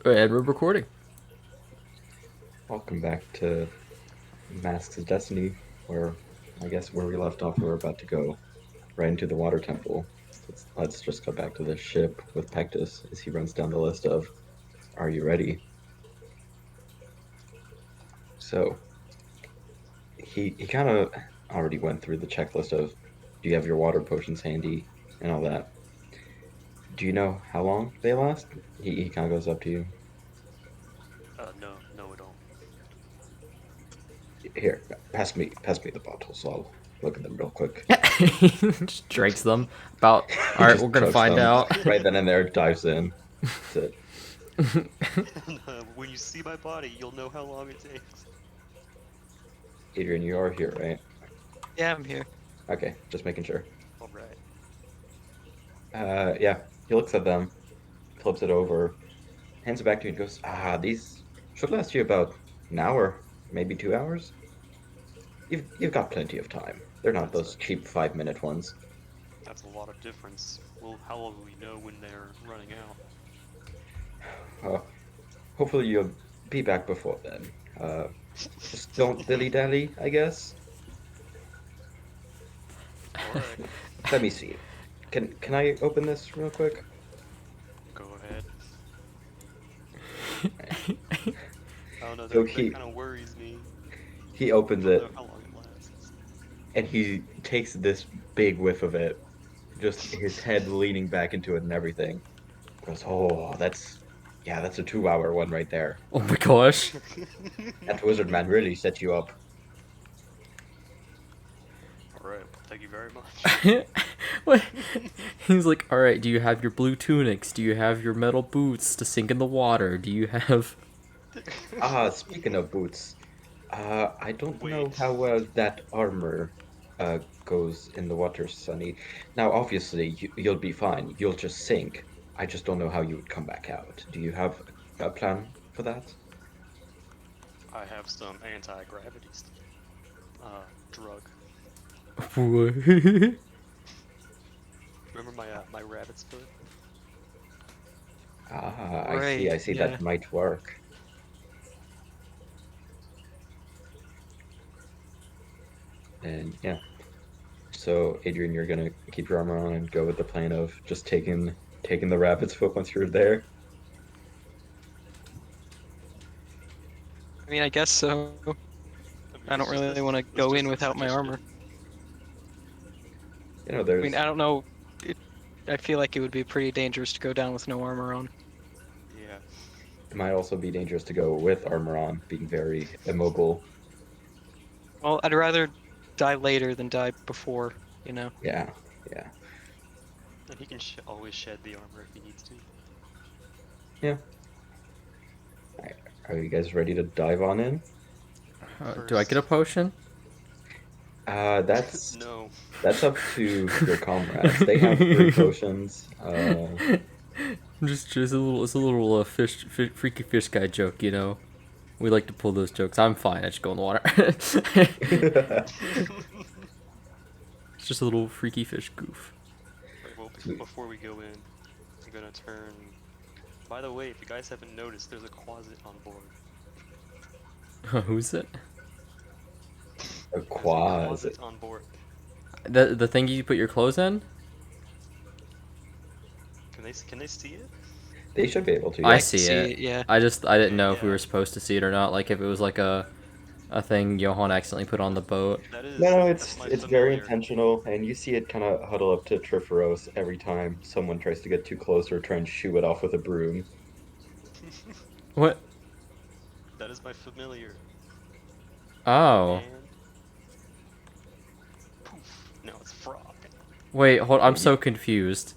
And we're recording. Welcome back to Masks of Destiny, where I guess where we left off, we're about to go right into the Water Temple. Let's just go back to the ship with Pectus as he runs down the list of, "Are you ready?" So he kind of already went through the checklist of, "Do you have your water potions handy?" and all that. Do you know how long they last? He kind of goes up to you. No, no, we don't. Here, pass me the bottle, so I'll look at them real quick. Just drinks them. About. All He right, we're just gonna chugs find them out. right then and there, dives in. That's it. When you see my body, you'll know how long it takes. Adrian, you are here, right? Yeah, I'm here. Okay, just making sure. All right. Yeah, he looks at them, flips it over, hands it back to you, and goes, these should last you about an hour, maybe 2 hours. You've got plenty of time. They're not That's those a cheap 5-minute ones. that's a lot of difference. Well, how will we know when they're running out? Uh, Hopefully you'll be back before then. Just don't dilly-dally, I guess. All right. Let me see. Can I open this real quick? Go ahead. Right. I don't know. So That kind of worries me. he opens Don't know it how long it lasts. and he takes this big whiff of it, just his head leaning back into it and everything. Goes, oh, that's a 2 hour one right there. Oh my gosh. That wizard man really set you up. All right. Thank you very much. What? He's like, all right. Do you have your blue tunics? Do you have your metal boots to sink in the water? Do you have? Speaking of boots, I don't know Wait. how that armor goes in the water, Sonny. Now, obviously, you'll be fine. You'll just sink. I just don't know how you would come back out. Do you have a plan for that? I have some anti-gravity drug. Remember my rabbit's foot? I see. Right, I see. yeah. That might work. And yeah. So, Adrian, you're gonna keep your armor on and go with the plan of just taking the rabbit's foot once you're there. I mean, I guess so. I mean, I don't really want to it's go just in a without my armor. suggestion. You know, I mean, there's I don't know. I feel like it would be pretty dangerous to go down with no armor on. Yeah. it might also be dangerous to go with armor on, being very immobile. Well, I'd rather die later than die before, you know. Yeah, yeah, And he can always shed the armor if he needs to. yeah. Alright, are you guys ready to dive on in? Do I get a First, potion? That's no. that's up to your comrades. They have 3 potions. Just it's a little freaky fish guy joke, you know. We like to pull those jokes. I'm fine. I just go in the water. It's just a little freaky fish goof. Right, well, before we go in, I'm gonna turn. By the way, if you guys haven't noticed, there's a closet on board. Who's it? A There's a quaz. closet on board. The thing you put your clothes in? Can they see it? They should be able to, I yeah. I can see see it. it, yeah. I didn't Okay, know if we yeah. were supposed to see it or not. Like if it was like a thing Johan accidentally put on the boat. No, That's my it's very familiar. intentional, and you see it kind of huddle up to Triferos every time someone tries to get too close or try and shoo it off with a broom. What? That is my familiar. Oh. And poof. Now it's frog. Wait, hold. Yeah, I'm so confused.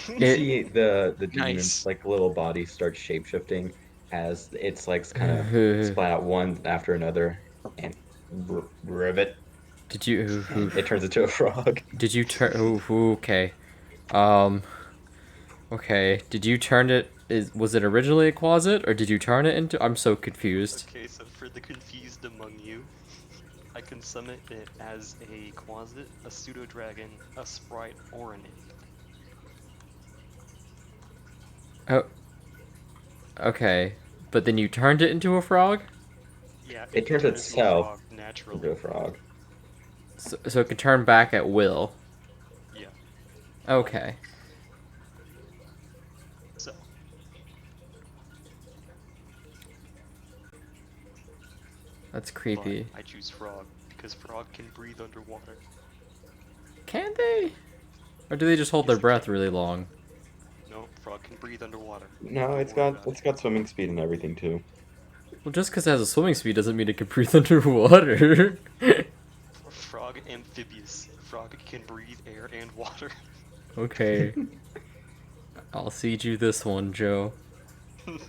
you It. see the demon's Nice. like little body start shapeshifting as its legs kind of splat out one after another, and rivet, Did you? and it turns into a frog. Did you turn? Okay. Um. Okay. Did you turn it? Was it originally a closet, or did you turn it into? I'm so confused. Okay, so for the confused among you, I can summon it as a Quasit, a pseudo dragon, a sprite, or an imp. Oh. Okay, but then you turned it into a frog, Yeah, It it can turns turn into a itself frog into naturally. a frog. so it can turn back at will. Yeah. Okay. So, That's but creepy. I choose frog because frog can breathe underwater. Can they? Or do they just hold their Yes, it breath can. really long? No, frog can breathe underwater. No, Don't worry about it. it's got swimming speed and everything too. Well, just because it has a swimming speed doesn't mean it can breathe underwater. Frog amphibious. Frog can breathe air and water. Okay. I'll cede you this one, Joe. Alright,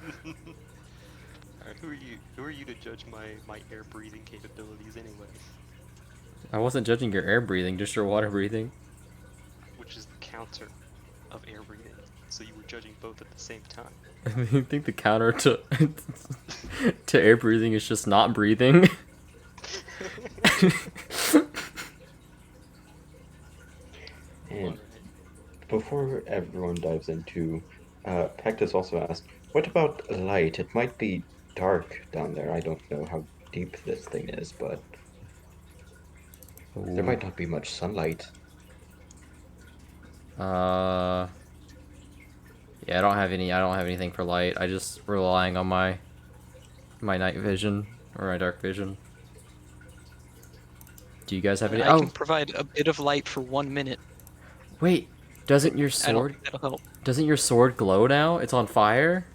who are you? Who are you to judge my air breathing capabilities anyway? I wasn't judging your air breathing, just your water breathing. Which is the counter of air breathing. So you were judging both at the same time. You think the counter to to air breathing is just not breathing? And Alright. before everyone dives into, Pectus also asked, "What about light? It might be dark down there. I don't know how deep this thing is, but there Ooh. might not be much sunlight." Uh, yeah, I don't have any. I don't have anything for light. I just relying on my night vision or my dark vision. Do you guys have any? I can Oh, provide a bit of light for 1 minute. wait. I don't think that'll help. Doesn't your sword glow now? It's on fire.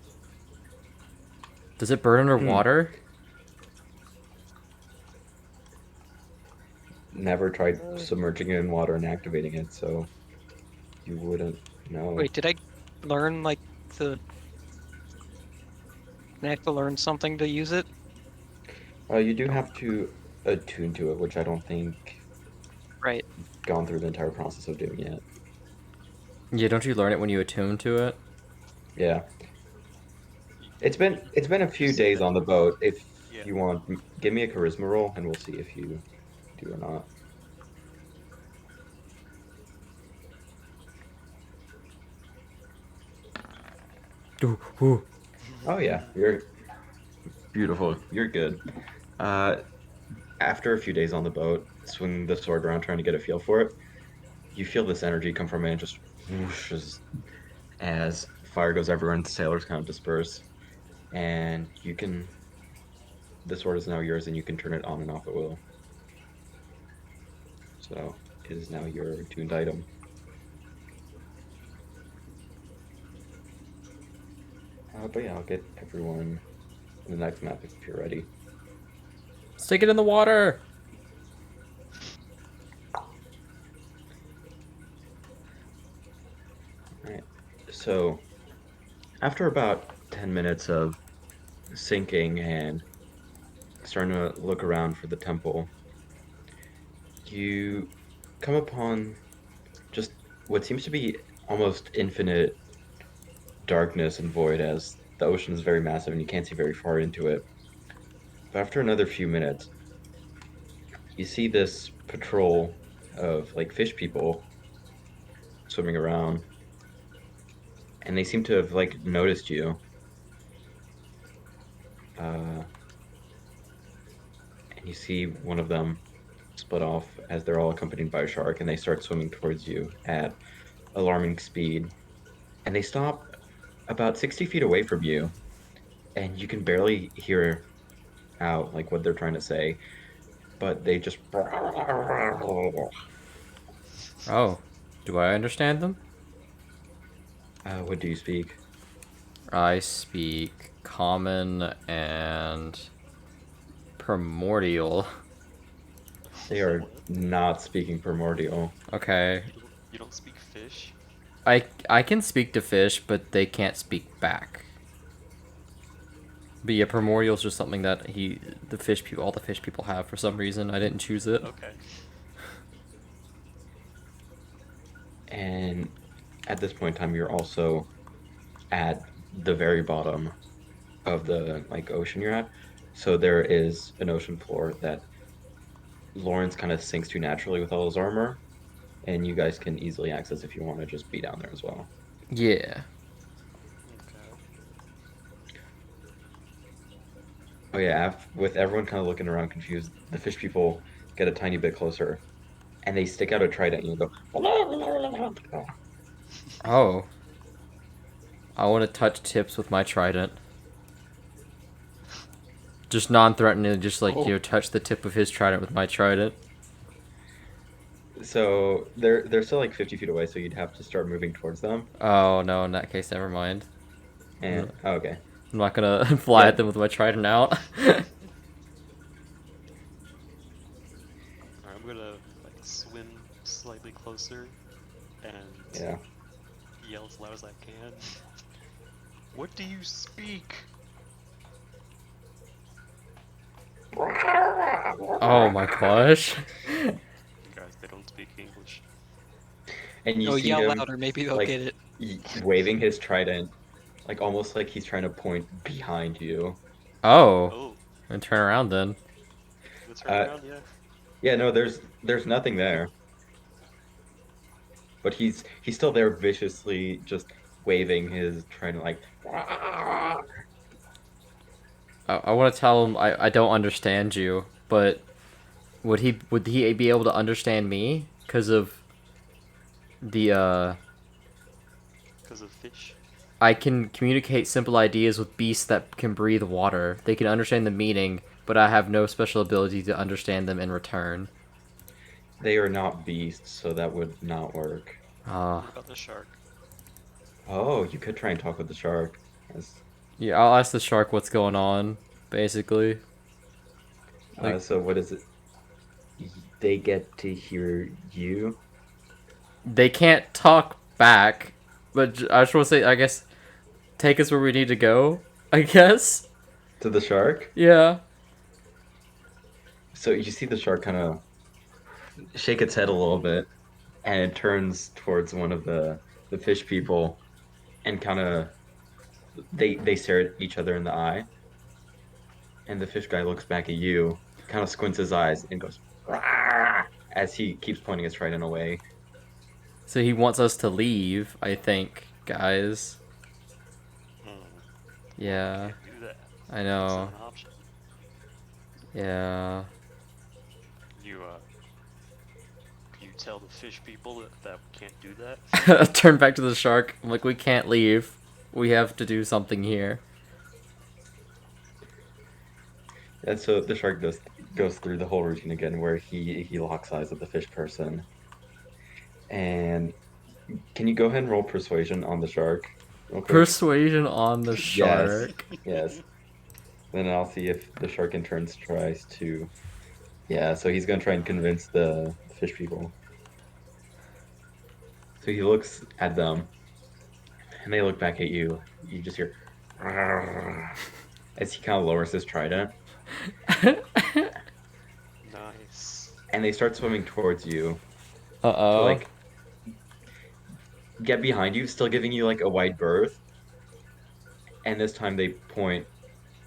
Does it burn Hmm. underwater? Never tried submerging it in water and activating it, so you wouldn't know. Wait, did I learn like the? Can I have to learn something to use it? You do have to attune to it, which I don't think Right. gone through the entire process of doing yet. Yeah, don't you learn it when you attune to it? Yeah, it's been a few Say days that. on the boat. If Yeah. you want, give me a charisma roll, and we'll see if you do or not. Ooh, ooh. Oh yeah, you're beautiful. You're good. Uh, After a few days on the boat, swinging the sword around, trying to get a feel for it, you feel this energy come from it and just whooshes as fire goes everywhere and sailors kind of disperse. And you can, the sword is now yours, and you can turn it on and off at will. So it is now your tuned item. But yeah, I'll get everyone in the next map if you're ready. Stick it in the water. Alright. So after about 10 minutes of sinking and starting to look around for the temple, you come upon just what seems to be almost infinite darkness and void, as the ocean is very massive and you can't see very far into it. But after another few minutes, you see this patrol of like fish people swimming around, and they seem to have like noticed you. Uh, and you see one of them split off as they're all accompanied by a shark, and they start swimming towards you at alarming speed. And they stop about 60 feet away from you, and you can barely hear out like what they're trying to say, but they just Oh, do I understand them? what do you speak? I speak common and primordial. They are What? not speaking primordial. Okay. You don't speak fish? I can speak to fish, but they can't speak back. But yeah, primordial is just something that all the fish people have for some reason. I didn't choose it. Okay. And at this point in time, you're also at the very bottom of the like ocean you're at. So there is an ocean floor that Lawrence kind of sinks to naturally with all his armor, and you guys can easily access if you want to just be down there as well. Yeah. Okay. Oh yeah, with everyone kind of looking around confused, the fish people get a tiny bit closer, and they stick out a trident, and you go. Oh, I want to touch tips with my trident. Just non-threatening, just like, Oh, touch the tip of his trident with my trident. So they're still like 50 feet away, so you'd have to start moving towards them. Oh no, in that case, never mind. And I'm oh, okay, not gonna fly yeah, at them with my trident out. Alright, I'm gonna like swim slightly closer and yeah. yell as loud as I can. What do you speak? Oh my gosh. Guys, they don't speak English. And you oh, see yell him louder. Maybe they'll like get it. waving his trident, like almost like he's trying to point behind you. Oh, Oh, and turn around then. the Uh, turnaround, yeah. yeah, no, there's nothing there, but he's still there viciously, just waving his trident like. I want to tell him I don't understand you, but would he be able to understand me? Because of the Because of fish. I can communicate simple ideas with beasts that can breathe water. They can understand the meaning, but I have no special ability to understand them in return. They are not beasts, so that would not work. Ah, What about the shark? Oh, you could try and talk with the shark. Yes. yeah. I'll ask the shark what's going on. Basically, like So what is it? They get to hear you they can't talk back, but I just want to say, I guess, take us where we need to go. I guess. to the shark. Yeah. So you see the shark kind of shake its head a little bit, and it turns towards one of the fish people, and kind of they stare at each other in the eye, and the fish guy looks back at you, kind of squints his eyes, and goes "Rah!" as he keeps pointing his trident away. So he wants us to leave, I think, guys. Hmm. Well, we Yeah, can't do that. I That's not know. an option. Yeah. You, can you tell the fish people that we can't do that? Turn back to the shark. I'm like, we can't leave. We have to do something here. And so the shark goes through the whole routine again, where he locks eyes with the fish person. And can you go ahead and roll persuasion on the shark, real quick? Persuasion on the Yes, shark. yes. Then I'll see if the shark in turns tries to. Yeah, so he's gonna try and convince the fish people. So he looks at them, and they look back at you. You just hear "Arrgh," as he kind of lowers his trident, Nice. and they start swimming towards you to Uh-oh. like get behind you, still giving you like a wide berth. And this time they point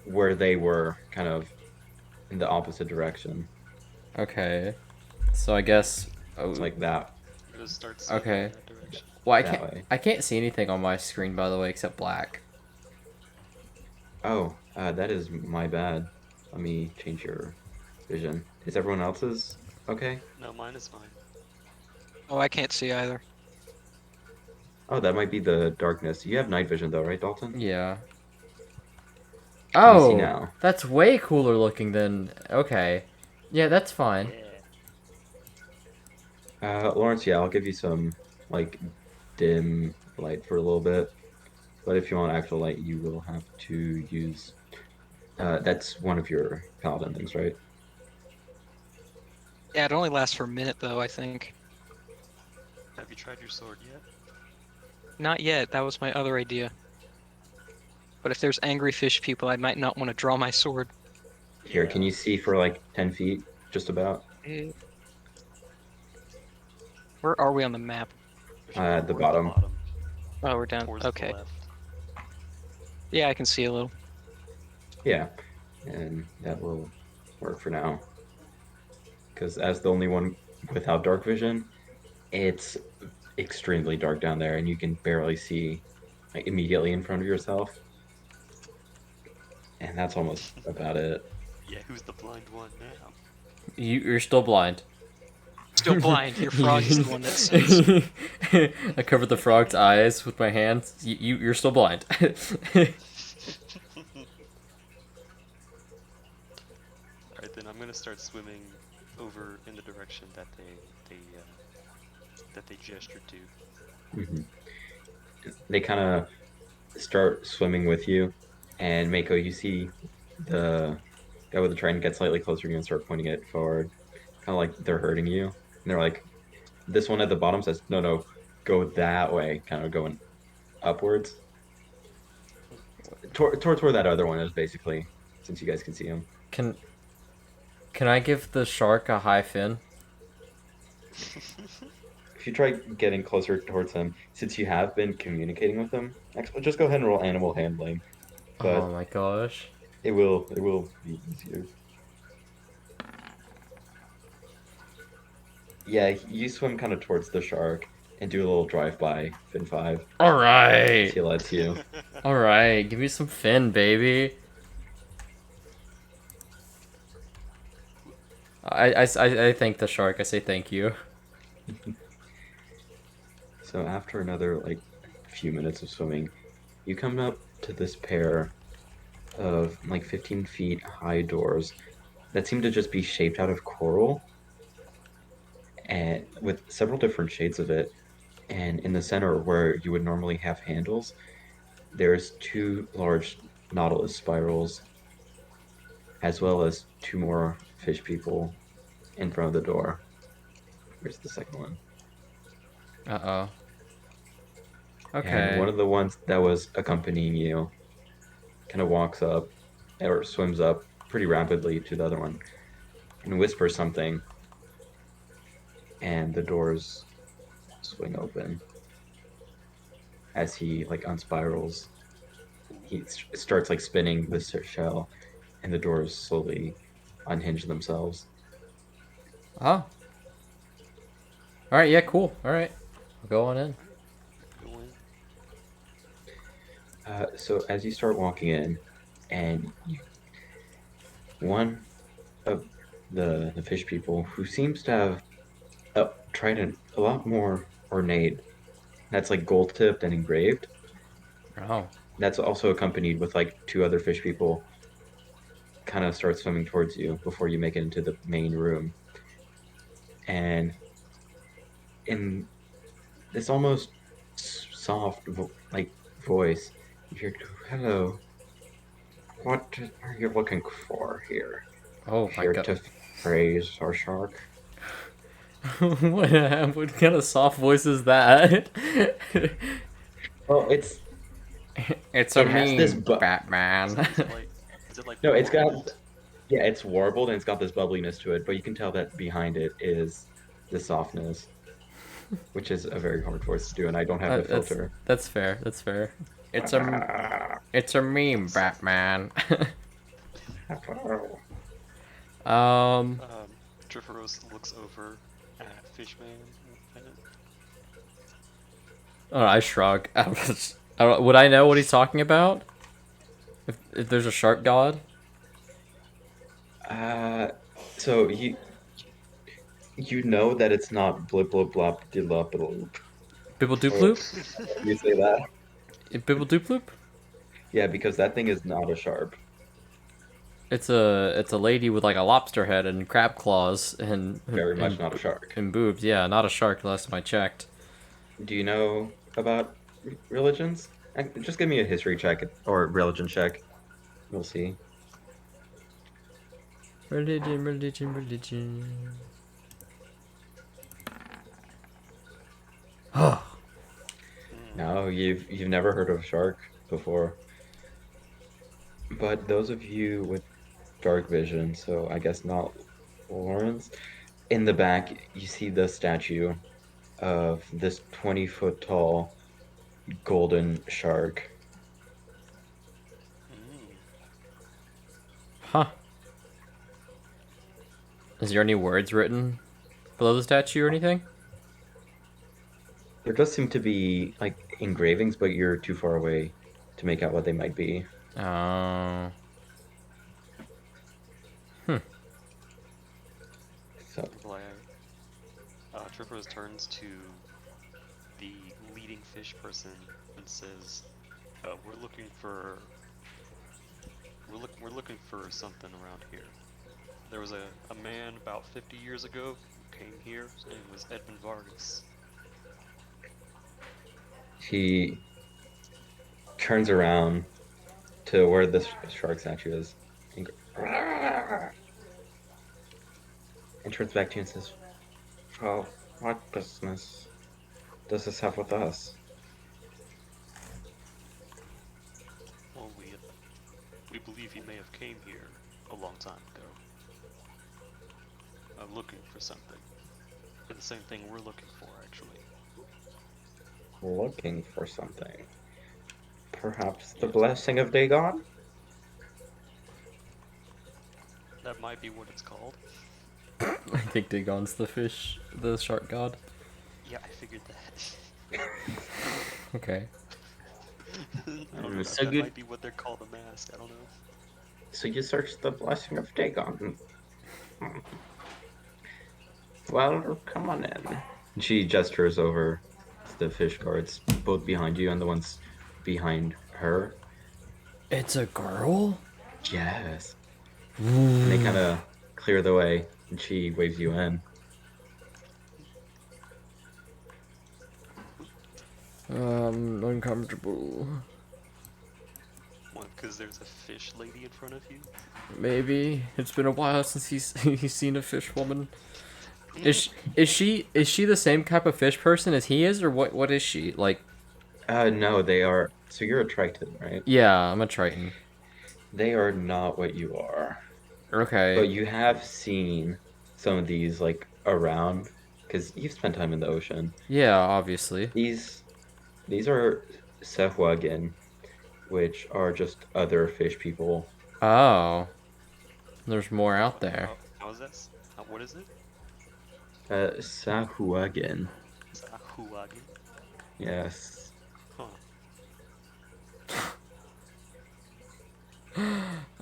where they were, kind of in the opposite direction. Okay. So I guess. It's Oh, like that I'm gonna start swimming in okay. that direction. Well, I that can't. way. I can't see anything on my screen, by the way, except black. Oh, that is my bad. Let me change your vision. Is everyone else's okay? No, mine is fine. Oh, I can't see either. Oh, that might be the darkness. You have night vision though, right, Dalton? Yeah. Can you see Oh, now? that's way cooler looking than. Okay. Yeah, that's fine. Yeah. Lawrence, yeah, I'll give you some like dim light for a little bit. But if you want actual light, you will have to use. That's one of your paladin things, right? Yeah, it only lasts for a minute though, I think. Have you tried your sword yet? Not yet. That was my other idea. But if there's angry fish people, I might not want to draw my sword. Here, can Yeah. you see for like 10 feet, just about? Eh, Where are we on the map? At the We're at the bottom. bottom, Oh, we're down. towards Okay. the left. Yeah, I can see a little. Yeah, and that will work for now. Because as the only one without dark vision, it's extremely dark down there, and you can barely see like immediately in front of yourself. and that's almost about it. Yeah, who's the blind one now? You're still blind. Still blind. Your frog is the one that sees. I covered the frog's eyes with my hands. You're still blind. Alright, then I'm gonna start swimming over in the direction that they gestured to. Hmm. They kind of start swimming with you, and Mako, you see the guy with the trident get slightly closer to you and start pointing it forward, kind of like they're hurting you. And they're like, this one at the bottom says, no, no, go that way, kind of going upwards. Towards where that other one is, basically, since you guys can see him. Can can I give the shark a high fin? If you try getting closer towards him, since you have been communicating with him, actually, just go ahead and roll animal handling, Oh but my gosh. it will be easier. Yeah, you swim kind of towards the shark and do a little drive-by, fin 5. Alright. He lets you. Alright, give me some fin, baby. I thank the shark. I say thank you. So after another like few minutes of swimming, you come up to this pair of like 15 feet high doors that seem to just be shaped out of coral and with several different shades of it. And in the center where you would normally have handles, there's two large nautilus spirals, as well as two more fish people in front of the door. Where's the second one? Uh-oh. And Okay. one of the ones that was accompanying you kind of walks up or swims up pretty rapidly to the other one and whispers something, and the doors swing open as he like unspirals. He starts like spinning the shell, and the doors slowly unhinge themselves. Oh. Alright, yeah, cool. Alright. I'll go on in. Go in. So as you start walking in, and one of the fish people who seems to have a trident a lot more ornate, that's like gold tipped and engraved. Oh. That's also accompanied with like two other fish people kind of start swimming towards you before you make it into the main room. And in this almost soft like voice, you hear, "Hello, what are you looking for here? Oh my Here god. to praise our shark?" What kind of soft voice is that? Well, It's a it has this meme, Is, Batman. is it like is it like no, it's got warbled? yeah, it's warbled and it's got this bubbliness to it, but you can tell that behind it is the softness, which is a very hard voice to do, and I don't have the That's filter. that's fair. That's fair. It's a meme, Batman. um. Triferos looks over at Fishman. And Oh, I shrug. I don't, would I know what he's talking about? If there's a shark god? Uh, so you know that it's not blip blip blop dilop bloop. Bibble doop Or loop? you say that? Bibble doop loop? Yeah, because that thing is not a sharp. It's a lady with like a lobster head and crab claws Very much not a shark. and boobs. Yeah, not a shark last time I checked. Do you know about religions? Just give me a history check or religion check. We'll see. Religion, religion, religion. Oh, No, you've never heard of a shark before. But those of you with dark vision, so I guess not Lawrence, in the back you see the statue of this 20-foot tall golden shark. huh. Is there any words written below the statue or anything? There does seem to be like engravings, but you're too far away to make out what they might be. Oh. So Like, Tripos turns to the leading fish person and says, "We're looking for we're looking for something around here. There was a man about 50 years ago who came here. His name was Edmund Vargas. he turns around to where the shark statue is and, and turns back to you and says, "Well, what business does this have with us?" Well, we believe he may have came here a long time ago, looking for something. For the same thing we're looking for, actually. Looking for something. Perhaps the Yes. blessing of Dagon? That might be what it's called. I think Dagon's the shark god. Yeah, I figured that. Okay. I don't know. So That you might be what they're called, the mask. I don't know. so you searched the blessing of Dagon. Well, come on in. She gestures over to the fish guards, both behind you and the ones behind her. It's a girl? Yes. And they kind of clear the way, and she waves you in. Uncomfortable. What? Because there's a fish lady in front of you? Maybe. It's been a while since he's seen a fish woman. Is she the same type of fish person as he is, or what is she? Like, No, they are. So you're a Triton, right? yeah, I'm a Triton. They are not what you are. Okay. But you have seen some of these, like, around, because you've spent time in the ocean. Yeah, obviously. These these are Sehwagin, which are just other fish people. Oh, there's more out there. How is that? What is it? Sahuagin. Sahuagin? Yes. Huh.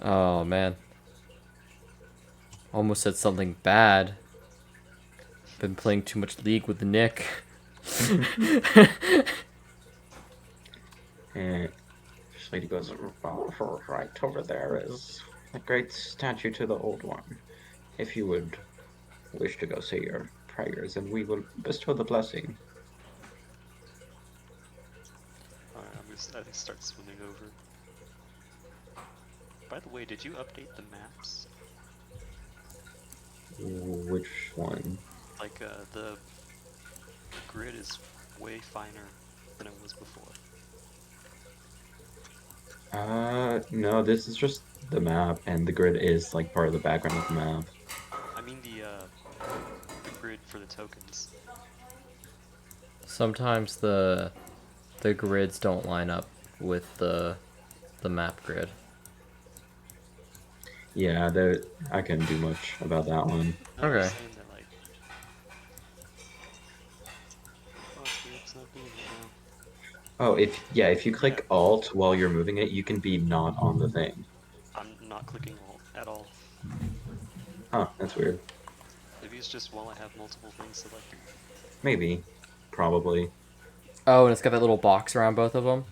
Oh man. Almost said something bad. Been playing too much League with Nick. And this lady goes, "Oh, right over there is a great statue to the old one. If you would wish to go say your prayers, and we will bestow the blessing." Alright, I start swimming over. By the way, did you update the maps? Which one? Like, the grid is way finer than it was before. No, this is just the map, and the grid is like part of the background of the map. I mean the grid for the tokens. Sometimes the grids don't line up with the map grid. Yeah, I couldn't do much about that one. No, I'm just Okay. saying that, like... Oh, it's weird, it's not doing it now. Oh, if you click Alt while you're moving it, you can be not on the thing. I'm not clicking Alt at all. Huh, that's weird. Maybe it's just while I have multiple things selected. Maybe. Probably. Oh, and it's got that little box around both of them.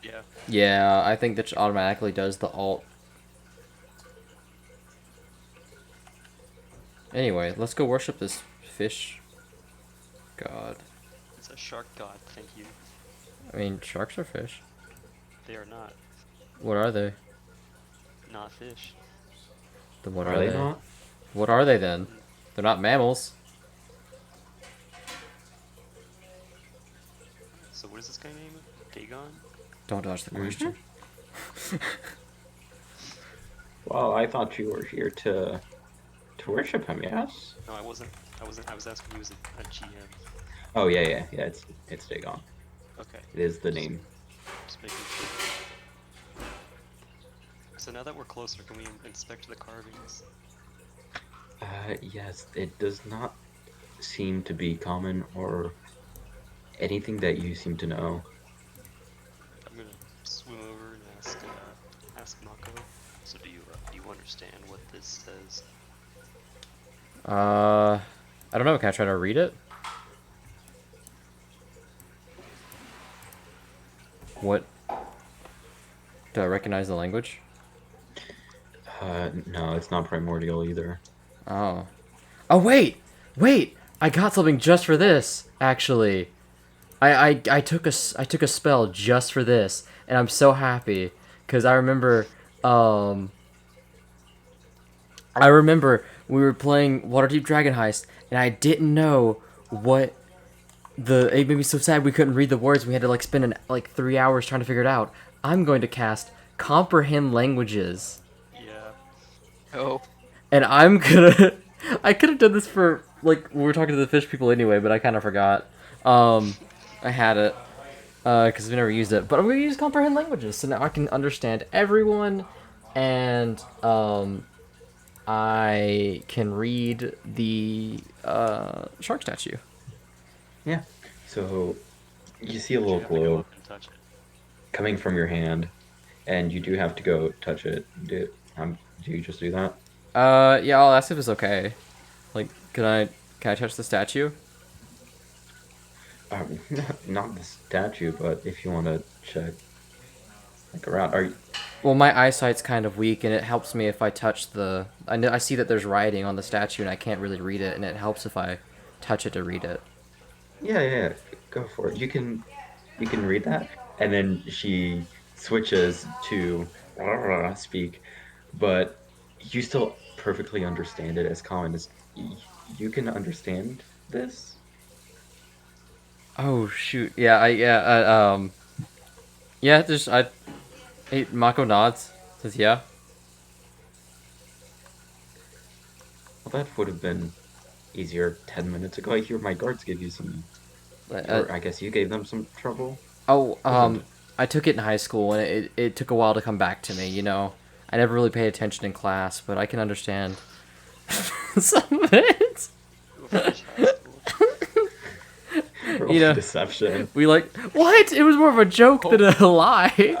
Yeah. Yeah, I think that automatically does the alt. Anyway, let's go worship this fish god. It's a shark god, thank you. I mean, sharks are fish. They are not. What are they? Not fish. Then what Are are they they? not? What are they then? They're not mammals. So what is this guy named? Dagon? Don't dodge the question. Well, I thought you were here to worship him, yes? No, I wasn't. I was asking who was a GM. Oh yeah. It's Dagon. Okay. It is the name. Just making sure. So now that we're closer, can we inspect the carvings? Yes, it does not seem to be common or anything that you seem to know. I'm gonna swim over and ask Mako. So do you understand what this says? I don't know. Can I try to read it? What? Do I recognize the language? No, it's not primordial either. Oh. Oh wait, wait! I got something just for this. Actually, I took I took a spell just for this, and I'm so happy because um I remember we were playing Waterdeep Dragon Heist, and I didn't know what it made me so sad we couldn't read the words. We had to like spend like 3 hours trying to figure it out. I'm going to cast comprehend languages, Yeah. Oh, and I'm gonna. I could have done this for like we were talking to the fish people anyway, but I kind of forgot. I had it because we never used it, but I'm gonna use comprehend languages, so now I can understand everyone, and I can read the shark statue. Yeah. So you see a But you little have to go glow up and touch it. coming from your hand, and you do have to go touch it. Do you just do that? Yeah, I'll ask if it's okay. Like, can I touch the statue? Not the statue, but if you want to check like around, are you, Well, my eyesight's kind of weak, and it helps me if I touch the. I see that there's writing on the statue, and I can't really read it, and it helps if I touch it to read it. yeah, go for it. You can read that, and then she switches to speak, but you still perfectly understand it as common as you can understand this. Oh shoot! Yeah, yeah. Just I. Hey, Mako nods. Says yeah. Well, that would have been easier 10 minutes ago. I hear my guards give you some, Uh, uh, or I guess you gave them some trouble. oh, What happened? I took it in high school, and it took a while to come back to me. You know, I never really paid attention in class, but I can understand some of it. Go finish high school. Roll You know, deception. we like what? It was more of a joke than a lie.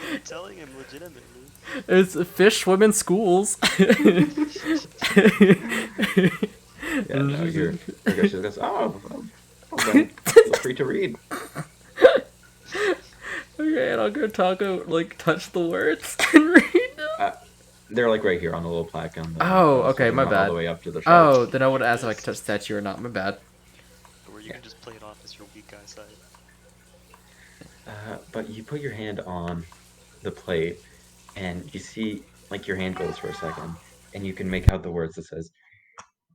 You're telling him legitimately. It's fish swim in schools. Yeah, no, your guy just goes, well then, feel free to read. Okay, and I'll go like touch the words and read them. Uh, they're like right here on the little plaque on the Oh, okay, pedestal, my not all the bad. way up to the shark. Oh, then I would ask if I could Yes. touch the statue or not. My bad. Or you Yeah. can just play it off as your weak eyesight. But you put your hand on the plate, and you see, like, your hand goes for a second, and you can make out the words that says,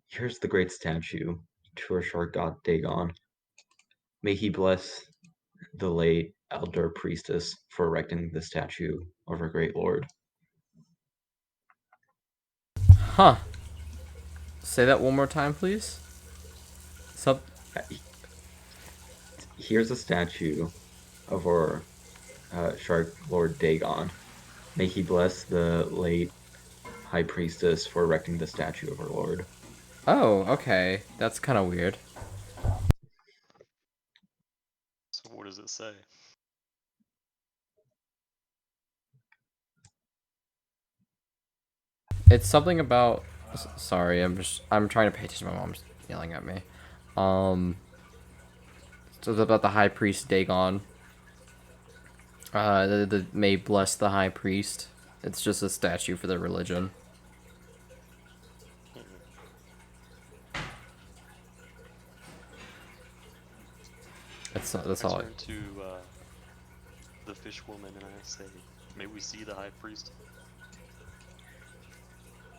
"Here's the great statue to our shark god Dagon. May he bless the late elder priestess for erecting the statue of our great lord." Huh. Say that one more time, please. Sub. Uh, Here's a statue of our shark lord Dagon. May he bless the late high priestess for erecting the statue of our lord. Oh, okay. That's kind of weird. So what does it say? It's something about. Sorry, I'm trying to pay attention. My mom's yelling at me. Um. So it's about the high priest Dagon. The may bless the high priest. It's just a statue for the religion. Hmm. That's I all. turn to the fish woman and I say, "May we see the high priest?"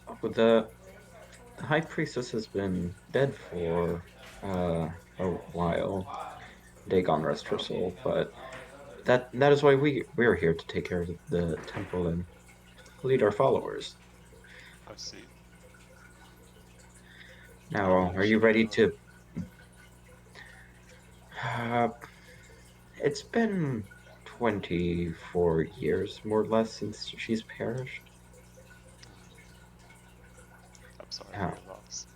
Oh, the high priestess has been dead for a while. Dagon rest her soul, but that is why we are here to take care of the temple and lead our followers. I see. How Now, long has are she you been ready gone? to? Uh, it's been 24 years, more or less, since she's perished. I'm sorry for Now, your loss.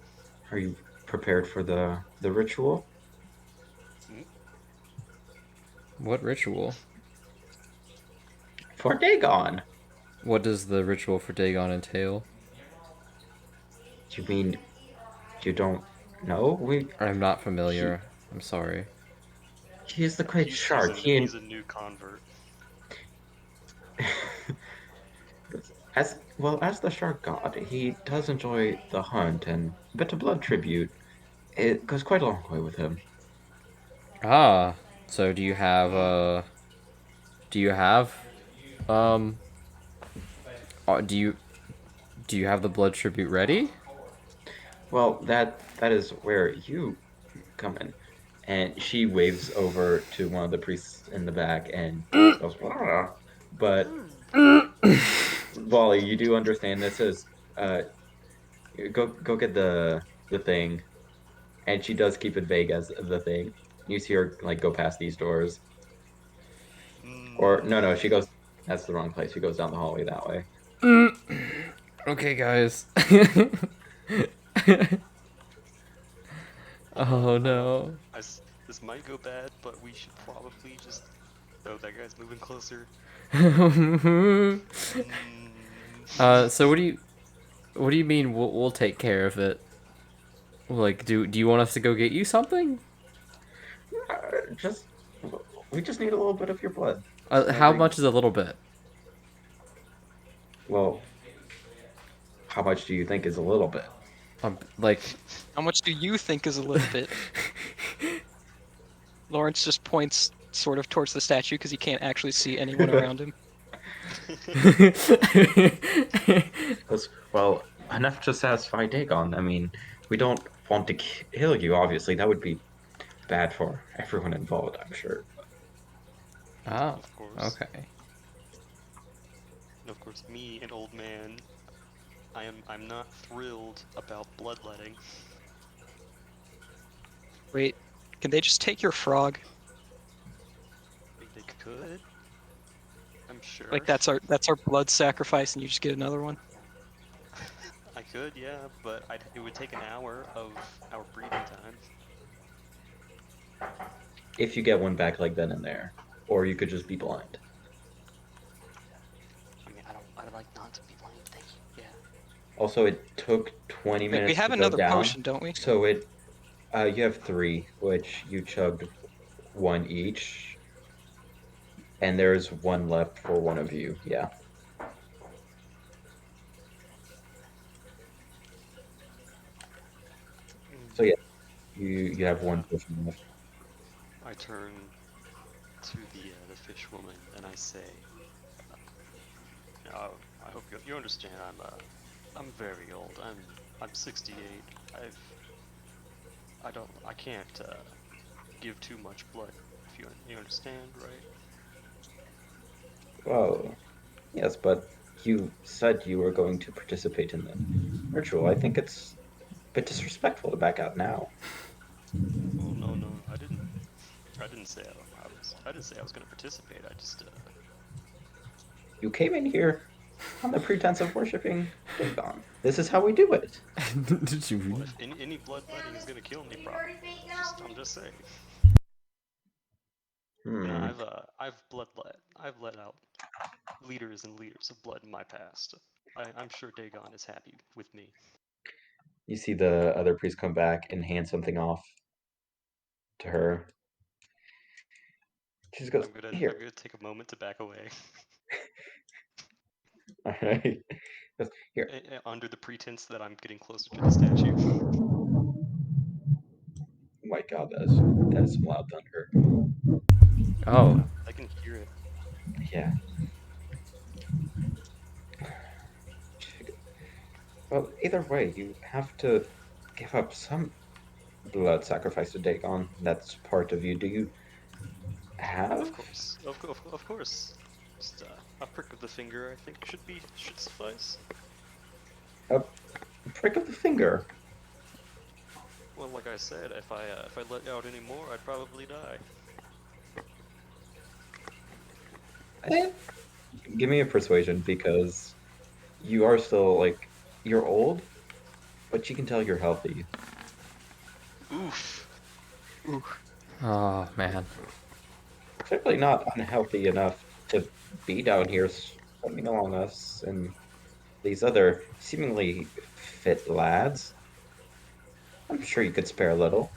are you prepared for the ritual? Mm, What ritual? For Dagon. What does the ritual for Dagon entail? You mean you don't know? I'm not He familiar. I'm sorry. he's the great shark. He's a new convert. As well as the shark god, he does enjoy the hunt and a bit of blood tribute. It goes quite a long way with him. Ah, so Hmm. do you have um do you have the blood tribute ready? Well, that is where you come in. And she waves over to one of the priests in the back and goes, "Rah." But Wally, you do understand this is uh go get the thing. And she does keep it vague as the thing. You see her like go past these doors. Or Hmm. no, she goes that's the wrong place. She goes down the hallway that way. Okay, guys. Oh no. This might go bad, but we should probably just. Oh, that guy's moving closer. Mm. So what do you mean we'll take care of it? Like do you want us to go get you something? Just we just need a little bit of your blood. How Nothing. much is a little bit? Well, how much do you think is a little bit? Like How much do you think is a little bit? Lawrence just points sort of towards the statue because he can't actually see anyone around him. Well, enough to satisfy Dagon. I mean, we don't want to kill you, obviously. That would be bad for everyone involved, I'm sure. Oh, Of course. okay. And of course, me, an old man, I'm not thrilled about bloodletting. Wait, can they just take your frog? They could, I'm sure. Like that's our blood sacrifice, and you just get another one. I could, yeah, but it would take an hour of our breeding time. If you get one back like then and there. Or you could just be blind. I mean, I'd like not to be blind. Thank you. Yeah. Also, it took 20 Wait, we minutes to have go another down. potion, don't we? So you have three, which you chugged one each. And there's one left for one of you. Yeah. So yeah, you have one Yeah. potion left. I turn to the fish woman and I say, I hope you understand. I'm very old. I'm 68. I can't give too much blood. If you understand, right? Well, yes, but you said you were going to participate in the ritual. I think it's a bit disrespectful to back out now. Oh no, I didn't. I didn't say I didn't say I was gonna participate. I just You came in here on the pretense of worshiping Dagon. This is how we do it. Did you well, read? if any bloodletting is gonna kill me, probably. I'm just saying. You know, Hmm. I've bloodlet. I've let out liters and liters of blood in my past. I'm sure Dagon is happy with me. You see the other priest come back and hand something off to her. She just goes, I'm "Here." gonna take a moment to back away, All right. Goes, "Here." under the pretense that I'm getting closer to the statue. Oh my God, that's some loud thunder. Oh, I can hear it. Yeah. Well, either way, you have to give up some blood sacrifice to Dagon. That's part of you. Do you Of have course, of course. Just a prick of the finger, I think, should suffice. a prick of the finger? Well, like I said, if I let out any more, I'd probably die. Eh, give me a persuasion because you are still like you're old, but you can tell you're healthy. Oof. Ooh. oh man. Clearly not unhealthy enough to be down here swimming along us and these other seemingly fit lads. I'm sure you could spare a little.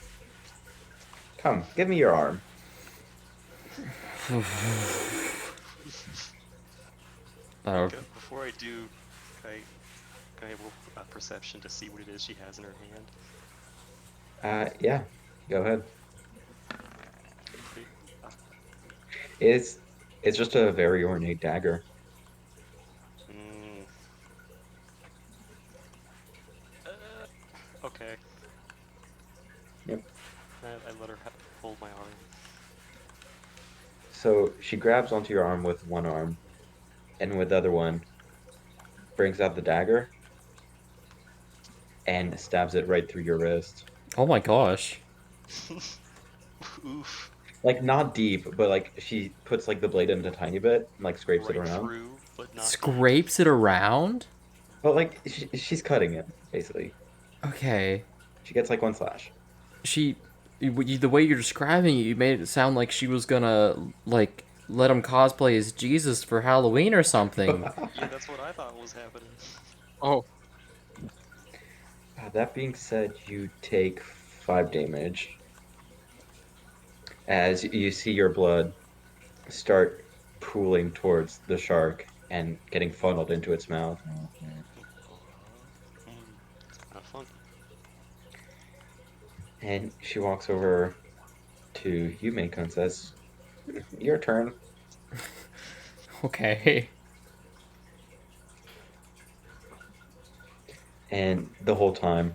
Come, give me your arm. Oh, Before I do, can I roll perception to see what it is she has in her hand? Yeah, go ahead. Okay. Uh, It's it's just a very ornate dagger. mm, okay. Yep. I let her hold my arm. So she grabs onto your arm with one arm, and with the other one brings out the dagger and stabs it right through your wrist. oh my gosh. Oof. Like not deep, but like she puts like the blade in a tiny bit and like scrapes it Right around. through, but not deep. Scrapes it around? But like she's cutting it basically. Okay. She gets like one slash. She, the way you're describing it, you made it sound like she was gonna, like, let him cosplay as Jesus for Halloween or something. Yeah, that's what I thought was happening. Oh, That being said, you take 5 damage as you see your blood start pooling towards the shark and getting funneled into its mouth. It's kind of funky. And she walks over to you, Mako, and says, "Your turn." Okay. And the whole time,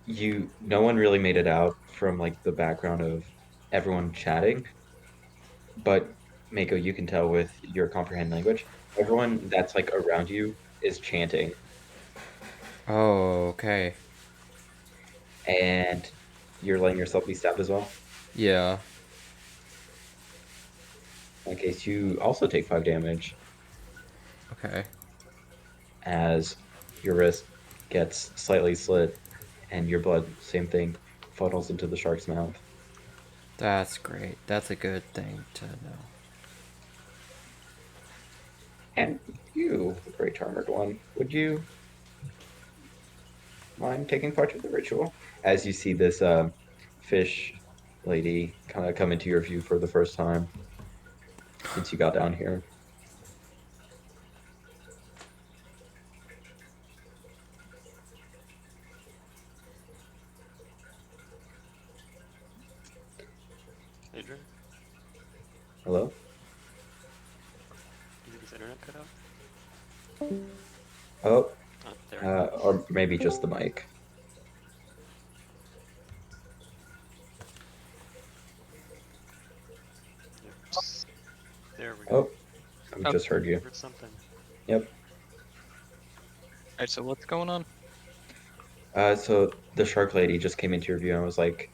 no one really made it out from like the background of everyone chatting, but Mako, you can tell with your comprehend language, everyone that's like around you is chanting, Oh, okay. and you're letting yourself be stabbed as well. Yeah. In case you also take 5 damage Okay. as your wrist gets slightly slit and your blood, same thing, funnels into the shark's mouth. That's great. That's a good thing to know. And you, great armored one, would you mind taking part of the ritual? As you see this fish lady kind of come into your view for the first time since you got down here. Adrian, Hello? do you think his internet cut out? Oh, Oh, there we go. or maybe just the mic. Yep. There we go. Oh, I just heard you. Heard something. Yep. alright, so what's going on? So the shark lady just came into your view and was like,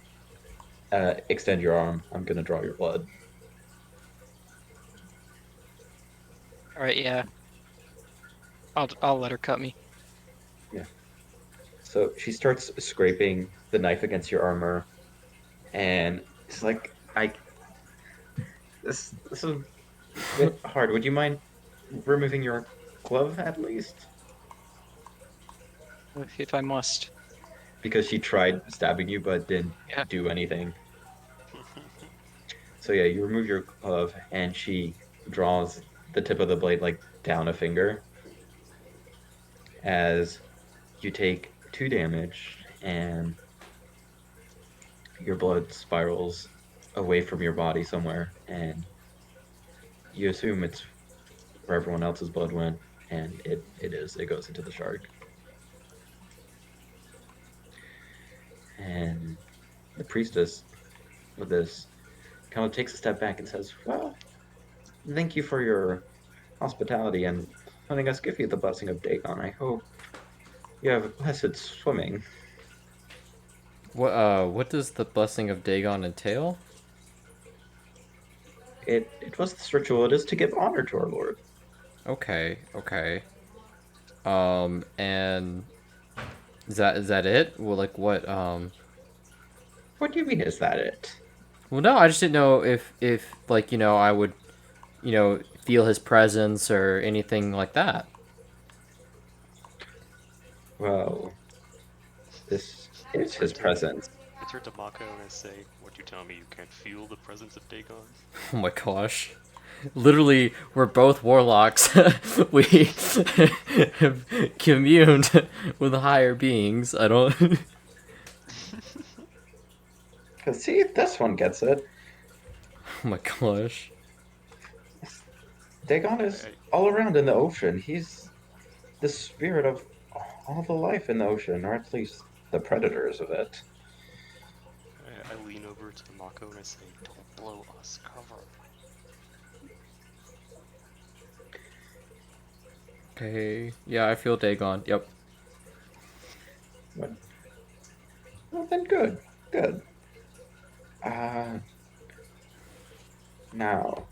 extend your arm. I'm gonna draw your blood. Alright, yeah. I'll let her cut me. Yeah. So she starts scraping the knife against your armor, and it's like, this is a bit hard. Would you mind removing your glove at least? If I must. Because she tried stabbing you but didn't Yeah. do anything. So yeah, you remove your glove, and she draws the tip of the blade like down a finger as you take 2 damage, and your blood spirals away from your body somewhere, and you assume it's where everyone else's blood went, and it is. It goes into the shark. And the priestess with this kind of takes a step back and says, "Well, thank you for your hospitality and letting us give you the blessing of Dagon. I hope you have blessed swimming." What does the blessing of Dagon entail? It was this ritual. It is to give honor to our Lord. Okay, okay. And is that it? Well, like what? What do you mean, is that it? Well, no, I just didn't know if like I would, feel his presence or anything like that. Well, this I is turn his to presence. I turn to Mako and I say, "What you tell me? You can't feel the presence of Dagon?" Oh my gosh. Literally, we're both warlocks. We have communed with higher beings. I don't. Cause see, this one gets it. Oh my gosh. Dagon is I, all around in the ocean. He's the spirit of all the life in the ocean, or at least the predators of it. I lean over to the Mako and I say, "Don't blow us cover." Okay. Yeah, I feel Dagon. Yep. But, well, then good, good. Uh, now,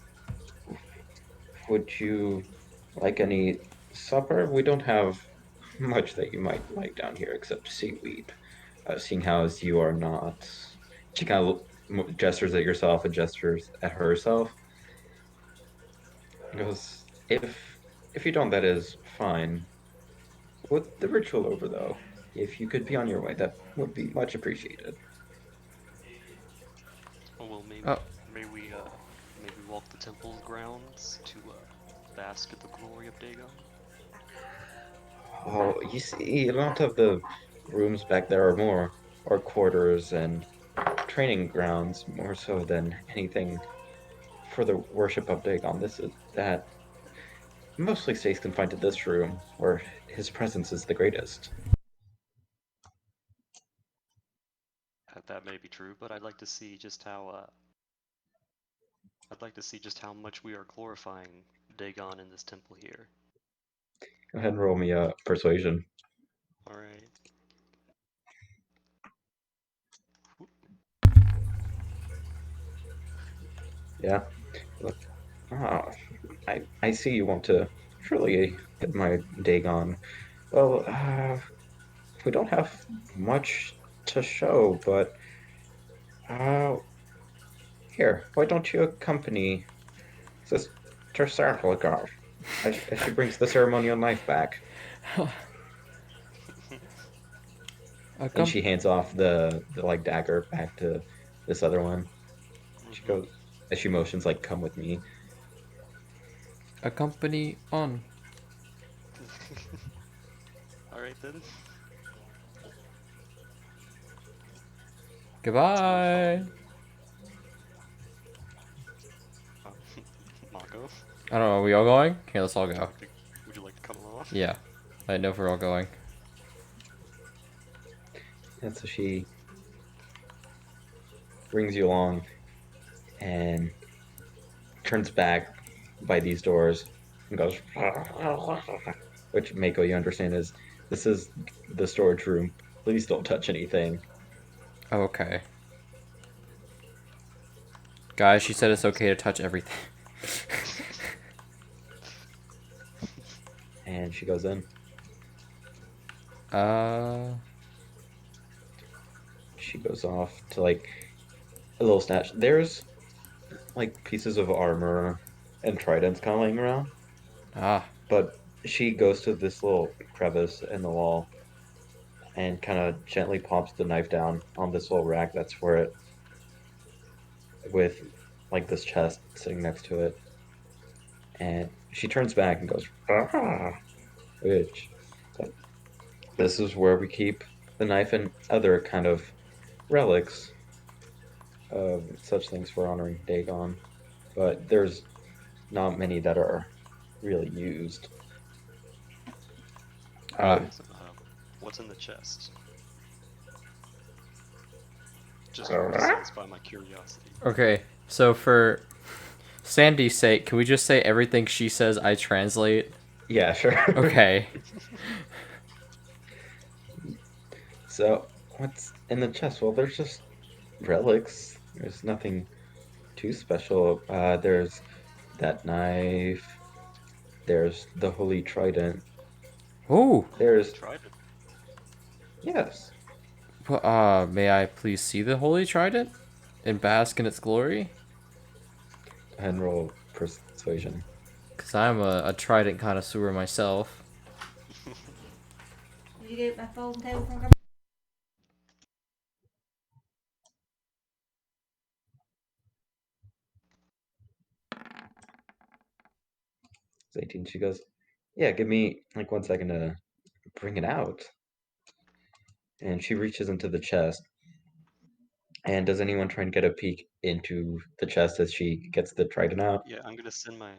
would you like any supper? We don't have much that you might like down here except seaweed. Seeing how as you are not, she kind of gestures at yourself and gestures at herself. And goes, if you don't, that is fine. With the ritual over, though, if you could be on your way, that would be much appreciated. Oh well, Oh, may we walk the temple's grounds to bask in the glory of Dagon. Oh, you see, a lot of the rooms back there are more are quarters and training grounds more so than anything for the worship of Dagon. This is that mostly stays confined to this room where his presence is the greatest. That may be true, but I'd like to see just how much we are glorifying Dagon in this temple here. Go ahead and roll me a persuasion. All right. Yeah. Look, ah, I see you want to truly hit my Dagon. Well, we don't have much to show, but uh, here, why don't you accompany Sister Sarklegar as she brings the ceremonial knife back? And accom- she hands off the like dagger back to this other one. She Mm-hmm. goes as she motions like, "Come with me." accompany on. All right then. Let's go Goodbye. follow. Um, Mako, I don't know. Are we all going? Okay, let's all go. would you like to come along? Yeah. I know if we're all going. And so she brings you along and turns back by these doors and goes, which Mako, you understand is this is the storage room. Please don't touch anything. Okay. Guys, she Tripper said it's walks. okay to touch everything. And she goes in. uh. She goes off to like a little snatch. There's like pieces of armor and tridents kind of laying around, Ah. but she goes to this little crevice in the wall and kind of gently pops the knife down on this little rack that's where it with like this chest sitting next to it. And she turns back and goes, "Ah," which this is where we keep the knife and other kind of relics of such things for honoring Dagon. But there's not many that are really used. Uh, Ah. So, what's in the chest? Just to satisfy my curiosity. Okay. So for Sandy's sake, can we just say everything she says I translate? yeah, sure. Okay. So, what's in the chest? Well, there's just relics. There's nothing too special. There's that knife. There's the holy trident. Ooh. Holy There's trident. yes. May I please see the Holy Trident and bask in its glory? And roll persuasion. because I'm a trident connoisseur myself. Did you get my folding table from? It's 18. She goes, yeah, give me like 1 second to bring it out. And she reaches into the chest. And does anyone try and get a peek into the chest as she gets the trident out? Yeah, I'm gonna send my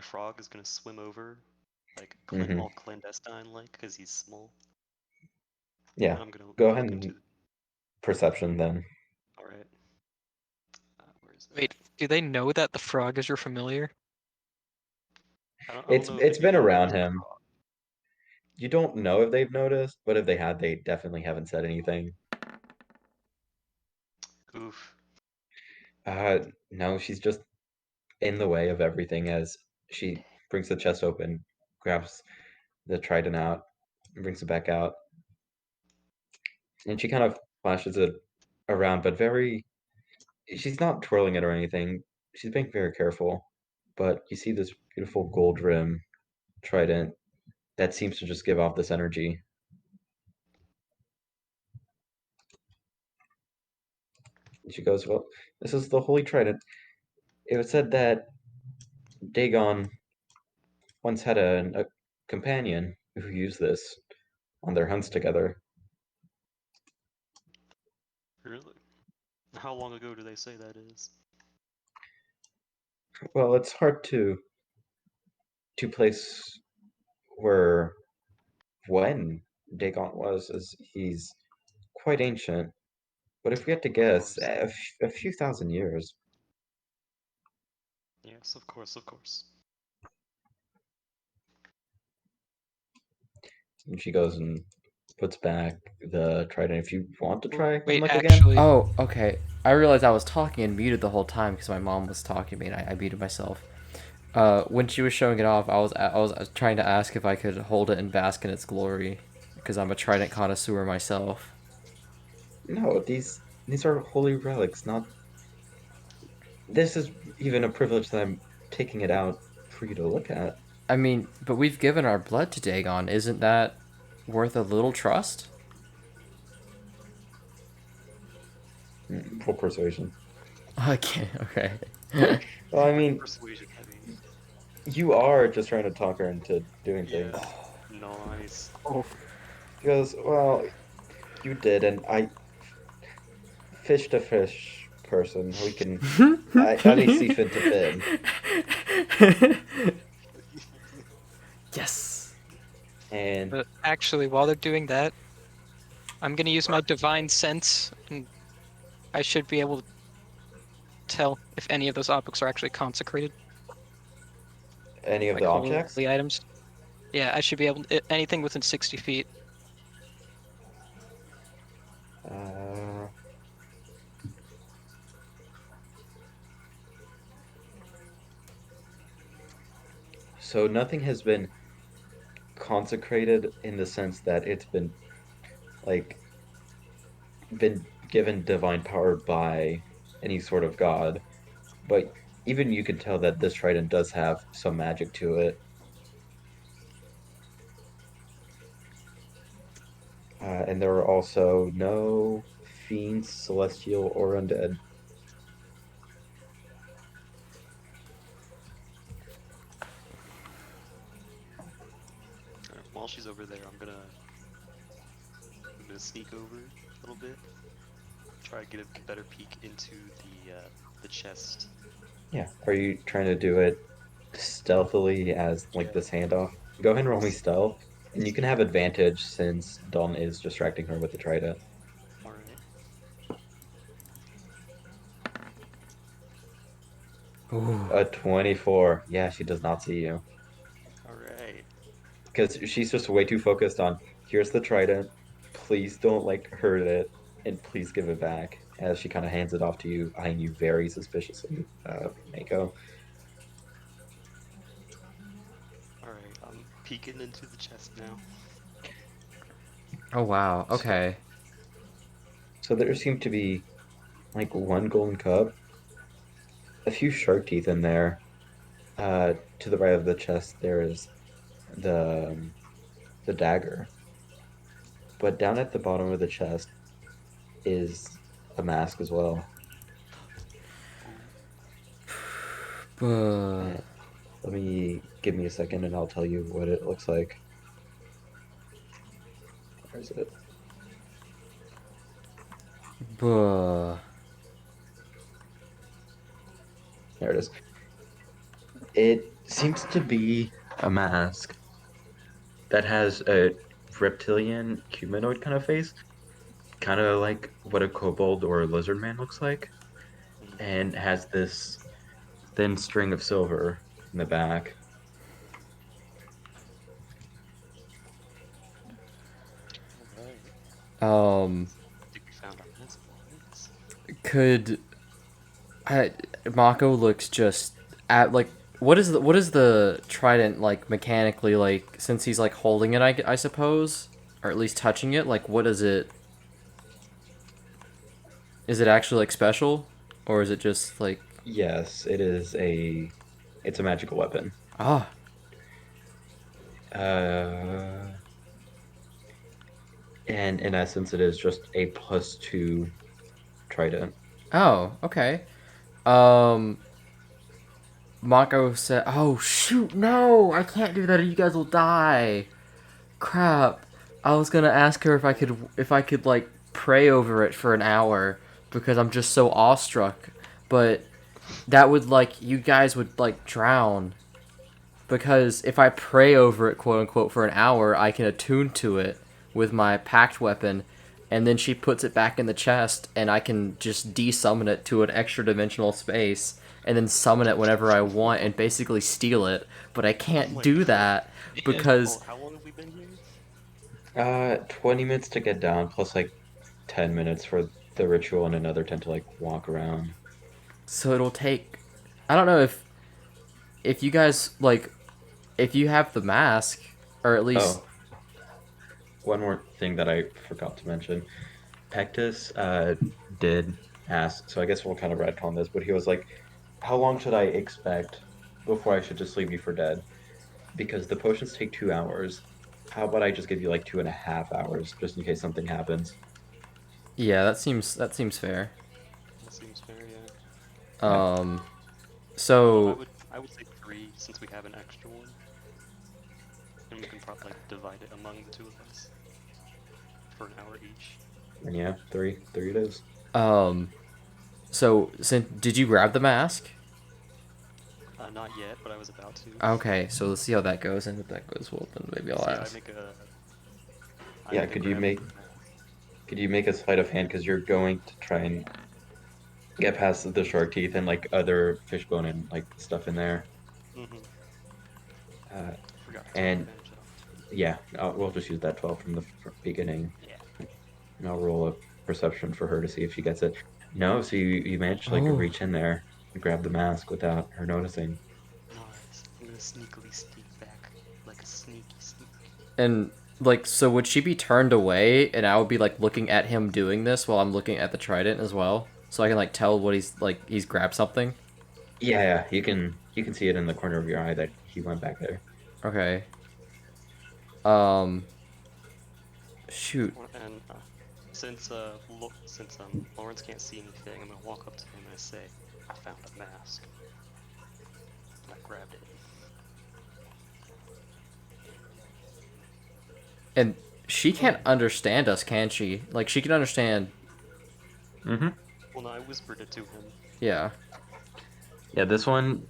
frog is gonna swim over, like Mm-hmm. all clandestine like, because he's small. Yeah. And I'm gonna Go ahead look and into. perception then. All right. Where is Wait, it? do they know that the frog is your familiar? I don't know if It's been anyone around knows the him. frog. You don't know if they've noticed, but if they had, they definitely haven't said anything. Oof. No, she's just in the way of everything as she brings the chest open, grabs the trident out, and brings it back out. And she kind of flashes it around, but she's not twirling it or anything. She's being very careful. But you see this beautiful gold rim trident that seems to just give off this energy. And she goes, well, this is the holy trident. It was said that Dagon once had a companion who used this on their hunts together. Really? How long ago do they say that is? Well, it's hard to place where when Dagon was, as he's quite ancient. But if we had to Of guess, course. a few thousand years. Yes, of course, of course. And she goes and puts back the trident. If you want to try and Wait, look again. actually, Oh, okay. I realized I was talking and muted the whole time because my mom was talking to me and I muted myself. When she was showing it off, I was trying to ask if I could hold it and bask in its glory, because I'm a trident connoisseur myself. No, these are holy relics, not. This is even a privilege that I'm taking it out for you to look at. I mean, but we've given our blood to Dagon. Isn't that worth a little trust? Full persuasion. Okay, okay. Well, I mean, Persuasion heavy. you are just trying to talk her into doing Yeah. things. Nice. oh, He goes, well, you did, and I fish to fish person. We can. I may see fit to fin. Yes. And actually, while they're doing that, I'm gonna use my divine sense, and I should be able to tell if any of those objects are actually consecrated, any of like the objects? holy items. Yeah, I should be able to, anything within 60 feet. Uh, so nothing has been consecrated in the sense that it's been like been given divine power by any sort of god, but even you can tell that this trident does have some magic to it. And there are also no fiends, celestial, or undead. Alright, while she's over there, I'm gonna sneak over a little bit, try to get a better peek into the chest. Yeah. Are you trying to do it stealthily as like Yeah. this handoff? Go ahead and roll me stealth, and you can have Yeah. advantage since Dawn is distracting her with the trident. All right. Ooh. A 24. Yeah, she does not see you. All right. Because she's just way too focused on here's the trident, please don't like hurt it, and please give it back. As she kind of hands it off to you, eyeing you very suspiciously, Mako. All right. I'm peeking into the chest now. Oh wow. So, Okay. so there seem to be like one golden cup, a few shark teeth in there, to the right of the chest there is the the dagger, but down at the bottom of the chest is a mask as well. Ooh. Buh. Let me give me a second and I'll tell you what it looks like. Where is it? Buh. There it is. It seems to be a mask that has a reptilian humanoid kind of face, kind of like what a kobold or a lizard man looks like, Mm. and has this thin string of silver in the back. Alright. Um, I think we found our mask boys. could Mako looks just at like what is the trident like mechanically like since he's like holding it I suppose or at least touching it like what is it is it actually like special or is it just like Yes, it is a it's a magical weapon. ah Uh, and in essence, it is just a +2 trident. oh okay um Mako said oh shoot no I can't do that or you guys will die crap I was gonna ask her if I could like pray over it for an hour because I'm just so awestruck but that would like you guys would like drown because if I pray over it quote unquote for an hour I can attune to it with my packed weapon and then she puts it back in the chest and I can just desummon it to an extra dimensional space and then summon it whenever I want and basically steal it but I Oh can't my do god. that Yeah. because How long have we been here? 20 minutes to get down, plus like 10 minutes for the ritual and another 10 to like walk around. so it'll take I don't know if you guys like if you have the mask or at least Oh, one more thing that I forgot to mention. Pectus did ask, so I guess we'll kind of retcon this, but he was like, how long should I expect before I should just leave you for dead? Because the potions take 2 hours. How about I just give you like 2.5 hours just in case something happens? yeah that seems fair That seems fair, yeah. Yeah. um Well, so I would say 3 since we have an extra one, and we can probably like divide it among the two of us for an hour each. And yeah, three it is. um so since did you grab the mask Not yet, but I was about to. okay so let's see how that goes and if that goes well then maybe I'll So yeah, ask I Yeah, make a grab of the mask. could you make a sleight of hand because you're going to try and get past the shark teeth and like other fishbone and like stuff in there. Mm-hmm. Uh, Forgot to take and advantage of. yeah, we'll just use that 12 from the beginning, Yeah. and I'll roll a perception for her to see if she gets it. No, so you managed to like oh reach in there and grab the mask without her noticing. Nice. I'm gonna sneakily sneak back like a sneaky sneak. and like so would she be turned away and I would be like looking at him doing this while I'm looking at the trident as well so I can like tell what he's grabbed something Yeah, you can see it in the corner of your eye that he went back there. okay um shoot And since Lawrence can't see anything, I'm gonna walk up to him and I say, "I found a mask." And I grabbed it. and she can't understand us can she like she can understand Mm-hmm. Well, no, I whispered it to him. yeah Yeah, this one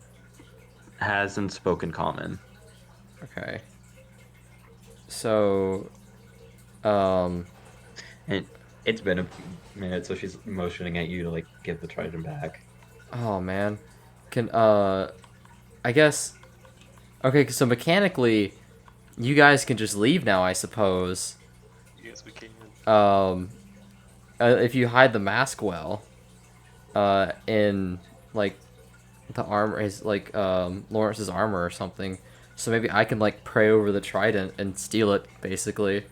hasn't spoken common. okay so um And it's been a minute, so she's motioning at you to like give the trident back. oh man can I guess okay so mechanically you guys can just leave now I suppose Yes, we can. um if you hide the mask well in like the armor is like Lawrence's armor or something so maybe I can like pray over the trident and steal it basically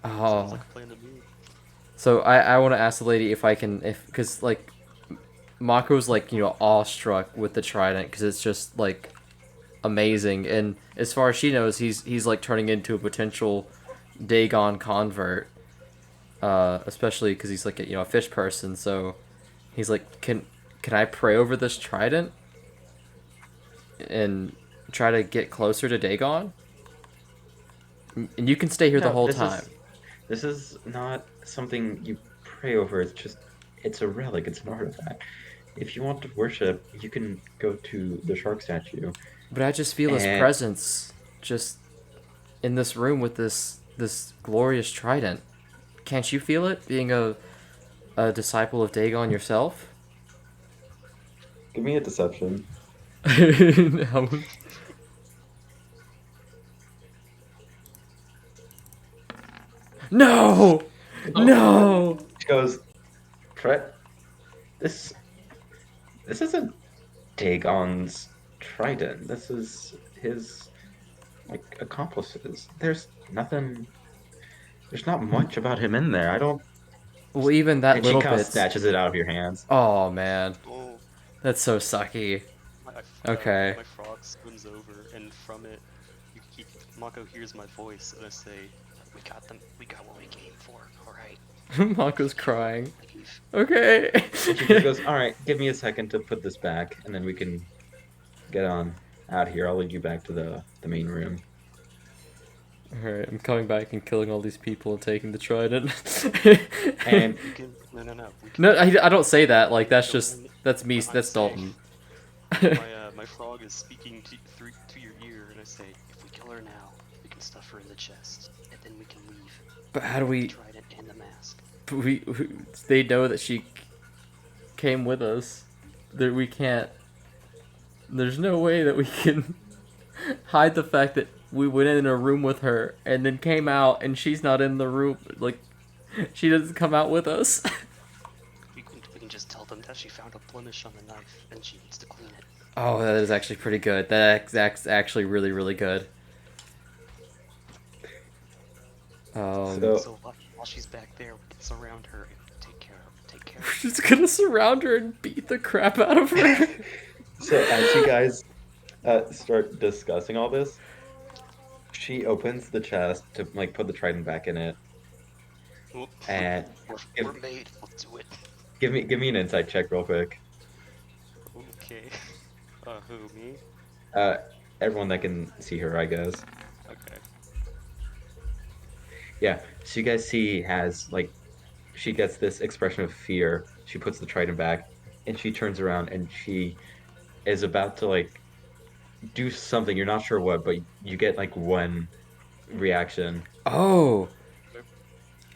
Sounds oh like a plan to me. so I want to ask the lady if I can if because like Mako's like, awestruck with the trident because it's just like amazing. And as far as she knows, he's like turning into a potential Dagon convert, especially because he's like a fish person. So he's like, can I pray over this trident and try to get closer to Dagon? And you can stay here the No, whole time. this is not something you pray over. It's a relic. It's an artifact. If you want to worship, you can go to the shark statue. But I just feel his And presence just in this room with this glorious trident. Can't you feel it being a disciple of Dagon yourself? give me a deception. No. No! No! She goes, Tret, this this isn't Dagon's trident. This is his like accomplices. There's not much about him in there. I don't Well, even that And she little kind of bit. snatches it out of your hands. Oh man, Oh, that's so sucky. Okay. my frog swims over, and from it, Mako hears my voice, and I say, "We got them. We got what we came for. All right, Mako's crying. leave." Okay. And she just goes, all right, give me a second to put this back, and then we can get on out here. I'll lead you back to the main room. Alright, I'm coming back and killing all these people and taking the trident. And We can. No. We can, no, I don't say that. Like that's just that's me. I'm That's saying- Dalton. my frog is speaking to your ear, and I say, "If we kill her now, we can stuff her in the chest, and then we can leave. But how do we? Trident and the mask." They know that she came with us. That we can't. There's no way that we can hide the fact that we went in a room with her and then came out and she's not in the room. Like, she doesn't come out with us. We can just tell them that she found a blemish on the knife, and she needs to clean it. Oh, that is actually pretty good. That's actually really, really good. So- So while she's back there, we can surround her and take care of her. We're just gonna surround her and beat the crap out of her. So as you guys start discussing all this, she opens the chest to like put the trident back in it. Well, And we're made. We'll do it. give me an insight check real quick. Okay. Who, me? Everyone that can see her, I guess. Okay. Yeah. So you guys see has like she gets this expression of fear. She puts the trident back and she turns around and she is about to like do something. You're not sure what, but you get like one reaction. Oh.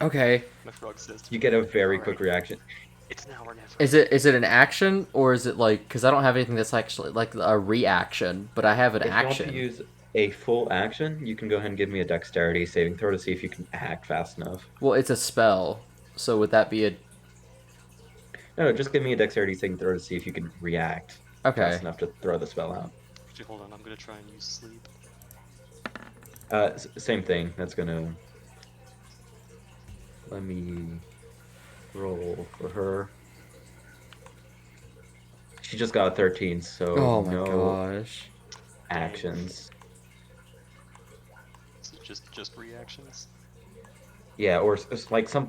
Okay. My frog says to You me, get a very "All quick right, reaction. It's now or never." Is it an action or is it like? Because I don't have anything that's actually like a reaction, but I have an If you want action. to use a full action, you can go ahead and give me a dexterity saving throw to see if you can act fast enough. Well, it's a spell, so would that be a? No, just give me a dexterity saving throw to see if you can react Okay. fast enough to throw the spell out. Actually, hold on. I'm gonna try and use sleep. Same thing. That's gonna. Let me roll for her. She just got a 13, so Oh my no gosh. actions. So just reactions. Yeah, or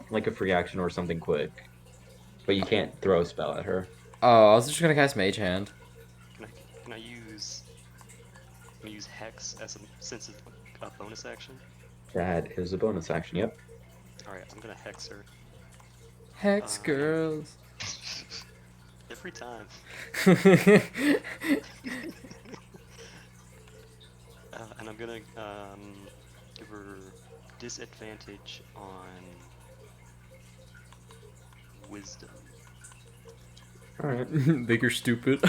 like a free action or something quick. But you can't throw a spell at her. Oh, I was just gonna cast Mage Hand. Can I use Hex as since it's a bonus action? That is a bonus action. Yep. All right, I'm gonna Hex her. Hex girls. Every time. And I'm gonna give her disadvantage on wisdom. All right. Bigger stupid.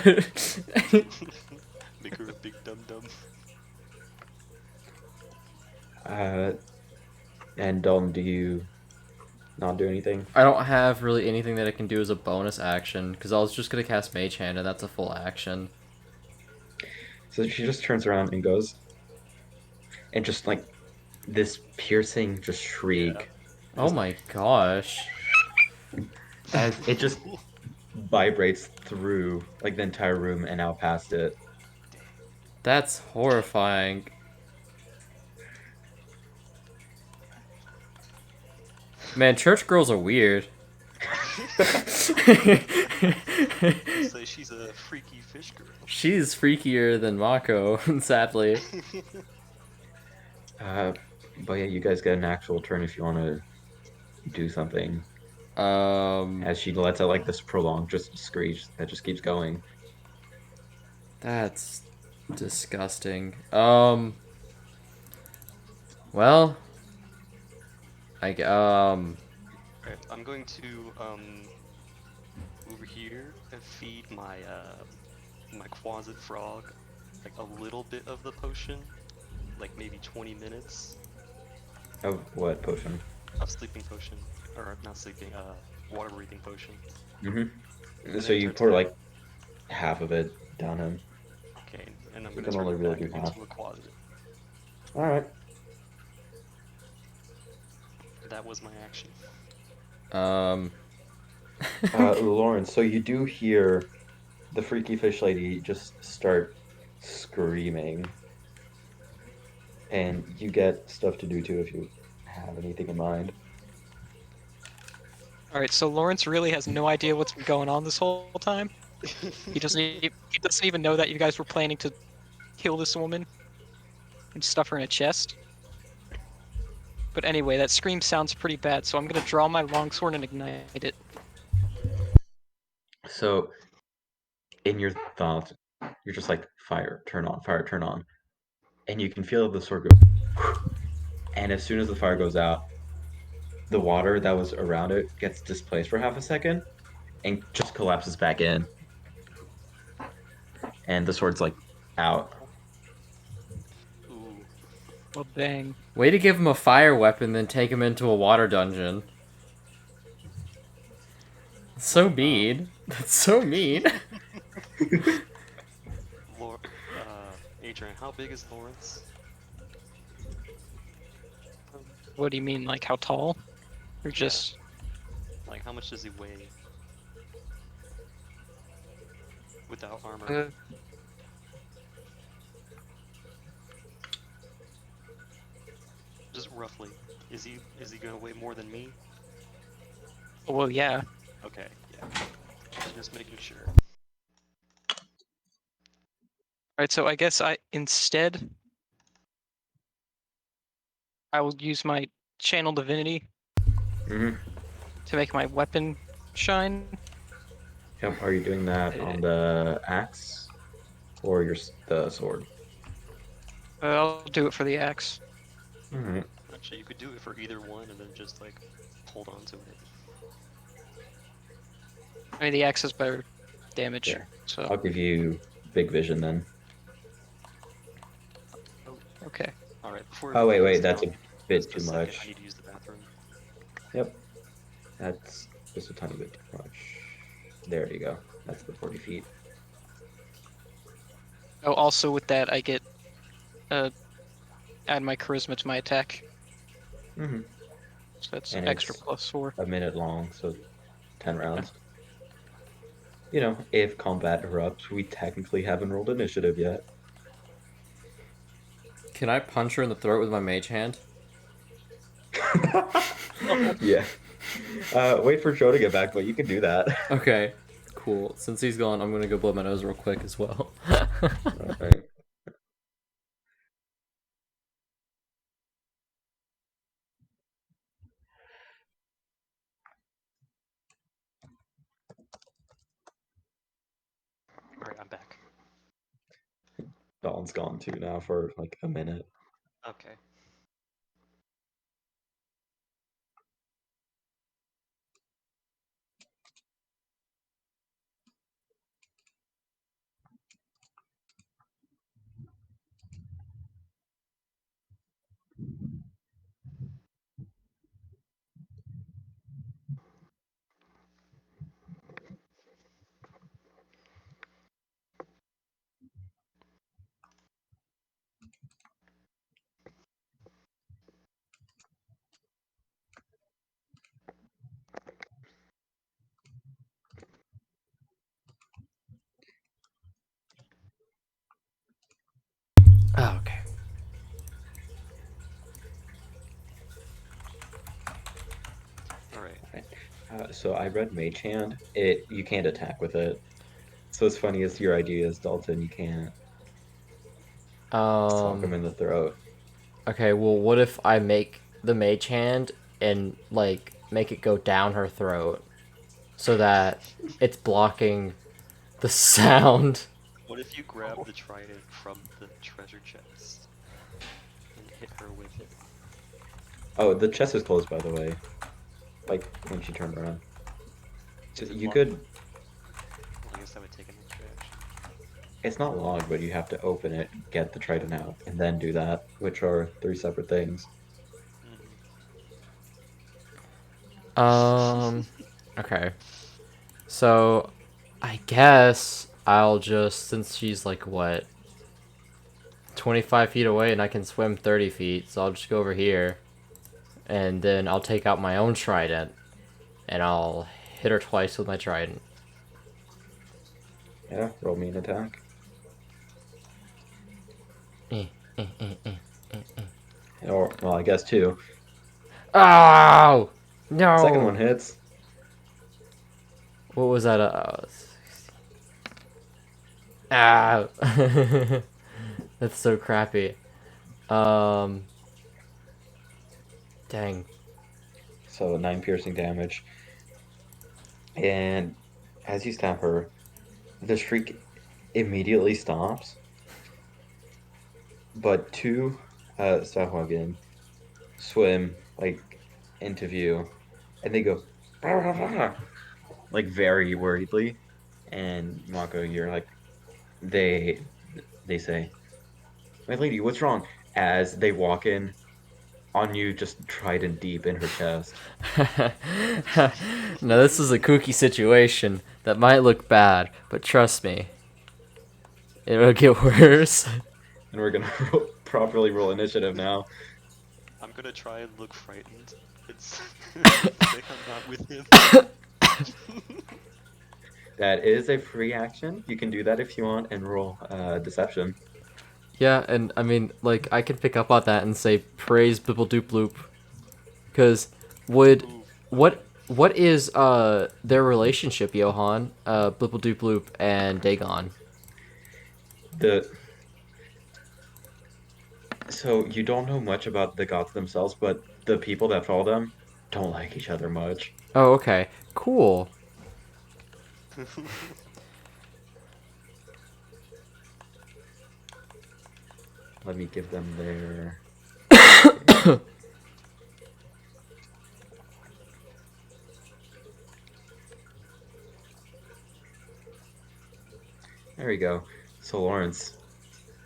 Make her a big dum dum. And Dalton, do you not do anything? I don't have really anything that I can do as a bonus action because I was just gonna cast Mage Hand and that's a full action. So she just turns around and goes, and just like this piercing just shriek Oh my gosh. as it just vibrates through like the entire room and out past it. Dang. That's horrifying. Man, church girls are weird. Say she's a freaky fish girl. She's freakier than Mako, sadly. Uh, but yeah, you guys get an actual turn if you want to do something. Um, As she lets out like this prolonged just screech that just keeps going. that's disgusting. Well, Alright, I'm going to over here and feed my quasit frog like a little bit of the potion, like maybe 20 minutes Of what potion? of sleeping potion, or not sleeping, water breathing potion, and So then you turn pour to like half of it down him. okay, and I'm You gonna can turn only it really back do half. into a quasit. All right. That was my action. um, Lauren, so you do hear the freaky fish lady just start screaming, and you get stuff to do too if you have anything in mind. All right, so Lawrence really has no idea what's been going on this whole time. He doesn't even know that you guys were planning to kill this woman and stuff her in a chest. But anyway, that scream sounds pretty bad, so I'm gonna draw my longsword and ignite it. So in your thoughts, you're just like fire, turn on, and you can feel the sword go. And as soon as the fire goes out, the water that was around it gets displaced for half a second and just collapses back in, and the sword's like out. Ooh, Well, dang. way to give him a fire weapon, then take him into a water dungeon. So um, mean. That's so mean. Lor Adrian, how big is Lawrence? What do you mean, like how tall? Or Yeah, just like how much does he weigh without armor? uh, Just roughly. Is he gonna weigh more than me? well, yeah. Okay, yeah. Just making sure. All right, so I guess I will use my channel divinity Hmm. to make my weapon shine. Yep. Are you doing that Uh, on the axe or the sword? I'll do it for the axe. All right. Actually, you could do it for either one and then just like hold on to it. I mean, the axe has better damage, There. so I'll give you big vision then. Oh, okay. all right. Before Oh everybody wait, heads that's a down, bit just a too second. I much. need to use the bathroom. Yep. That's just a tiny bit too much. There you go. That's the 40 feet. Oh, also with that, I get uh add my charisma to my attack, Hmm. so that's And extra it's +4. a minute long, so 10 Yeah. rounds. You know, if combat erupts, we technically haven't rolled initiative yet. Can I punch her in the throat with my mage hand? Oh, Yeah. Wait for Joe to get back, but you can do that. Okay, cool. Since he's gone, I'm gonna go blow my nose real quick as well. All right. All right, I'm back. Dawn's gone too now for like a minute. Okay. So I read Mage Hand. You can't attack with it. So as funny as your idea is, Dalton, you can't sock him Um. in the throat. Okay. Well, what if I make the mage hand and like make it go down her throat so that it's blocking the sound? What if you grab the trident from the treasure chest and hit her with it? Oh, the chest is closed, by the way. Like when she turned around. So Is it you locked? could. Well, I guess that would take an extra action. It's not logged, but you have to open it, get the trident out, and then do that, which are three separate things. Um. Okay. So, I guess I'll just since she's like what 25 feet away and I can swim 30 feet, so I'll just go over here and then I'll take out my own trident and I'll hit her twice with my trident. Yeah, roll me an attack. Eh, eh, eh, eh. Or, well, I guess two. Oh Second one no! hits. What was that? Ah! That's so crappy. Um, dang. So 9 piercing damage. And as you stab her, the shriek immediately stops. But two Sahwagan swim like into view, and they go like very worriedly. And Mako, you're like they say, "My lady, what's wrong?" As they walk in on you, just trident deep in her chest. Now this is a kooky situation that might look bad, but trust me, it'll get worse. And we're gonna properly roll initiative now. I'm gonna try and look frightened. It's say I'm not with him. That is a free action. You can do that if you want and roll deception. Yeah, and I mean, like, I can pick up on that and say praise Bibble Doop Loop, because would Ooh, okay. what is their relationship, Johan? Blipple Doop Loop and Dagon. The So you don't know much about the gods themselves, but the people that follow them don't like each other much. Oh, okay, cool. Let me give them their. There we go. So Lawrence,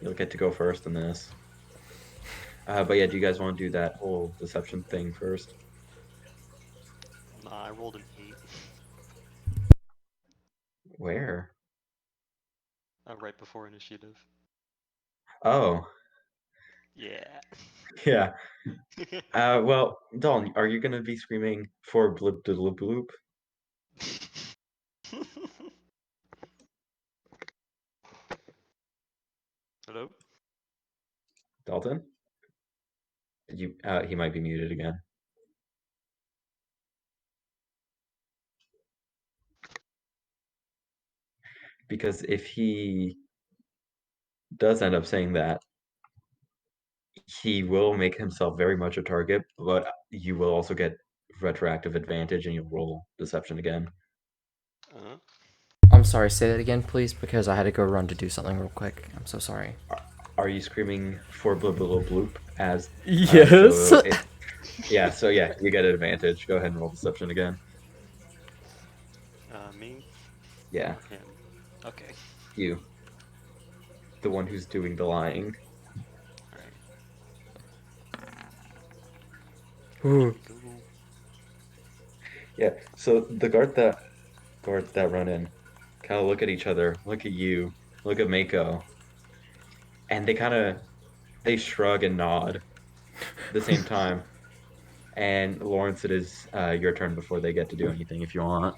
you'll get to go first in this. But yeah, do you guys want to do that whole deception thing first? Nah, I rolled an 8 Where? right before initiative. Oh, Yeah. yeah. Well, Dalton, are you gonna be screaming for blip bloop bloop? Hello? Dalton? Did you? He might be muted again. Because if he does end up saying that, he will make himself very much a target, but you will also get retroactive advantage and you'll roll deception again. Uh, I'm sorry, say that again, please, because I had to go run to do something real quick. I'm so sorry. Are you screaming for bloop bloop bloop as Yes. yeah, so yeah, you get an advantage. Go ahead and roll deception again. me Yeah, or him? Okay. you. The one who's doing the lying. Alright. Here Ooh. we go. Yeah, so the guards that run in kind of look at each other, look at you, look at Mako, and they shrug and nod at the same time. And Lawrence, it is your turn before they get to do anything if you want.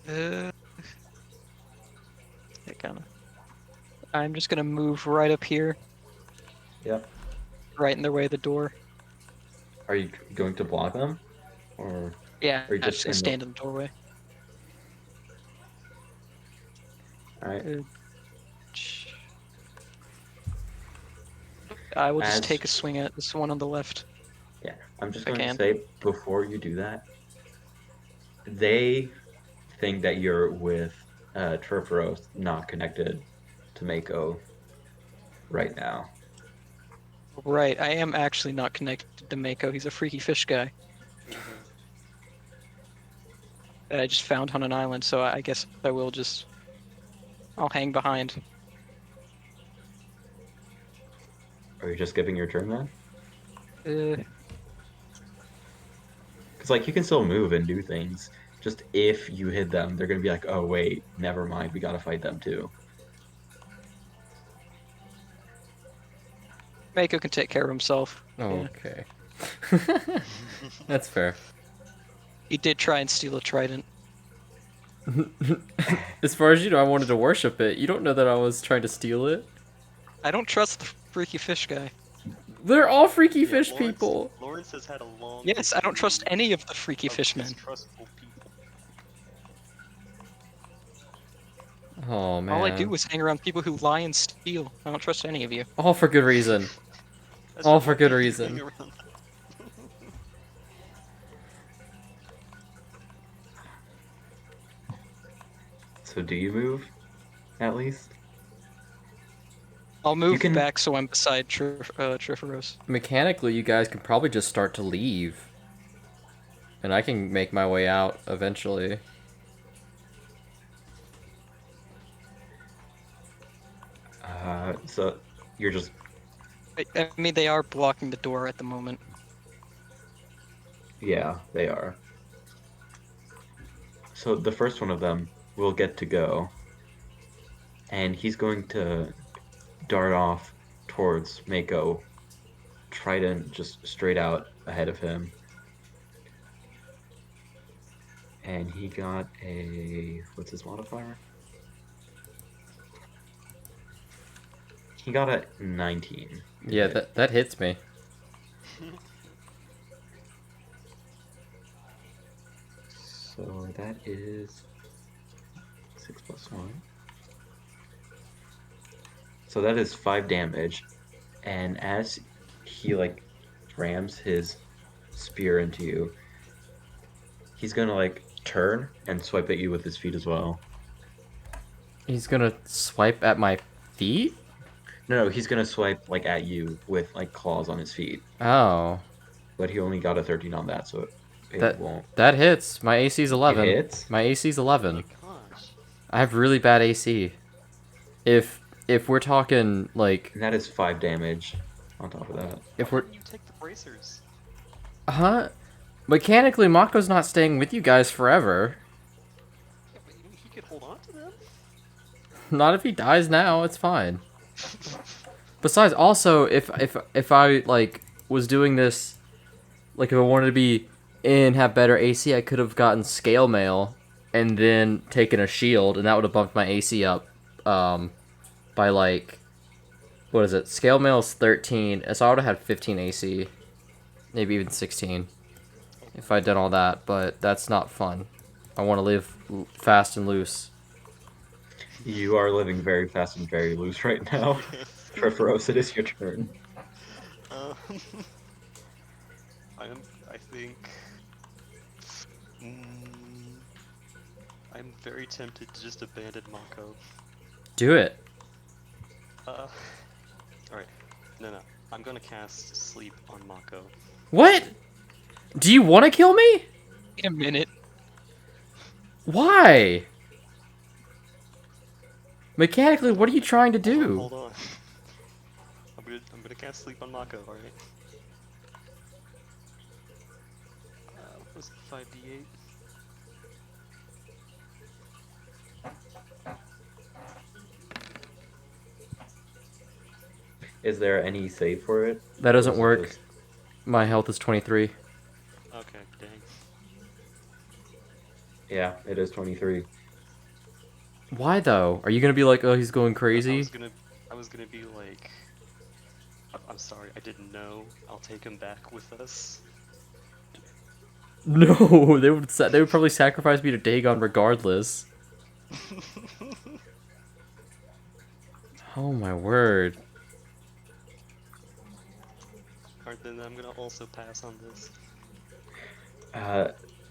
I kind of. I'm just gonna move right up here, Yep. right in their way of the door. Are you going to block them, or Yeah, are you I'm just just gonna in the? stand in the doorway. All right. Uh, sh- I will just As take a swing at this one on the left yeah, I'm just if I going to can. say before you do that, they think that you're with Turferos, not connected to Mako right now. Right, I am actually not connected to Mako. He's a freaky fish guy Mm-hmm. that I just found on an island, so I guess I will just. I'll hang behind. Are you just skipping your turn then? Uh, Because like you can still move and do things. Just if you hit them, they're gonna be like, "Oh wait, never mind. We gotta fight them too." Mako can take care of himself. Yeah. Okay. That's fair. He did try and steal a trident. As far as you know, I wanted to worship it. You don't know that I was trying to steal it. I don't trust the freaky fish guy. They're all freaky Yeah, fish Lawrence, people. Lawrence has had a long Yes, I don't trust history any of the freaky of fishmen. distrustful people. Oh man. All I do is hang around people who lie and steal. I don't trust any of you. All for good reason. That's All right, for why good do you reason. hang around that? So do you move, at least? I'll move can- back so I'm beside Triferos. Mechanically, you guys can probably just start to leave. And I can make my way out eventually. So you're just I mean, they are blocking the door at the moment. yeah, they are. So the first one of them will get to go, and he's going to dart off towards Mako, trident just straight out ahead of him. And he got a what's his modifier? He got a 19. Yeah, Hit. that hits me. So that is 6 plus 1. So that is 5 damage. And as he like rams his spear into you, he's gonna like turn and swipe at you with his feet as well. He's gonna swipe at my feet? No, he's gonna swipe like at you with like claws on his feet. Oh. But he only got a 13 on that, so it That won't. that hits. My AC's 11. It hits? My AC's Oh 11. my gosh. I have really bad AC. If we're talking like And that is 5 damage on top of that. if Why we're didn't you take the bracers? mechanically Mako's not staying with you guys forever. Yeah, but he could hold on to them. Not if he dies now, it's fine. Besides, also, if I like was doing this, like if I wanted to be and have better AC, I could have gotten scale mail and then taken a shield, and that would have bumped my AC up, by like, what is it? Scale mail is 13, so I would have had 15 AC, maybe even 16, if I'd done all that. But that's not fun. I want to live fast and loose. You are living very fast and very loose right now. Treforos, it is your turn. Um, I think. Mm, I'm very tempted to just abandon Mako. Do it. Alright. No. I'm gonna cast Sleep on Mako. What? Do you want to kill me? Wait a minute. Why? Mechanically, what are you trying to do? Hold on. I'm gonna cast Sleep on Mako, alright? What was it, 5d8? Is there any save for it? That doesn't Or is it work. just- My health is 23. Okay, dang. Yeah, it is 23. Why though? Are you gonna be like, oh, he's going I crazy? was gonna be like, I'm sorry, I didn't know. I'll take him back with us. No, they would probably sacrifice me to Dagon regardless. Oh my word. Alright, then I'm gonna also pass on this.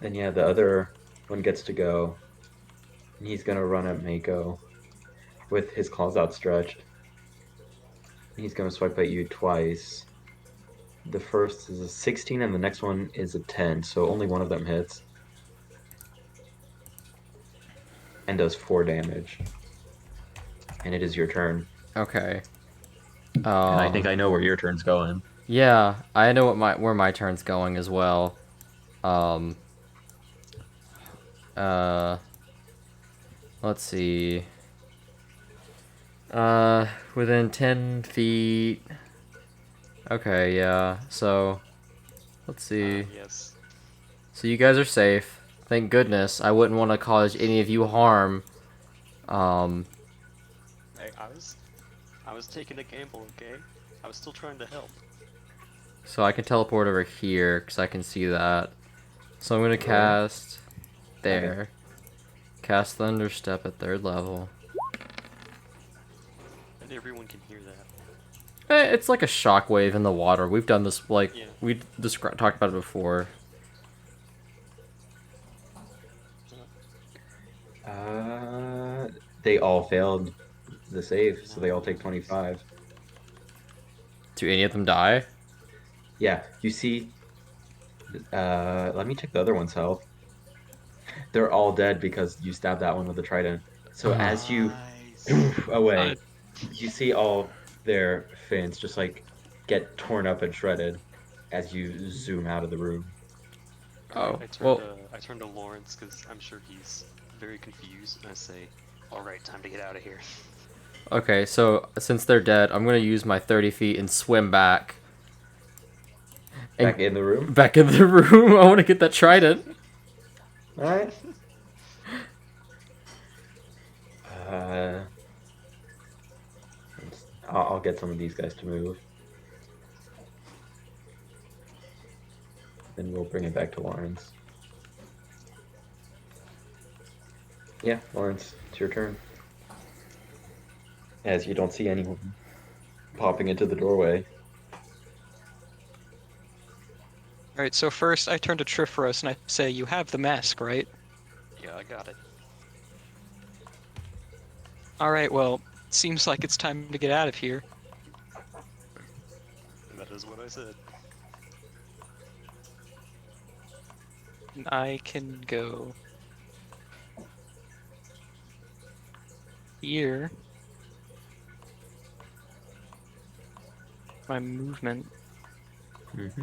Then yeah, the other one gets to go. And he's gonna run at Mako with his claws outstretched. He's gonna swipe at you twice. The first is a 16 and the next one is a 10, so only one of them hits. And does 4 damage. And it is your turn. Okay. And I think I know where your turn's going. Yeah, I know where my turn's going as well. Um. Uh. Let's see. Within 10 feet. Okay, yeah. So, let's see. Yes. So you guys are safe. Thank goodness. I wouldn't want to cause any of you harm. Hey, I was taking a gamble, okay? I was still trying to help. So I can teleport over here because I can see that. So I'm gonna cast there. Cast Thunder Step at 3rd level. And everyone can hear that. It's like a shockwave in the water. We've done this like Yeah. we talked about it before. They all failed the save, so they all take 25. Do any of them die? Yeah, you see. Let me check the other one's health. They're all dead because you stabbed that one with a trident. So as you Nice. away, you see all their fins just like get torn up and shredded as you zoom out of the room. Oh, I turned to Lawrence because I'm sure he's very confused, and I say, "All right, time to get out of here." okay. So since they're dead, I'm gonna use my 30 feet and swim back. Back in the room. Back in the room. I want to get that trident. All right. Uh, I'll get some of these guys to move. Then we'll bring it back to Lawrence. Yeah, Lawrence, it's your turn. As you don't see anyone popping into the doorway. Alright, so first I turn to Triferos and I say, you have the mask, right? Yeah, I got it. Alright, well, seems like it's time to get out of here. That is what I said. And I can go here. My movement. Mm-hmm.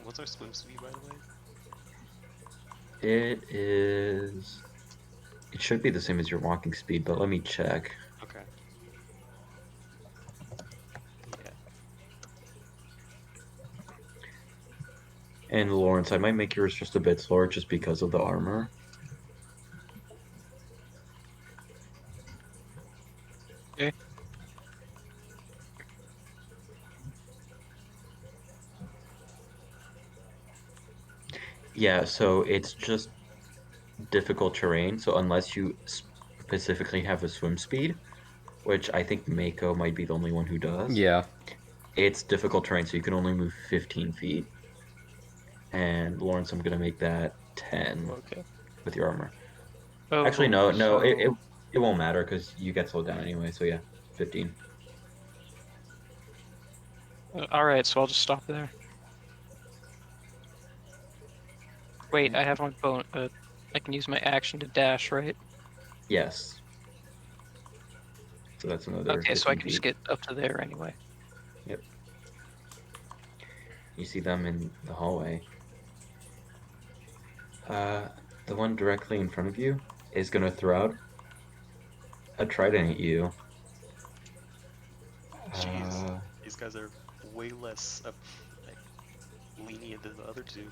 What's our swim speed, by the way? It is. It should be the same as your walking speed, but let me check. Okay. Yeah. And Lawrence, I might make yours just a bit slower just because of the armor. Okay. Yeah, so it's just difficult terrain. So unless you specifically have a swim speed, which I think Mako might be the only one who does, Yeah. it's difficult terrain, so you can only move 15 feet. And Lawrence, I'm gonna make that 10 Okay. with your armor. Oh, Actually, no, so... it won't matter because you get slowed down anyway. So yeah, 15. Alright, so I'll just stop there. Wait, I have my bone. I can use my action to dash, right? Yes. So that's another. Okay, so I 15 can just feet. get up to there anyway. Yep. You see them in the hallway. The one directly in front of you is gonna throw out a trident at you. Jeez. These guys are way less like, lenient than the other two.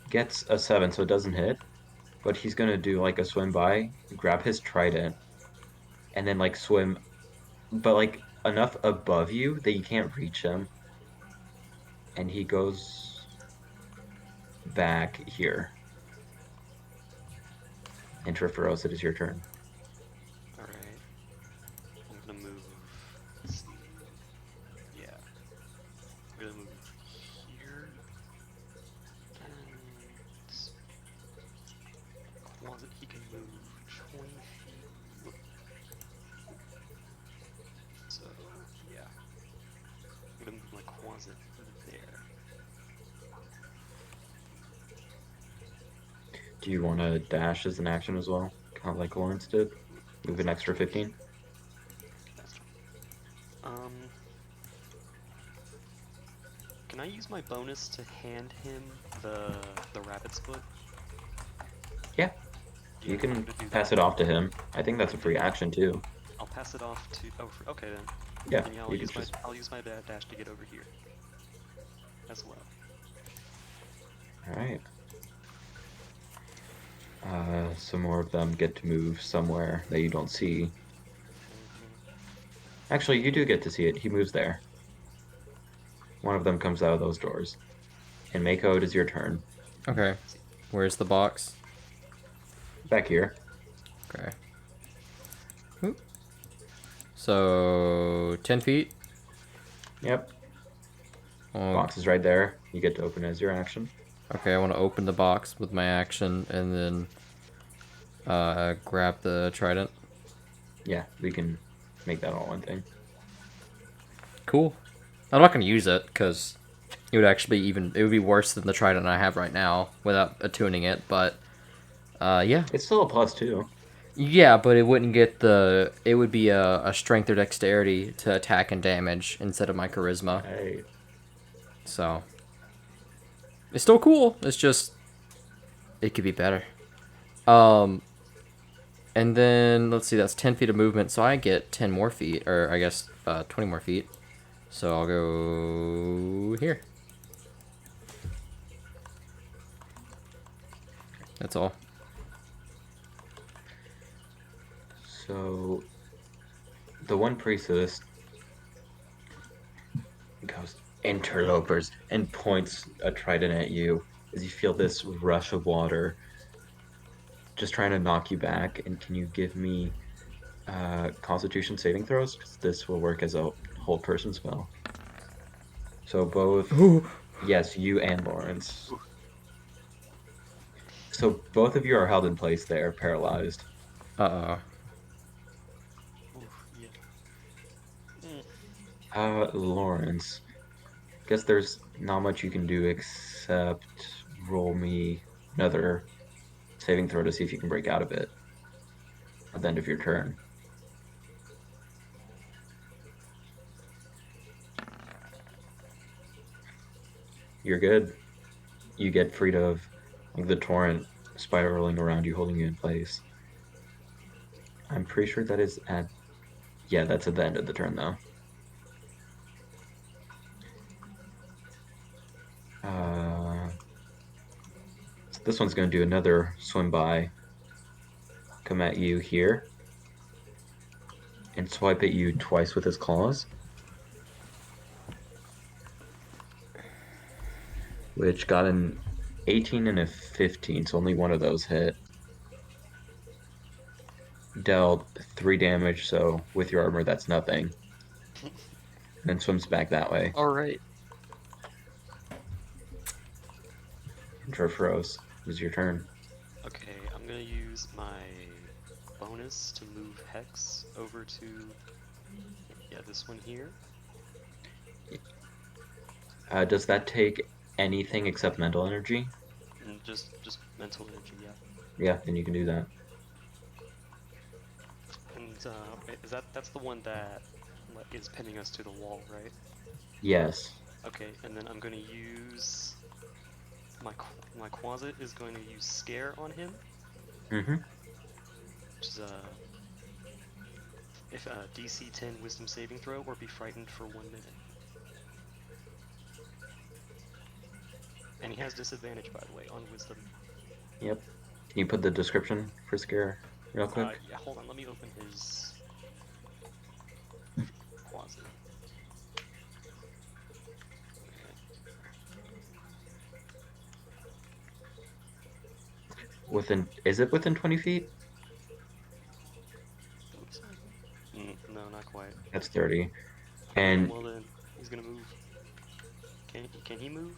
Gets a 7, so it doesn't hit. But he's gonna do like a swim by, grab his trident, and then like swim, but like enough above you that you can't reach him. And he goes back here. And Triferos, it is your turn. Alright. I'm gonna move. Let's see. Yeah. I'm gonna move here. And closet, he can move 20 feet. Whoop. So, yeah. I'm gonna move my closet there. Do you want to dash as an action as well? Kind of like Lawrence did? Move an extra 15? That's fine. Can I use my bonus to hand him the rabbit's foot? Yeah, Yeah, you I'm can gonna do pass that. it off to him. I think that's a free Yeah. action too. I'll pass it off to. Oh, okay then. Yeah, Then yeah, you can just. I'll use my dash to get over here as well. Alright. Some more of them get to move somewhere that you don't see. Mhm. Actually, you do get to see it. He moves there. One of them comes out of those doors. And Mako, it is your turn. Okay. Where's the box? Back here. Okay. Oop. So 10 feet. Yep. Oh, Box is right there. You get to open it as your action. okay, I want to open the box with my action and then grab the trident. Yeah, we can make that all one thing. Cool. I'm not gonna use it because it would actually it would be worse than the trident I have right now without attuning it. But yeah, It's still a +2. yeah, but it wouldn't get the. It would be a strength or dexterity to attack and damage instead of my charisma. Right. So it's still cool. It's just it could be better. And then let's see, that's 10 feet of movement, so I get 10 more feet, or I guess 20 more feet. So I'll go here. That's all. So the one priestess goes interlopers and points a trident at you as you feel this rush of water just trying to knock you back. And can you give me constitution saving throws? Because this will work as a whole person spell. So both, yes, you and Lawrence. So both of you are held in place there, paralyzed. Uh-oh. Oof, yeah. Mm. Lawrence, guess there's not much you can do except roll me another saving throw to see if you can break out of it at the end of your turn. You're good. You get freed of the torrent spiraling around you, holding you in place. I'm pretty sure that is at. Yeah, that's at the end of the turn, though. So this one's going to do another swim by, come at you here, and swipe at you twice with his claws. Which got an 18 and a 15, so only one of those hit. Dealt 3 damage, so with your armor, that's nothing. And then swims back that way. All right. Drifros, it is your turn. Okay, I'm gonna use my bonus to move Hex over to this one here. Does that take anything except mental energy? And just mental energy, yeah. Yeah, then you can do that. And wait, that's the one that is pinning us to the wall, right? Yes. Okay, and then I'm gonna use my Quasit is going to use Scare on him, Mm-hmm. which is if DC 10 Wisdom saving throw or be frightened for 1 minute. And he has disadvantage, by the way, on Wisdom. Yep. Can you put the description for Scare real quick? Yeah, hold on, let me open his Quasit. Is it within 20 feet? Looks like it. No, not quite. That's 30. Alright, And well then, he's gonna move. Can he move?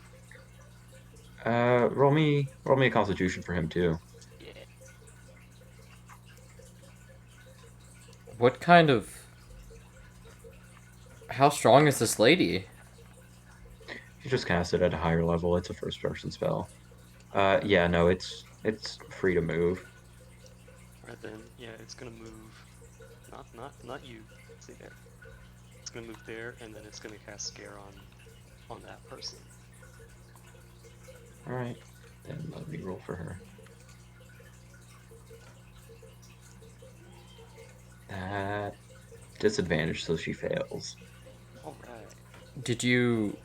roll me a constitution for him too. Yeah. What kind of? How strong is this lady? You just cast it at a higher level. It's a first person spell. Yeah, no, it's free to move. Alright then, yeah, it's gonna move. Not you. Stay there. It's gonna move there, and then it's gonna cast scare on that person. All right, then let me roll for her. That disadvantage, so she fails. Alright. Did you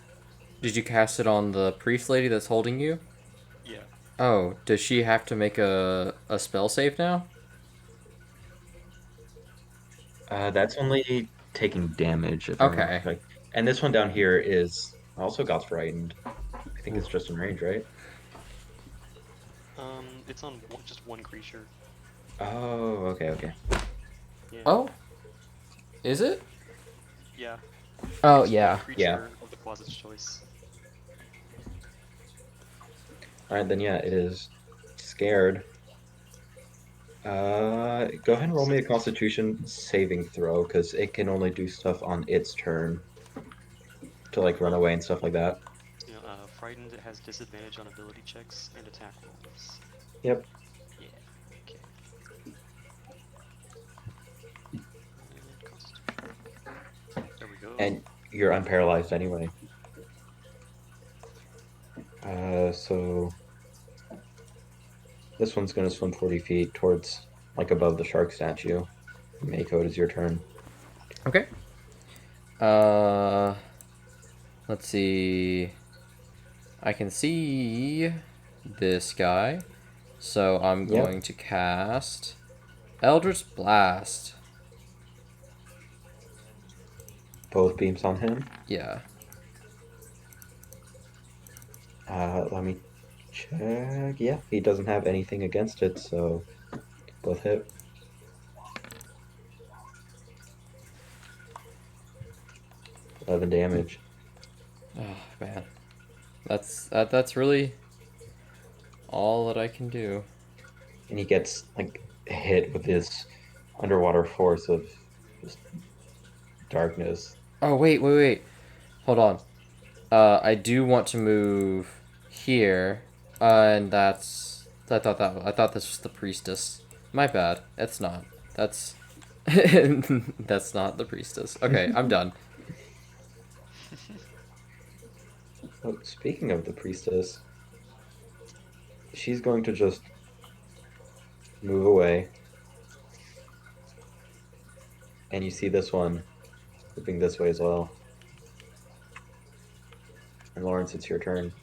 did you cast it on the priest lady that's holding you? Yeah. Oh, does she have to make a spell save now? That's only taking damage, if I remember Okay. correctly. And this one down here is also got frightened. I think it's Ooh. just in range, right? It's on just one creature. Oh, okay, okay. Yeah. Oh, is it? Yeah. Oh It's yeah. one creature of the closet's choice. All right, then yeah, it is scared. Go ahead and roll me a Constitution saving throw, because it can only do stuff on its turn to like run away and stuff like that. Frightened has disadvantage on ability checks and attack rolls. Yep. Yeah. Okay. And Constitution. There we go. And you're unparalyzed anyway. So this one's gonna swim 40 feet towards like above the shark statue. Mako, it is your turn. Okay. Uh, let's see. I can see this guy, so I'm Yep. going to cast Eldritch Blast. Both beams on him. Yeah. Let me check. Yeah, he doesn't have anything against it, so both hit. Eleven damage. Oh man, that's really all that I can do. And he gets like hit with this underwater force of just darkness. Oh wait. Hold on. I do want to move here, and I thought this was the priestess. My bad. It's not. That's that's not the priestess. Okay, I'm done. Oh, speaking of the priestess, she's going to just move away. And you see this one moving this way as well. And Lawrence, it's your turn.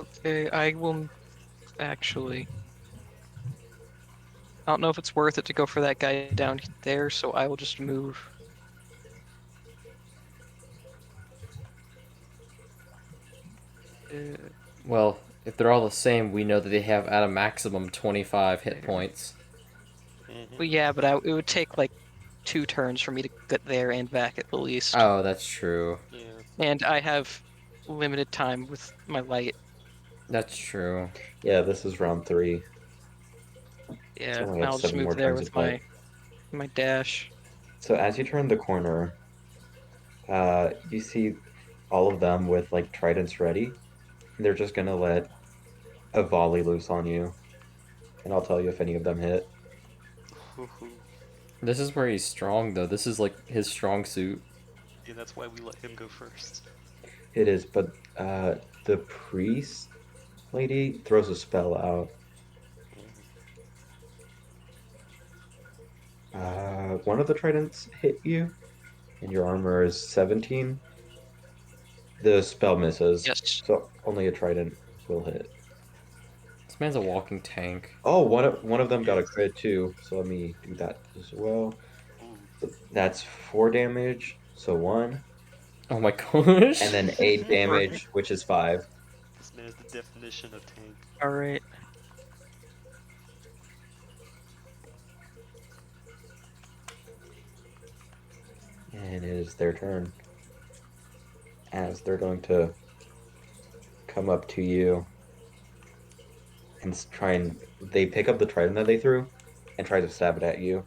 Okay, I will actually. I don't know if it's worth it to go for that guy down there, so I will just move. Well, if they're all the same, we know that they have at a maximum 25 hit points. Well, yeah, but it would take like 2 turns for me to get there and back at the least. Oh, that's true. Yeah. And I have limited time with my light. That's true. Yeah, this is round 3. Yeah, So only have I'll just 7 more move there turns of with play. my dash. So as you turn the corner, you see all of them with like tridents ready. They're just gonna let a volley loose on you, and I'll tell you if any of them hit. This is where he's strong, though. This is like his strong suit. Yeah, that's why we let him go first. It is, but the priest lady throws a spell out. One of the tridents hit you, and your armor is 17. The spell misses, Yes. so only a trident will hit. This man's a walking tank. Oh, one of them got a Yes. crit too, so let me do that as well. Ooh. So that's 4 damage, so 1. Oh my gosh. and then 8 damage, which is 5. This man is the definition of tank. All right. And it is their turn. As they're going to come up to you and try and they pick up the trident that they threw and try to stab it at you.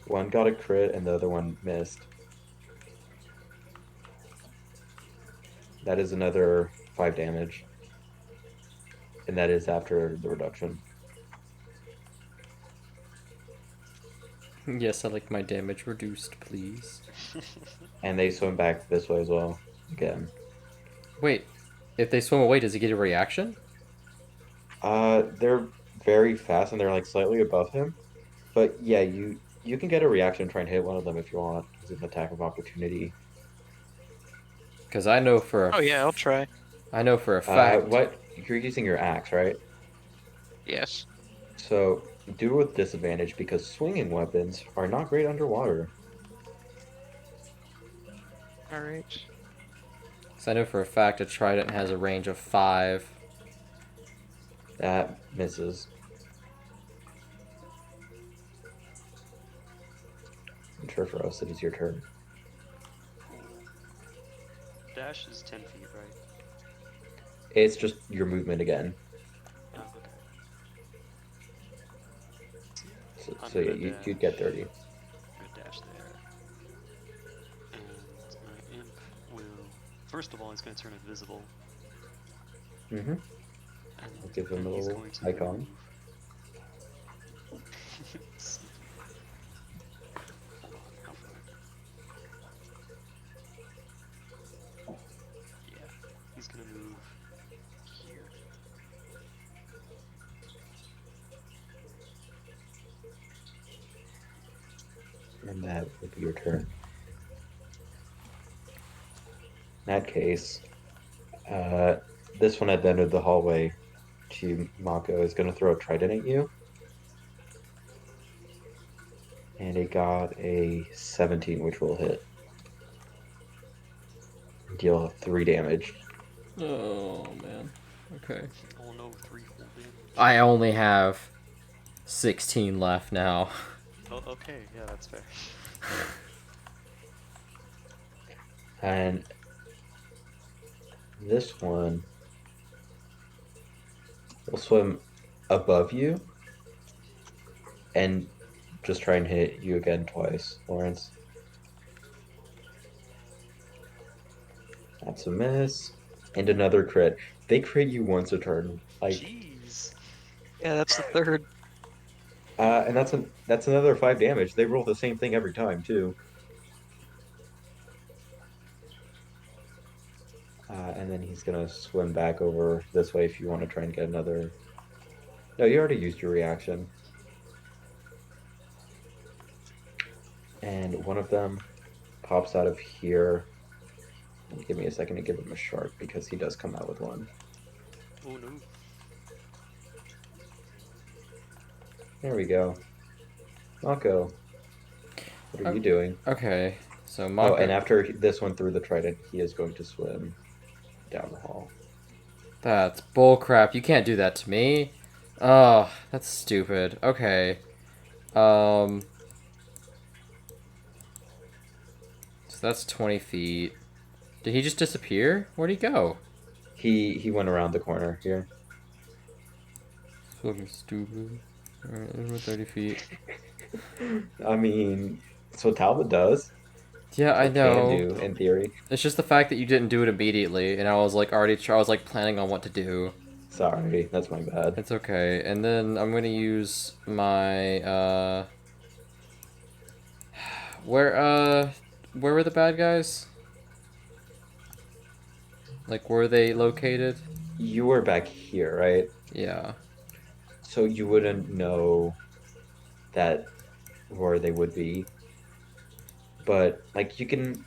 One got a crit and the other one missed. That is another 5 damage. And that is after the reduction. Yes, I like my damage reduced, please. And they swim back this way as well. Again. Wait, if they swim away, does he get a reaction? They're very fast and they're like slightly above him. But yeah, you can get a reaction and try and hit one of them if you want. It's an attack of opportunity. Because I know for a Oh yeah, I'll try. I know for a fact. What you're using your axe, right? Yes. So do it with disadvantage because swinging weapons are not great underwater. All right. Because I know for a fact a trident has a range of 5. That misses. I'm sure for us it is your turn. Dash is 10 feet, right? It's just your movement again. Oh, okay. So yeah, you'd get 30. Good dash there. And my imp will... First of all, he's going to turn invisible. Mm-hmm. And I'll give him then a he's little going to icon. move. Hold on, how far? Yeah, he's going to move here. And that would be your turn. In that case, this one at the end of the hallway to Mako is going to throw a trident at you. And it got a 17, which will hit. Deal 3 damage. Oh man. Okay. Oh no, 3 full damage. I only have 16 left now. Oh, okay, yeah, that's fair. And this one will swim above you and just try and hit you again twice, Lawrence. That's a miss. And another crit. They crit you once a turn. Like, Jeez. Yeah, that's the third. and that's another 5 damage. They roll the same thing every time too. And then he's gonna swim back over this way if you want to try and get another. No, you already used your reaction. And one of them pops out of here. Give me a second to give him a shark because he does come out with one. Oh no. There we go. Mako, what are you doing? Okay. So Mako. Oh, and after this one through the trident, he is going to swim down the hall. That's bullcrap. You can't do that to me. Oh, that's stupid. Okay. So that's 20 feet. Did he just disappear? Where'd he go? He went around the corner here. Fucking stupid. Alright, there's 30 feet. I mean, so Talbot does. Yeah, I Or know. Can do in theory. It's just the fact that you didn't do it immediately, and I was like I was like planning on what to do. Sorry, that's my bad. It's okay. And then I'm gonna use my where were the bad guys? Like, where are they located? You were back here, right? Yeah. So you wouldn't know that where they would be. But like you can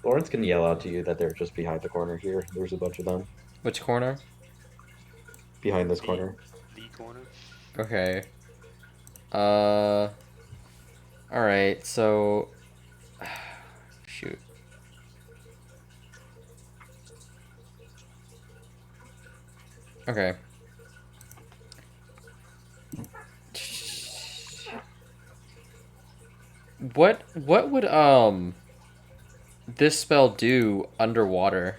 Lawrence can yell out to you that they're just behind the corner here. There's a bunch of them Which corner? behind this corner. The corner. Okay. All All right, so shoot. Okay. What would this spell do underwater?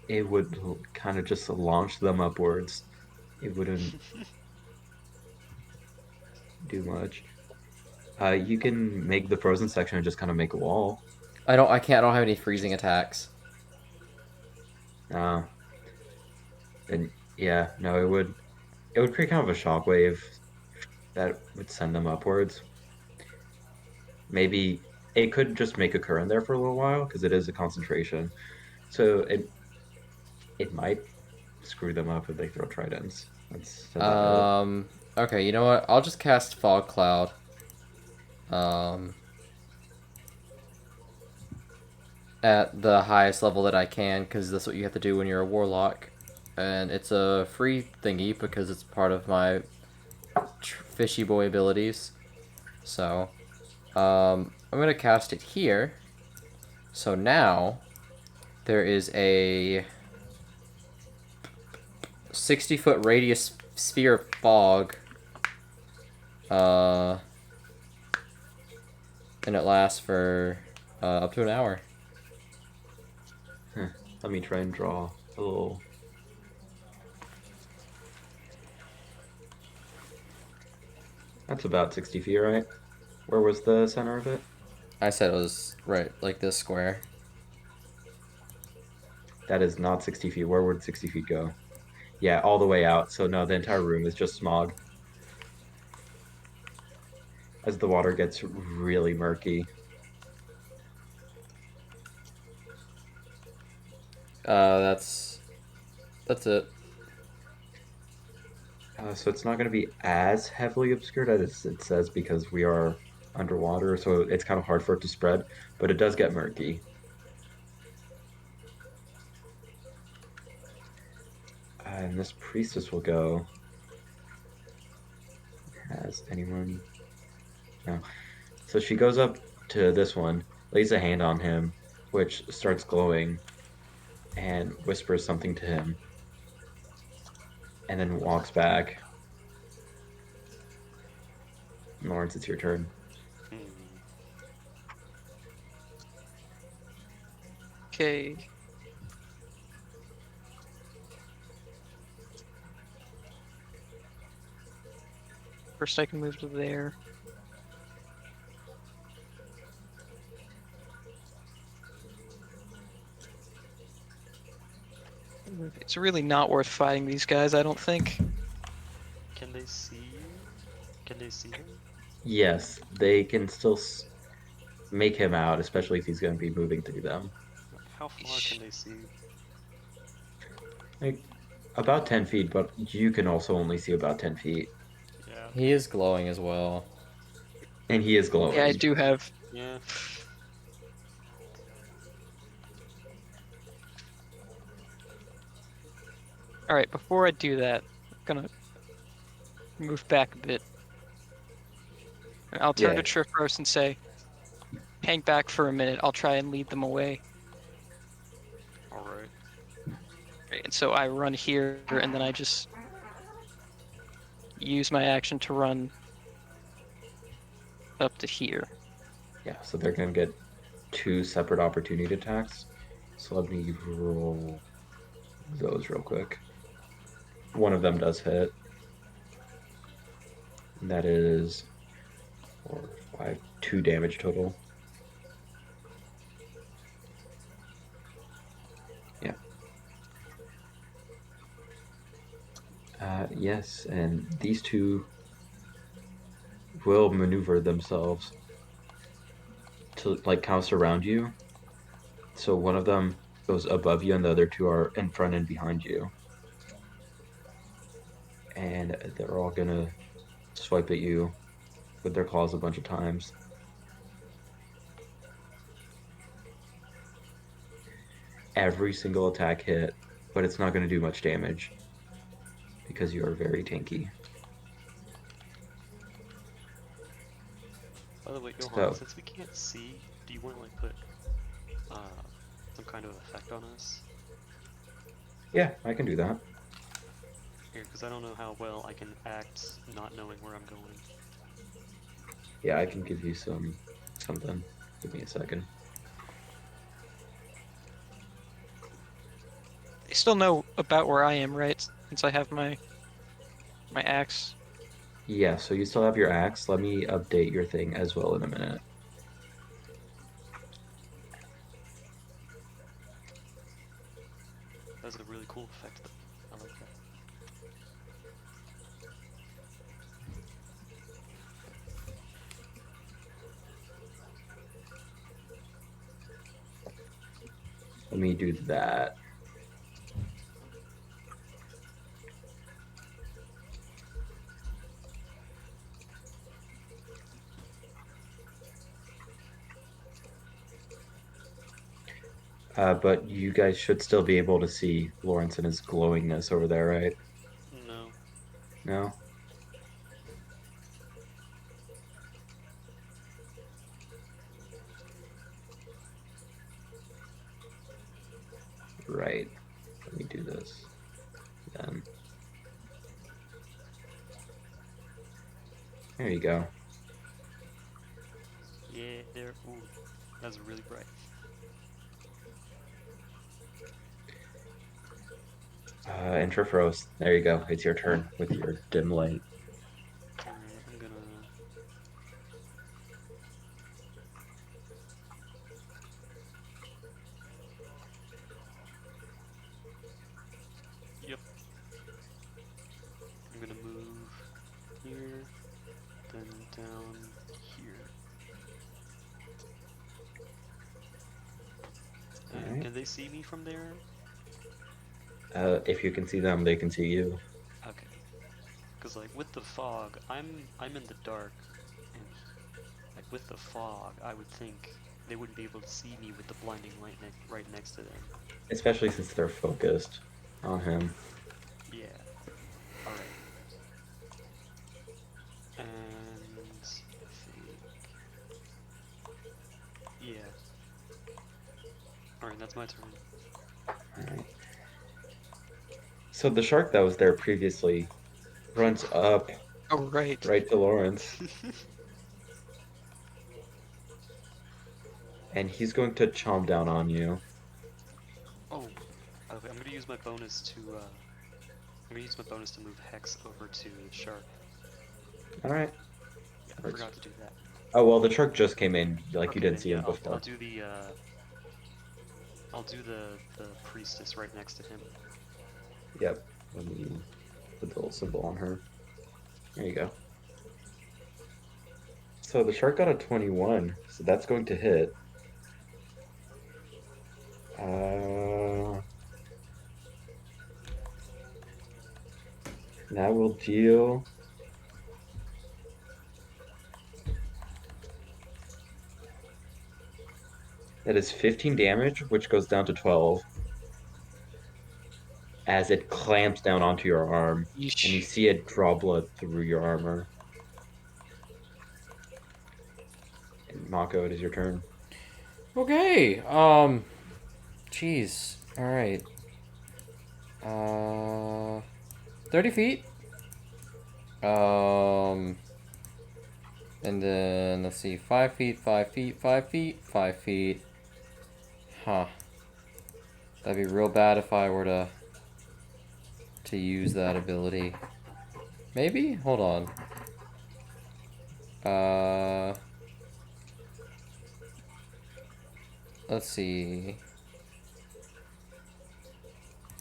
It would kind of just launch them upwards. It wouldn't do much. You can make the frozen section and just kind of make a wall. I don't have any freezing attacks. Uh, then yeah, no, it would create kind of a shockwave that would send them upwards. Maybe it could just make a current there for a little while because it is a concentration. So it might screw them up if they throw tridents. That's about it. Okay, you know what? I'll just cast Fog Cloud. Um, at the highest level that I can, because that's what you have to do when you're a warlock. And it's a free thingy because it's part of my fishy boy abilities. So, I'm gonna cast it here. So now, there is a 60-foot radius sphere of fog. Uh, and it lasts for up to an hour. Huh. Let me try and draw a little. That's about 60 feet, right? Where was the center of it? I said it was right, like this square. That is not 60 feet. Where would 60 feet go? Yeah, all the way out. So no, the entire room is just smog. As the water gets really murky. That's it. So it's not going to be as heavily obscured as it says because we are underwater, so it's kind of hard for it to spread, but it does get murky. And this priestess will go. Has anyone? No. So she goes up to this one, lays a hand on him, which starts glowing, and whispers something to him, and then walks back. Lawrence, it's your turn. Hmm. Okay. First, I can move to there. It's really not worth fighting these guys, I don't think. Can they see you? Can they see him? Yes, they can still make him out, especially if he's going to be moving through them. How far can they see? Like about 10 feet, but you can also only see about 10 feet. Yeah. He is glowing as well. And he is Yeah, I glowing. do have. Yeah. Alright, before I do that, I'm gonna move back a bit. I'll turn Yeah, to Triff first and say, hang back for a minute, I'll try and lead them away. Alright. Right, and so I run here, and then I just use my action to run up to here. yeah, so they're going to get two separate opportunity attacks. So let me roll those real quick. One of them does hit. That is 4, 5, 2 damage total. Yeah. Yes, and these two will maneuver themselves to like kind of surround you. So one of them goes above you, and the other two are in front and behind you. And they're all gonna swipe at you with their claws a bunch of times. Every single attack hit, but it's not gonna do much damage because you are very tanky. By the way, Johan, So since we can't see, do you want to like put uh some kind of effect on us? yeah, I can do that. Here, because I don't know how well I can act not knowing where I'm going. Yeah, I can give you something. Give me a second. They still know about where I am, right? Since I have my axe. Yeah, so you still have your axe. Let me update your thing as well in a minute. That's a really cool effect, though. I like that. Let me do that. But you guys should still be able to see Lawrence and his glowingness over there, right? No. No? Right. Let me do this then. There you go. Yeah, there. Ooh, that's really bright. Interferos, there you go. It's your turn with your dim light. Alright, I'm gonna. Yep. I'm gonna move here, then down here. All And right. can they see me from there? If you can see them, they can see you. Okay. Cause like with the fog, I'm in the dark, and like with the fog, I would think they wouldn't be able to see me with the blinding light right next to them. Especially since they're focused on him. Yeah. All right. And I think yeah. All right, that's my turn. All right. So the shark that was there previously runs up Oh, right. right to Lawrence, and he's going to chomp down on you. Oh, by the way, I'm gonna use my bonus to move Hex over to the shark. All right. Yeah, I Works. forgot to do that. Oh well, the shark just came in. Like you Okay, didn't then see yeah, him I'll before. do the I'll do the priestess right next to him. Yep. Let me put the little symbol on her. There you go. So the shark got a 21, so that's going to hit. Uh, that will deal. That is 15 damage, which goes down to 12 as it clamps down onto your arm, and you Yeesh. see it draw blood through your armor. And Mako, it is your turn. Okay. Jeez. All right. 30 feet. Um, and then let's see, 5 feet, 5 feet, 5 feet, 5 feet. Huh. That'd be real bad if I were to use that ability. Maybe? Hold on. Uh, let's see.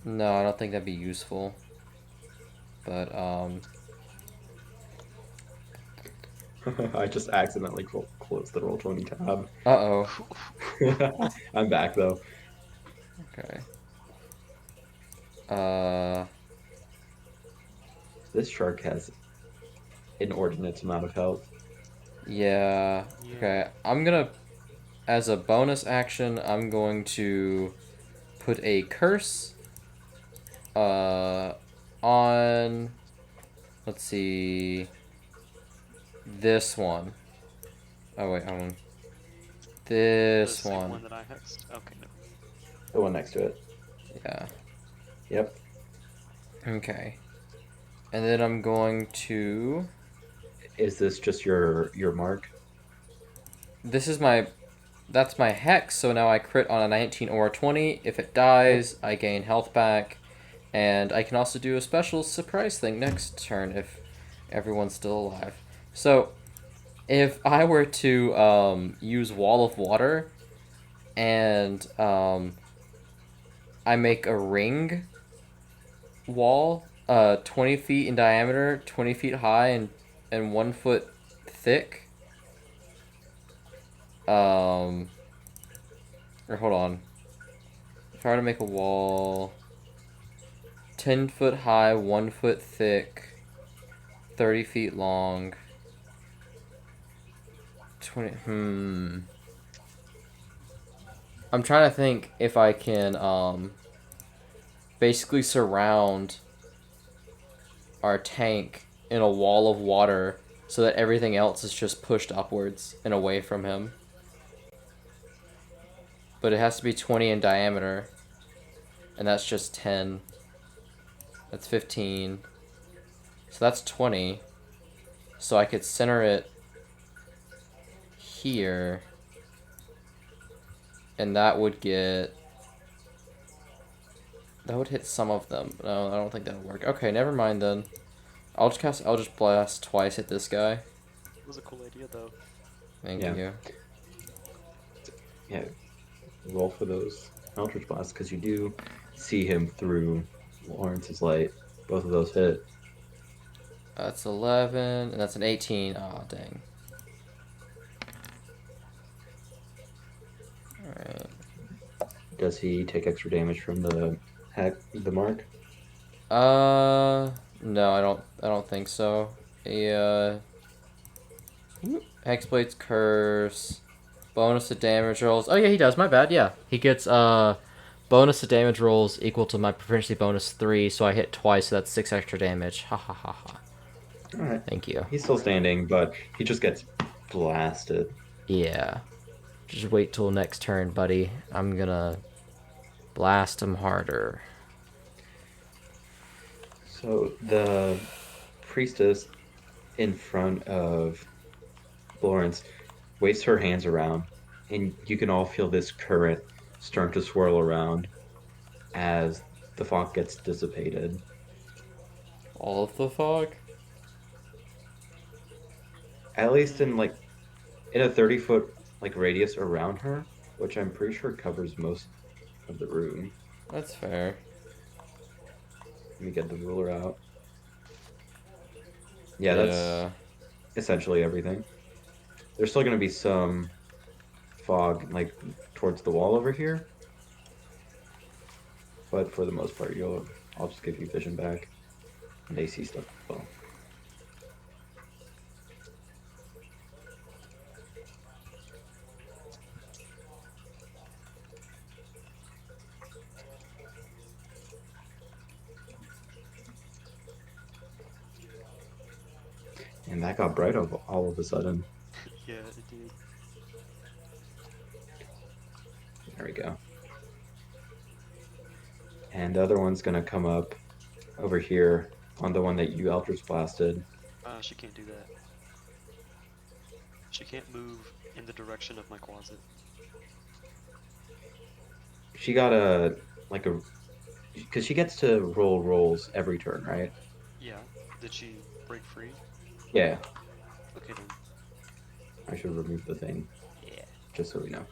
No, I don't think that'd be useful. But I just accidentally closed the Roll20 tab. uh-oh. I'm back though. Okay. Uh, This shark has inordinate amount of health. yeah. Yeah. Okay. I'm gonna, as a bonus action, I'm going to put a curse uh on, let's see, this one. Oh wait, hold on. The This same one one. that I hexed? Okay, no. The one next to it. Yeah. Yep. Okay. And then I'm going to. Is this just your mark? This is my. That's my hex, so now I crit on a 19 or a 20. If it Yep. dies, I gain health back. And I can also do a special surprise thing next turn if everyone's still alive. So, if I were to use Wall of Water and I make a ring wall, 20 feet in diameter, 20 feet high, and 1 foot thick. Or hold on. If I were to make a wall 10 foot high, 1 foot thick, 30 feet long, 20. I'm trying to think if I can basically surround our tank in a wall of water so that everything else is just pushed upwards and away from him. But it has to be 20 in diameter, and that's just 10. That's 15. So that's 20. So I could center it here, and that would get. That would hit some of them. No, I don't think that'll work. Okay, never mind then. I'll just cast Eldritch Blast twice at this guy. It was a cool idea, though. Thank Yeah. you. Yeah. Roll for those Eldritch Blasts because you do see him through Lawrence's light. Both of those hit. That's 11, and that's an 18. Aw, dang. Alright. Does he take extra damage from the mark? No, I don't think so. Hexblade's Curse. Bonus to damage rolls. Oh, yeah, he does. My bad. Yeah. He gets, bonus to damage rolls equal to my proficiency bonus 3, so I hit twice, so that's 6 extra damage. Ha ha ha ha. All right. Thank you. He's still standing, but he just gets blasted. Yeah. Just wait till next turn, buddy. I'm gonna blast him harder. So the priestess in front of Lawrence waves her hands around, and you can all feel this current start to swirl around as the fog gets dissipated. All of the fog? At least in a 30-foot radius around her, which I'm pretty sure covers most of the room. That's fair. Let me get the ruler out. Yeah, that's Yeah. essentially everything. There's still going to be some fog towards the wall over here, but for the most part, I'll just give you vision back and AC stuff as well. And that got bright all of a sudden. Yeah, it did. There we go. And the other one's gonna come up over here on the one that you Eldritch blasted. She can't do that. She can't move in the direction of my closet. She got because she gets to roll rolls every turn, right? Yeah. Did she break free? Yeah. Okay then. I should remove the thing Yeah. just so we know.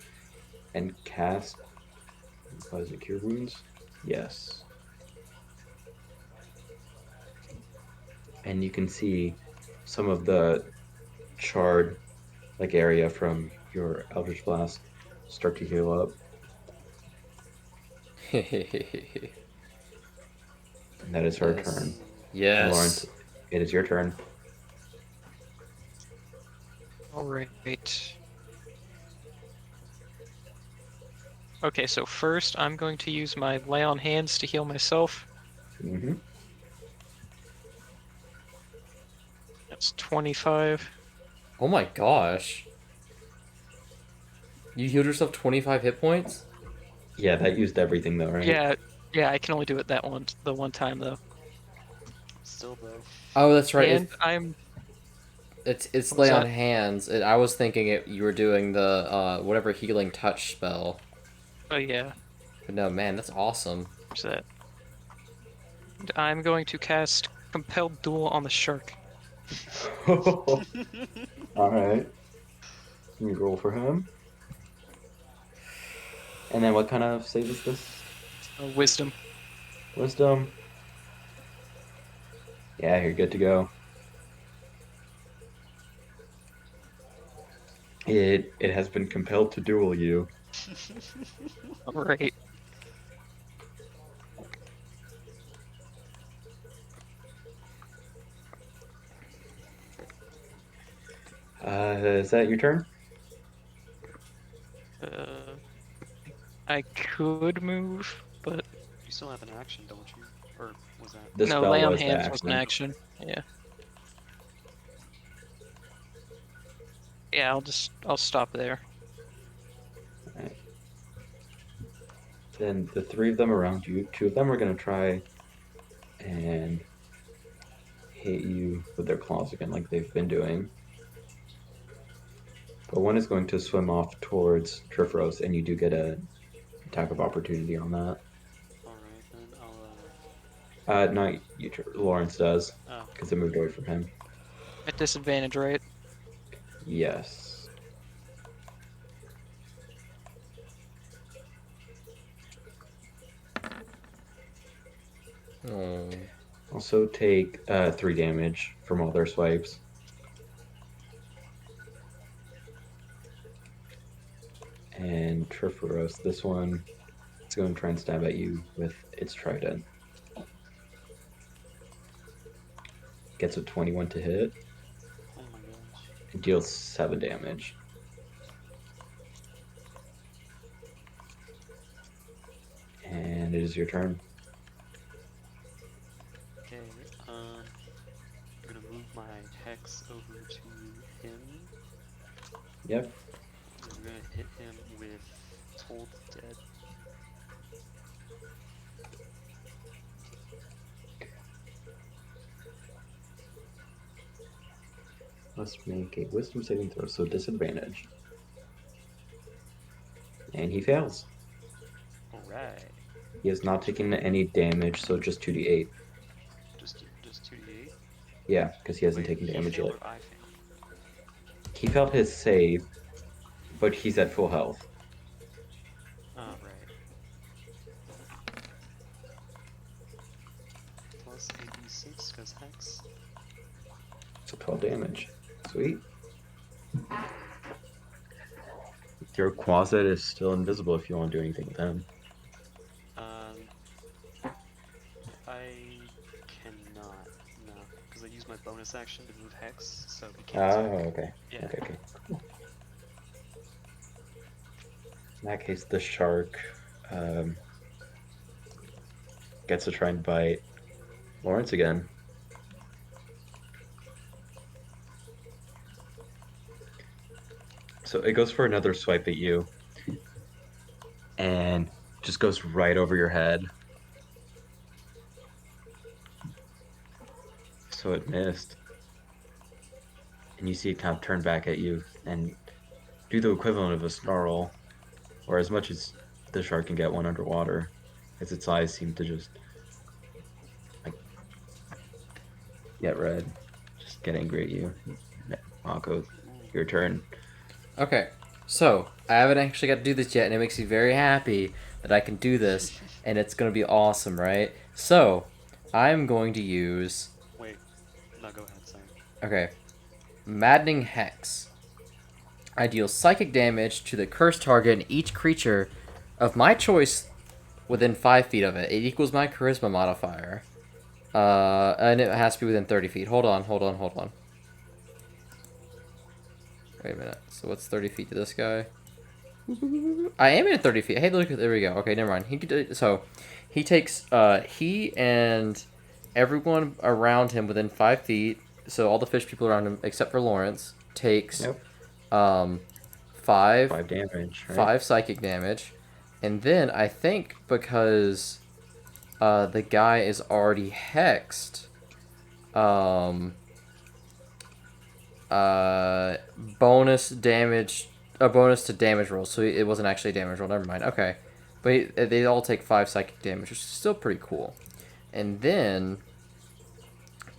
And cast. Does it cure wounds? Yes. And you can see some of the charred area from your Eldritch Blast start to heal up. And that is her Yes. turn. Yes. And Lawrence, it is your turn. Alright. Okay, so first I'm going to use my lay on hands to heal myself. Mm-hmm. That's 25. Oh my gosh. You healed yourself 25 hit points? Yeah, that used everything though, right? Yeah, yeah, I can only do it the one time though. Still though. Oh, that's right. And I'm It's what was lay on that? hands. I was thinking you were doing the whatever healing touch spell. Oh yeah, But no, man, that's awesome. what's that? And I'm going to cast Compelled Duel on the shark. All right. Let me roll for him. And then what kind of save is this? Wisdom. Wisdom. Yeah, you're good to go. It has been compelled to duel you. Right. Is that your turn? Uh, I could move, but You still have an action, don't you? Or was that? The no, spell lay on was the hands was an action. action. Yeah. Yeah, I'll stop there. Right. Then the three of them around you, two of them are gonna try and hit you with their claws again, like they've been doing. But one is going to swim off towards Triferos, and you do get a attack of opportunity on that. Alright, then Not you, Lawrence does, Oh, because it moved away from him. At disadvantage, right? Yes. Oh. Also take 3 damage from all their swipes. And Triferos, this one is going to try and stab at you with its trident. Gets a 21 to hit oh my gosh. and deals 7 damage. And it is your turn. Okay, I'm gonna move my hex over to him. Yep. I'm gonna hit him with Told Dead. Must make a wisdom saving throw, so disadvantage. And he fails. Alright. He has not taken any damage, so just 2d8. Just 2d8? Yeah, because he hasn't Wait, taken he damage failed yet. or I failed? He failed his save, but he's at full health. Oh, right. Plus 86, because hex. So 12 damage. Sweet. Your Quasit is still invisible if you want to do anything with him. I cannot, no, because I used my bonus action to move hex, so he can't Oh, attack. okay. Yeah. Okay. Cool. In that case, the shark gets to try and bite Lawrence again. So it goes for another swipe at you. And just goes right over your head. So it missed. And you see it kind of turn back at you and do the equivalent of a snarl, or as much as the shark can get one underwater, as its eyes seem to just like get red, just get angry at you. Mako, your turn. Okay, so I haven't actually got to do this yet, and it makes me very happy that I can do this, and it's gonna be awesome, right? So I'm going to use Wait, no, go ahead, sorry. okay, Maddening Hex. I deal psychic damage to the cursed target and each creature of my choice within 5 feet of it. It equals my charisma modifier. And it has to be within 30 feet. Hold on. Wait a minute. So what's 30 feet to this guy? I am at 30 feet. Hey, look, there we go. Okay, never mind. So he takes, he and everyone around him within 5 feet, so all the fish people around him, except for Lawrence, takes Yep. 5, 5 damage, right? 5 psychic damage. And then I think because the guy is already hexed, um, bonus damage, a bonus to damage rolls. So it wasn't actually a damage roll. Never mind. Okay, but they all take 5 psychic damage, which is still pretty cool. And then,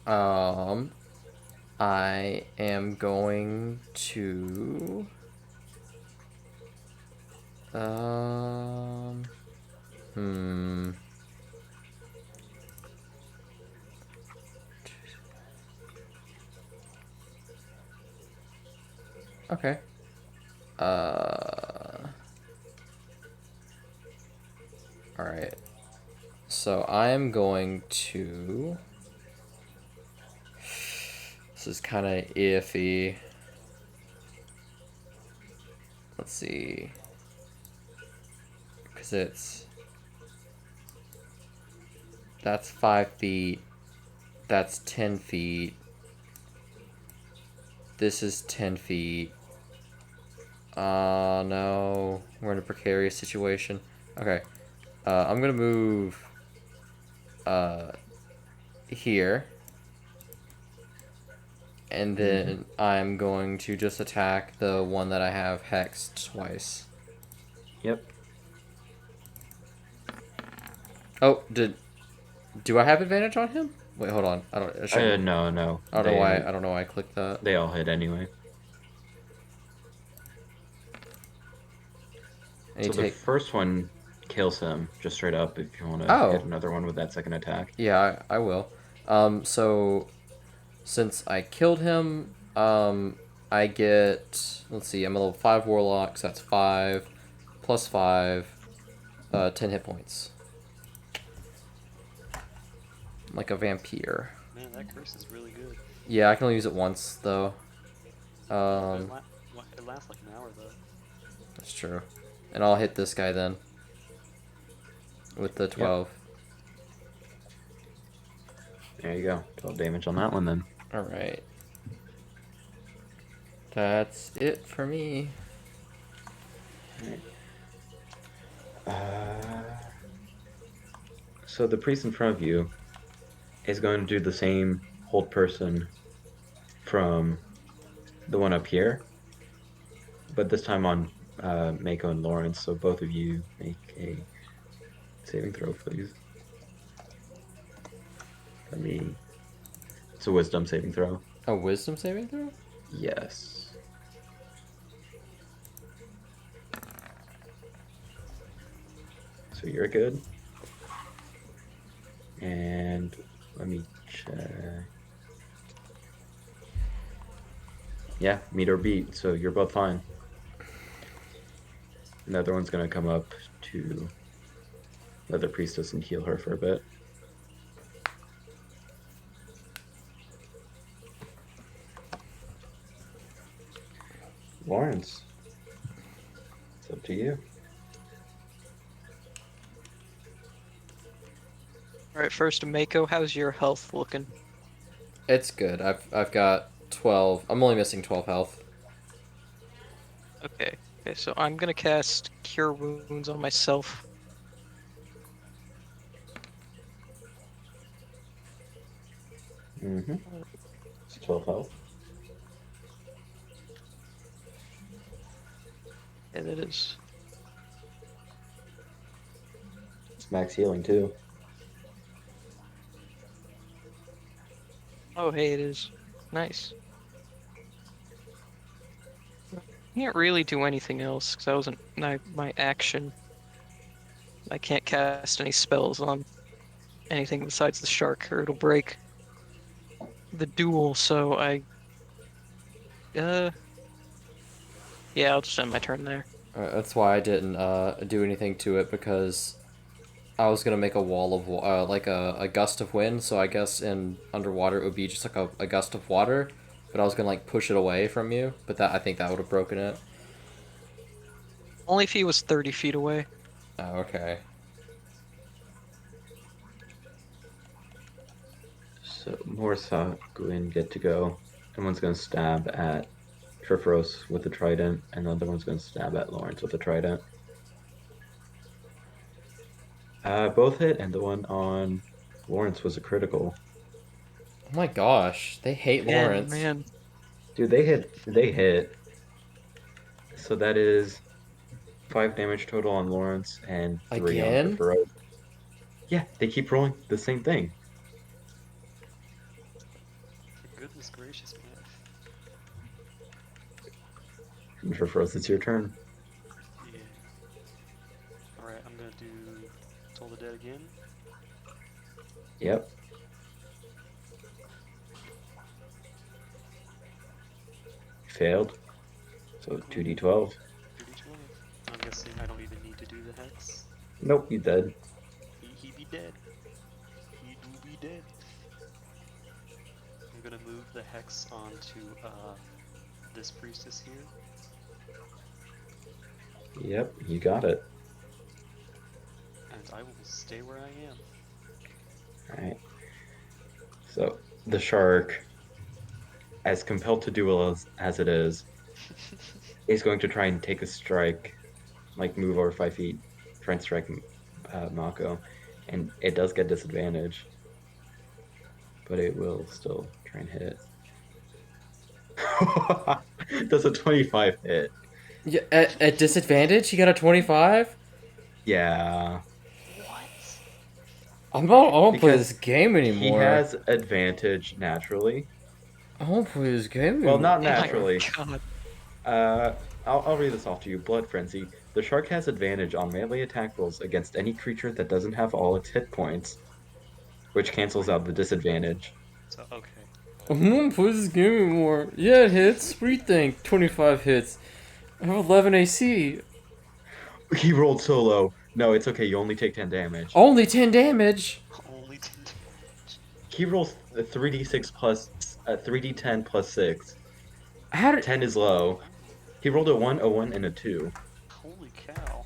I am going to, hmm. Okay. Alright. So I am going to. This is kind of iffy. Let's see. Because it's. That's 5 feet. That's 10 feet. This is 10 feet. No. We're in a precarious situation. Okay. I'm gonna move here. And then I'm going to just attack the one that I have hexed twice. Yep. Oh, do I have advantage on him? Wait, hold on. I don't. It shouldn't. No. I don't know why. I don't know why I clicked that. They all hit anyway. And So you the take. first one kills him just straight up. If you want to Oh. hit another one with that second attack. Yeah, I will. So since I killed him, I get. Let's see. I'm a level 5 warlock, so that's 5 plus 5, 10 hit points. Like a vampire. Man, that curse is really good. Yeah, I can only use it once though. It lasts like an hour though. That's true. And I'll hit this guy then. With the 12. There you go. 12 damage on that one then. Alright. That's it for me. So the priest in front of you is going to do the same hold person from the one up here, but this time on Mako and Lawrence. So both of you make a saving throw, please. It's a wisdom saving throw. A wisdom saving throw? Yes. So you're good. And let me check. Yeah, meet or beat. So you're both fine. Another one's gonna come up to the other priestess and heal her for a bit. Lawrence, it's up to you. Alright, first, Mako, how's your health looking? It's good. I've got 12. I'm only missing 12 health. Okay, so I'm gonna cast Cure Wounds on myself. Mm-hmm. It's 12 health. Yeah, that is. It's max healing too. Oh, hey, it is. Nice. Can't really do anything else because that wasn't my action. I can't cast any spells on anything besides the shark, or it'll break the duel. So yeah, I'll just end my turn there. That's why I didn't do anything to it, because I was gonna make a wall of like a gust of wind. So I guess in underwater it would be just like a gust of water, but I was gonna like push it away from you. But that, I think that would have broken it. Only if he was 30 feet away. Oh, okay. So Morsa, Gwyn get to go. Someone's gonna stab at Trifros with the trident, and the other one's going to stab at Lawrence with the trident. Both hit, and the one on Lawrence was a critical. Oh my gosh, they hate Man, Lawrence. man. Dude, they hit. They hit. So that is 5 damage total on Lawrence and 3 on Again? Trifros. Yeah, they keep rolling the same thing. For goodness gracious, man. Trifros, it's your turn. Yeah. Alright, I'm gonna do Toll the Dead again. Yep. Failed. So 2d12. 2d12. I'm guessing I don't even need to do the hex. Nope, you dead. He be dead. He do be dead. I'm gonna move the hex onto this priestess here. Yep, you got it. And I will stay where I am. Alright. So the shark, as compelled to duel as it is going to try and take a strike, like move over 5 feet, try and strike Mako, and it does get disadvantage, but it will still try and hit. Does a 25 hit? Yeah, at disadvantage, he got a 25? Yeah. What? I don't play Because this game anymore. He has advantage naturally. I won't play this game Well, anymore. not Oh naturally. my God. I'll read this off to you. Blood Frenzy. The shark has advantage on melee attack rolls against any creature that doesn't have all its hit points, which cancels out the disadvantage. So, okay. I won't play this game anymore. Yeah, it hits. What do you think? 25 hits. I have 11 AC. He rolled so low. No, it's okay. You only take 10 damage. Only 10 damage. Only 10 damage. He rolls 3d6 plus 3d10 plus 6. How did... 10 is low. He rolled a 1, a 1, and a 2. Holy cow.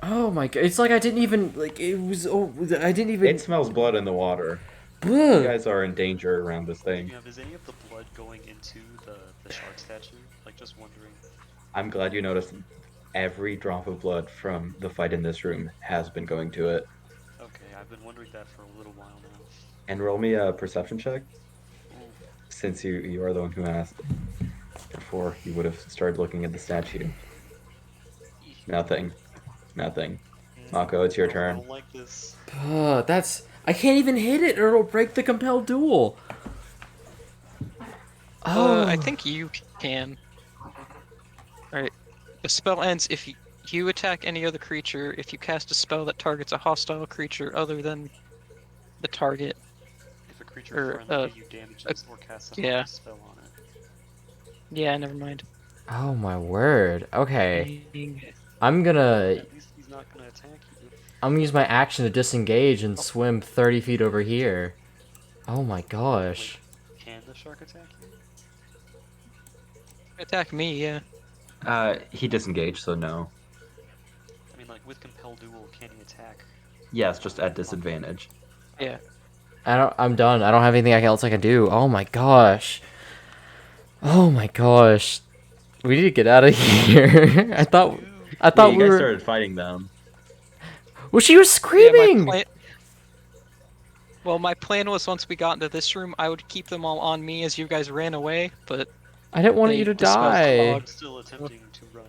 Oh my god. It's like I didn't even... Like, it was... Oh, I didn't even... It smells blood in the water. You Ugh. guys are in danger around this thing. Yeah, is any of the blood going into the shark statue? Like, just wondering. I'm glad you noticed every drop of blood from the fight in this room has been going to it. Okay, I've been wondering that for a little while now. And roll me a perception check, Ooh, since you are the one who asked. Before you would have started looking at the statue. Nothing. Nothing. Mako, it's your I turn. don't like this. That's... I can't even hit it or it'll break the compelled duel. Oh. I think you can. Alright. The spell ends if you attack any other creature if you cast a spell that targets a hostile creature other than the target. If a creature Or, friendly you damages or casts a yeah. spell on it. Yeah, never mind. Oh my word. Okay. Dang. I'm gonna... At least he's not gonna attack you. I'm gonna use my action to disengage and swim 30 feet over here. Oh my gosh. Can the shark attack you? Attack me, yeah. He disengaged, so no. I mean, like, with Compel Duel, can he attack? Yes, just at disadvantage. Yeah. I'm done. I don't have anything else I can do. Oh my gosh. Oh my gosh. We need to get out of here. I thought Yeah, you we guys were... started fighting them. Well, she was Yeah, screaming! well, my plan was once we got into this room, I would keep them all on me as you guys ran away, but I didn't want they you to dispelled die. I'm still attempting to run.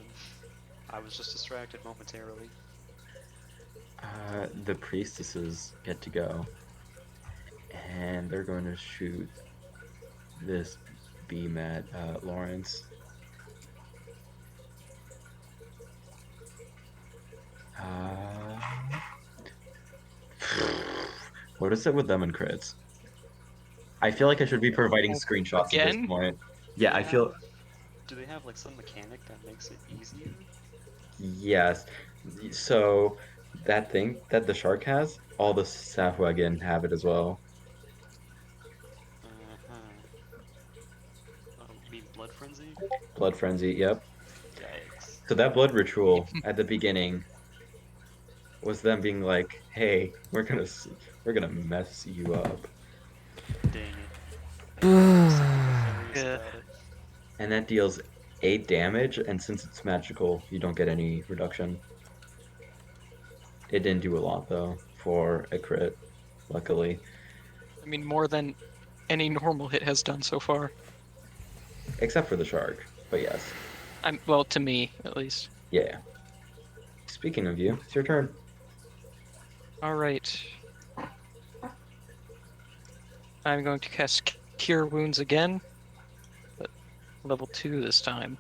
I was just distracted momentarily. The priestesses get to go. And they're going to shoot this beam at Lawrence. What is it with them and crits? I feel like I should be providing screenshots at Again? this point. Yeah, Do I they feel... have- Do they have, like, some mechanic that makes it easier? Yes. So, that thing that the shark has, all the Safwagon have it as well. Uh-huh. You mean Blood Frenzy? Blood Frenzy, yep. Yikes. So that blood ritual at the beginning was them being like, "Hey, we're gonna mess you up," Dang it. Something nefarious Yeah. about it. and that deals 8 damage, and since it's magical, you don't get any reduction. It didn't do a lot though for a crit, luckily. I mean, more than any normal hit has done so far. Except for the shark. But yes. Well, to me at least. Yeah. Speaking of you, it's your turn. All right. I'm going to cast Cure Wounds again, but level 2 this time.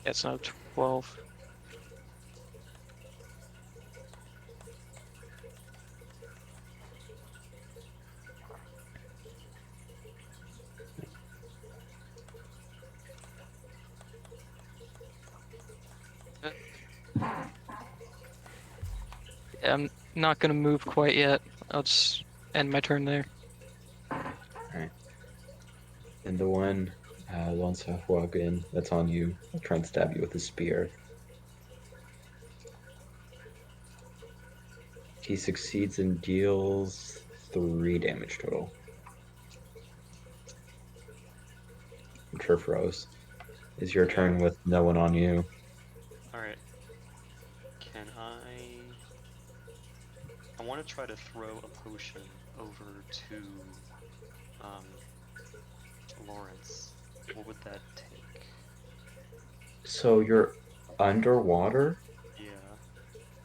That's now 12. I'm not going to move quite yet. I'll just end my turn there. Alright. And the one wants to walk in, that's on you. I'll try and stab you with a spear. He succeeds and deals 3 damage total. Turfrose. It's your turn with no one on you. Alright. Can I want to try to throw a potion over to Lawrence. What would that take? So you're underwater? Yeah.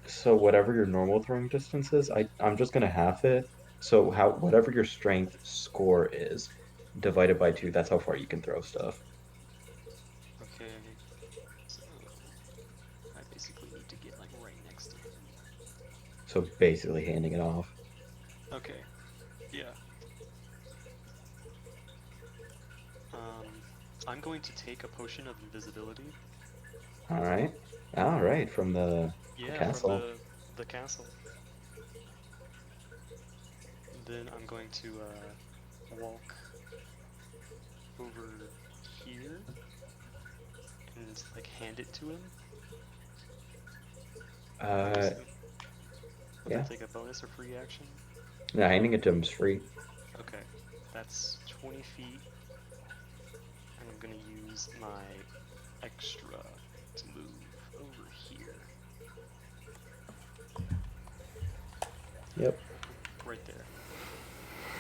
So whatever your normal throwing distance is, I'm just gonna half it. So whatever your strength score is, divided by 2, that's how far you can throw stuff. Okay. So I basically need to get like right next to him. So basically handing it off. Okay. Yeah. Um, I'm going to take a potion of invisibility. Alright. Alright, from the Yeah, from castle. the castle. Then I'm going to walk over here and like hand it to him. Uh Would yeah. that take a bonus or free action? No, handing it to him is free. Okay, that's 20 feet. And I'm gonna use my extra to move over here. Yep. Right there.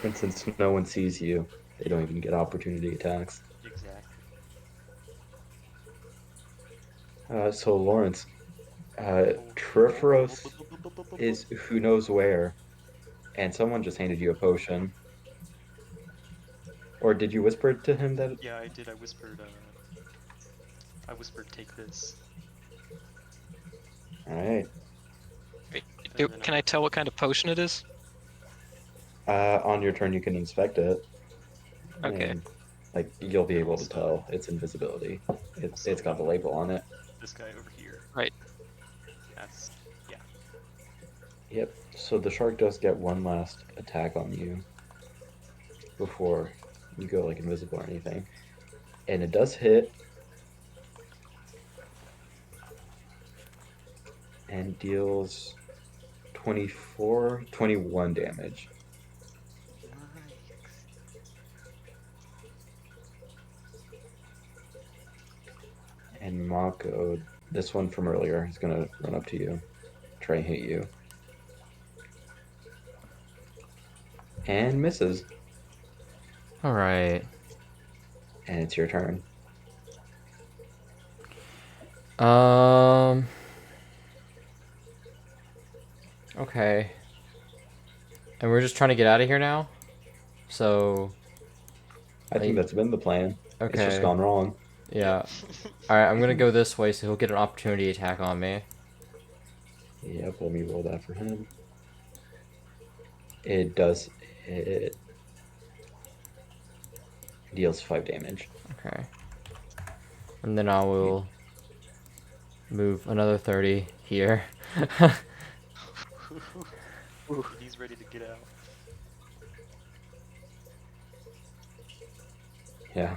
And since no one sees you, they don't even get opportunity attacks. Exactly. So Lawrence, Oh, Triferos is who knows where, and someone just handed you a potion. Or did you whisper to him that? yeah, I did. I whispered, take this. Alright. Wait, And then can I tell what kind of potion it is? On your turn, you can inspect it, Okay. and like you'll be and able to also, tell it's invisibility. also It's got the label on it. this guy over here. Right. That's, yeah. Yep. So the shark does get one last attack on you before you go like invisible or anything, and it does hit and deals 21 damage. Nice. And Mako, this one from earlier, is gonna run up to you, try and hit you, and misses. All right. And it's your turn. Okay. And we're just trying to get out of here now. So. I think Like, that's been the plan. It's just okay. gone wrong. Yeah. Yep. All right. I'm gonna go this way, so he'll get an opportunity attack on me. Yep, let me roll that for him. It does hit. Deals 5 damage. Okay. And then I will move another 30 here. He's ready to get out. Yeah.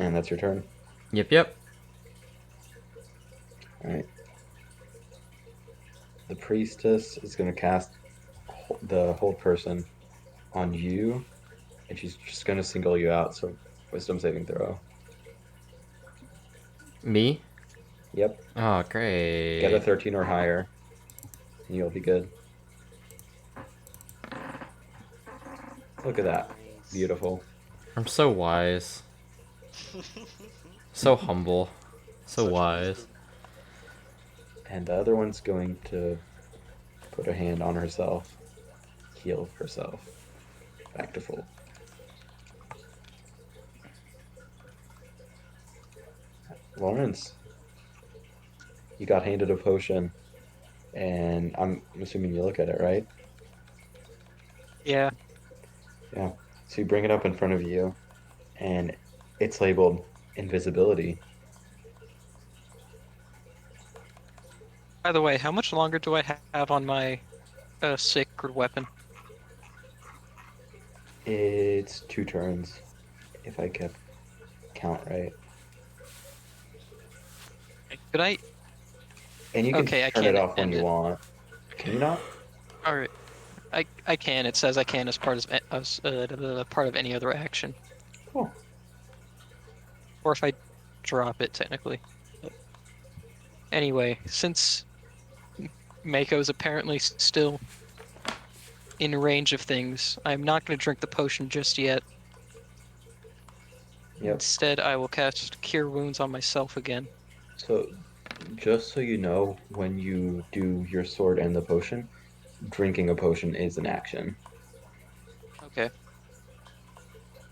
And that's your turn. Yep. All right. The priestess is going to cast the hold person on you, and she's just going to single you out. So, wisdom saving throw. Me? Yep. Oh, Get a great. 13 or higher, and you'll be good. Look at that. Nice. Beautiful. I'm so wise. So humble. So Such wise. wisdom. And the other one's going to put a hand on herself, heal herself back to full. Lawrence, you got handed a potion, and I'm assuming you look at it, right? Yeah. Yeah. So you bring it up in front of you, and it's labeled invisibility. By the way, how much longer do I have on my sacred weapon? It's 2 turns, if I kept count right. Could I? And you can Okay, I turn it can't off when end you it. want. Can you not? All right. I can. It says I can as part of any other action, Cool. or if I drop it technically. But anyway, since Mako's apparently still in range of things, I'm not going to drink the potion just yet. Yep. Instead, I will cast Cure Wounds on myself again. So, just so you know, when you do your sword and the potion, drinking a potion is an action. Okay.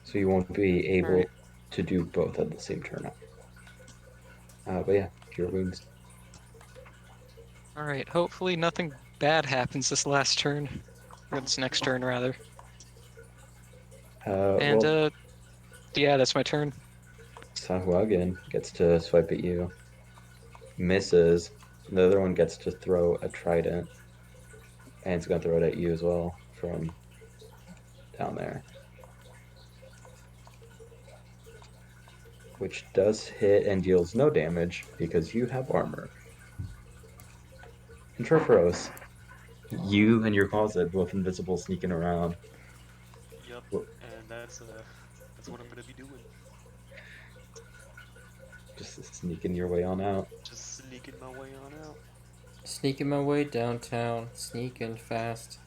So you won't be All right. able to do both at the same turn. But yeah, cure wounds. All right. Hopefully, nothing bad happens this last turn, or this next turn rather. And Well, yeah, that's my turn. Sahuagin gets to swipe at you, misses. The other one gets to throw a trident, and it's gonna throw it at you as well from down there, which does hit and deals no damage because you have armor. And Treforos, you and your closet both invisible sneaking around. Yep. And that's what I'm gonna be doing. Just sneaking your way on out. Just sneaking my way on out. Sneaking my way downtown. Sneaking fast.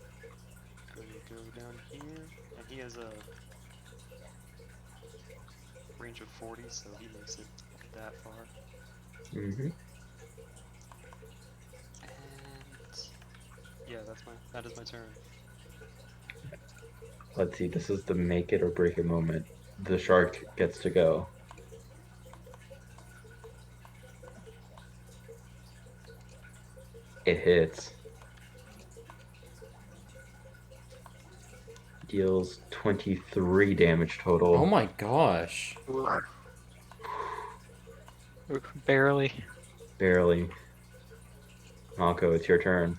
Gonna go down here, and he has a range of 40, so he makes it that far. Mm-hmm. And yeah, that is my turn. Let's see, this is the make it or break it moment. The shark gets to go. It hits. Deals 23 damage total. Oh my gosh. Barely. Barely. Mako, it's your turn.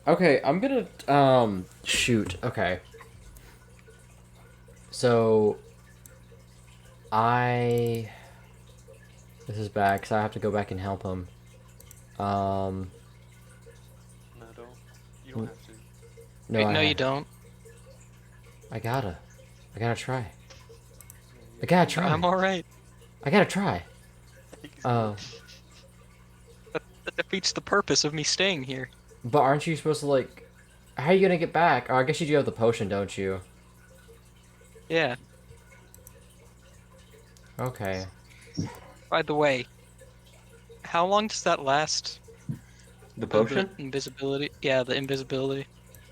Okay, I'm gonna shoot. Okay. So this is bad because I have to go back and help him. Um No, don't. You don't have to. no, Wait, no, you don't. I gotta try. Yeah, I gotta try. I'm all right. I gotta try. think he's Uh, That defeats the purpose of me staying here. but aren't you supposed to like? How are you gonna get back? Oh, I guess you do have the potion, don't you? Yeah. Okay. By the way, how long does that last? The The potion? invisibility. Yeah, the invisibility.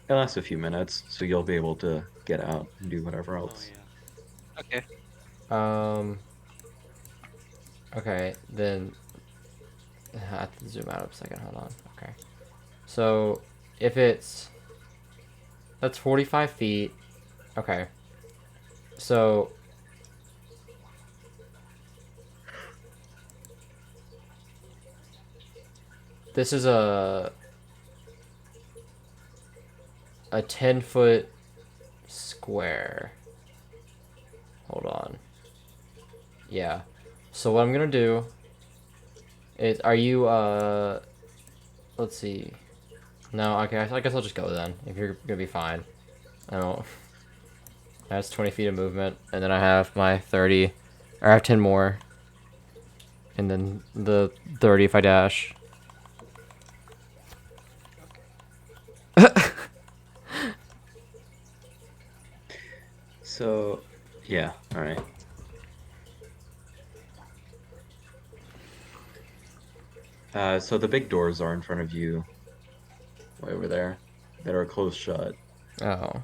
It lasts a few minutes, so you'll be able to get out and do whatever Oh else. yeah. Okay. Um. Okay, then I have to zoom out a second. Hold on. Okay. So if that's 45 feet. Okay. So this is a 10-foot square. Hold on. Yeah. So what I'm gonna do is, are you let's see. No, okay, I guess I'll just go then. If you're gonna be fine. I don't. That's 20 feet of movement, and then I have my 30, or I have 10 more, and then the 30 if I dash. So, yeah, all right. So the big doors are in front of you, way over there, that are closed shut. Oh.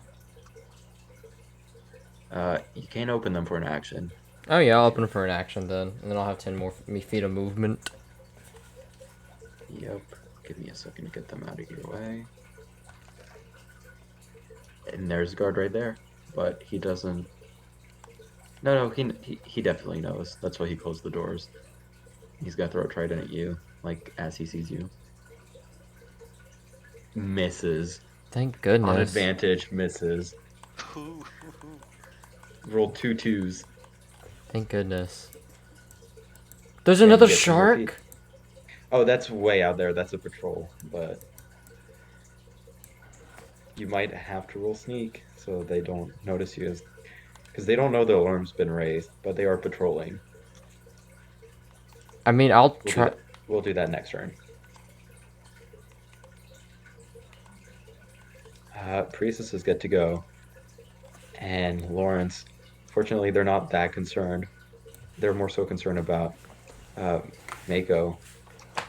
You can't open them for an action. Oh yeah, I'll open for an action then, and then I'll have 10 more feet of movement. Yep. Give me a second to get them out of your way. And there's a guard right there, but he doesn't. No, he definitely knows. That's why he closed the doors. He's got to throw a trident at you, like as he sees you. Misses. Thank On goodness. advantage, misses. Ooh. Roll 2 2s. Thank goodness. There's Yeah, you another get 10 more feet. shark? Oh, that's way out there. That's a patrol, but you might have to roll sneak so they don't notice you, as because they don't know the alarm's been raised, but they are patrolling. I mean, I'll We'll do try. that. We'll do that next turn. Priestesses get to go, and Lawrence. Fortunately, they're not that concerned. They're more so concerned about uh, Mako.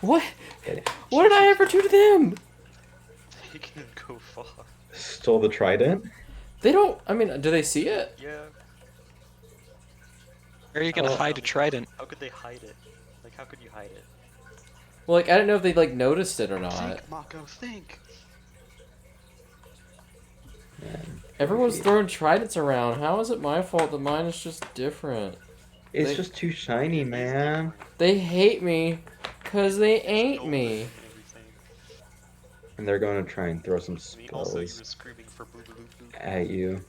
What? Getting, What did I ever do to them? They can go far. stole the trident. They don't. I mean, do they see it? Yeah. Where are you gonna Oh. hide a trident? How could they hide it? Like, how could you hide it? Well, like, I didn't know if they, like, noticed it or not. Think, Mako, think! And Everyone's 40 feet. throwing tridents around. How is it my fault that mine is just different? It's They- just too shiny, It is man. different. They hate me because they It's ain't golden me. and everything. And they're going to try and throw some I mean, also you spells were screaming for boo boo boo boo. at you.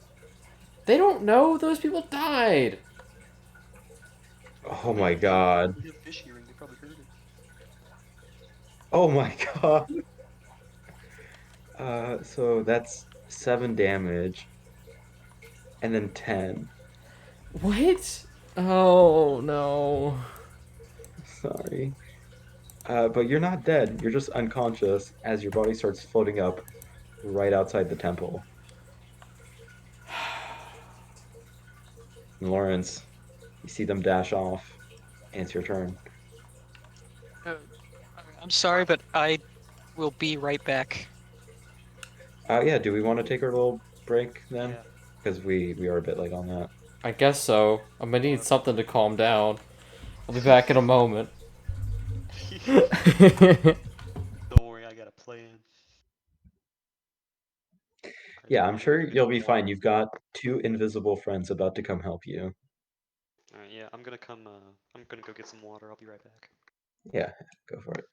They don't know those people died. Oh my god. We have fish hearing, they probably heard it. Oh my god. So that's 7 damage, and then 10. What? Oh no. Sorry. But you're not dead. You're just unconscious as your body starts floating up right outside the temple. And Lawrence, you see them dash off, and it's your turn. I'm sorry, but I will be right back. Yeah, do we want to take our little break then? Yeah. Because we are a bit late on that. I guess so. I'm gonna need something to calm down. I'll be back in a moment. Don't worry, I got a plan. Yeah, Alright, I'm sure go get you'll some be fine. water. You've got 2 invisible friends about to come help you. Alright, yeah, I'm gonna come, I'm gonna go get some water, I'll be right back. Yeah, go for it.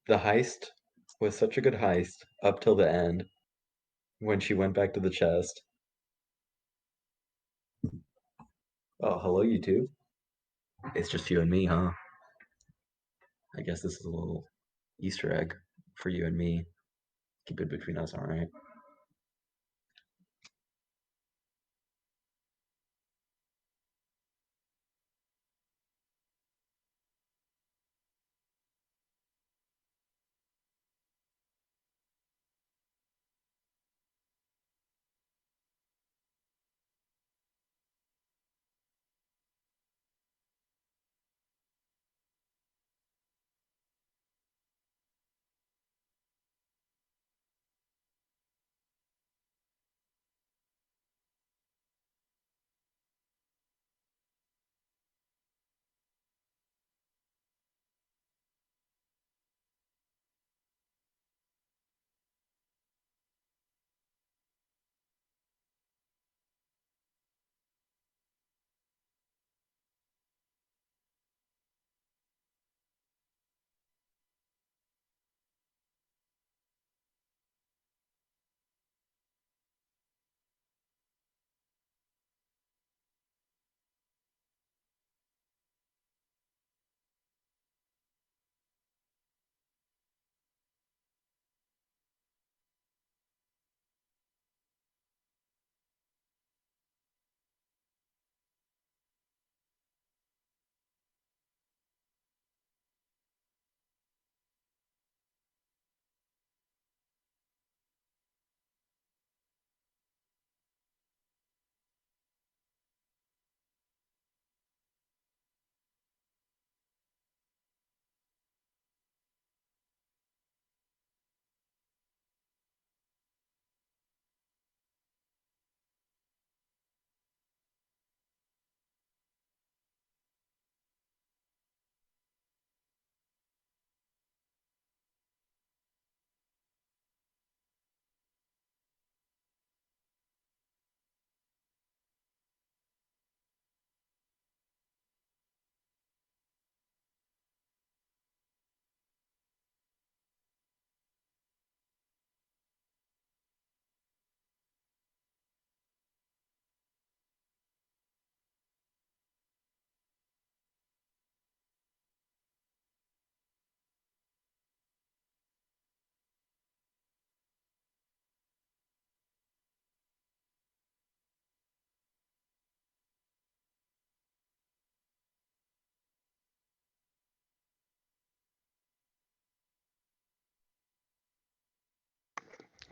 The heist was such a good heist up till the end when she went back to the chest. Oh, hello, you two. It's just you and me, huh? I guess this is a little Easter egg for you and me. Keep it between us, alright?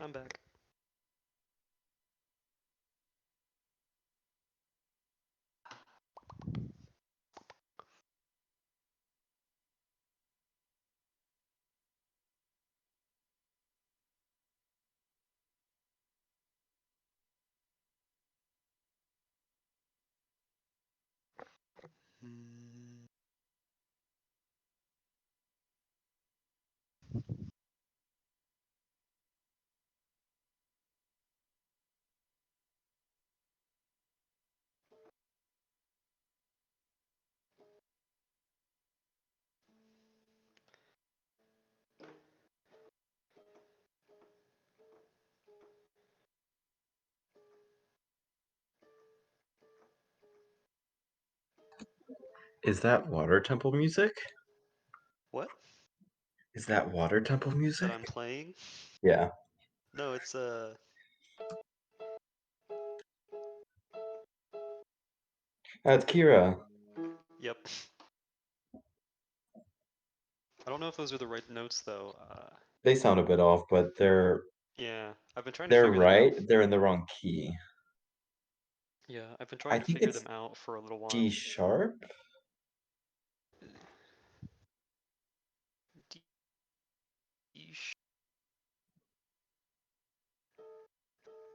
I'm back. Hmm. Is that water temple music? What? Is that water temple That music? I'm playing? Yeah. No, it's That's Kira. Yep. I don't know if those are the right notes though. They sound a bit off, but Yeah, I've been trying to they're figure them out. right. They're in the wrong key. Yeah, I've been I trying to think figure it's them out for a little D while. sharp. D- E sh-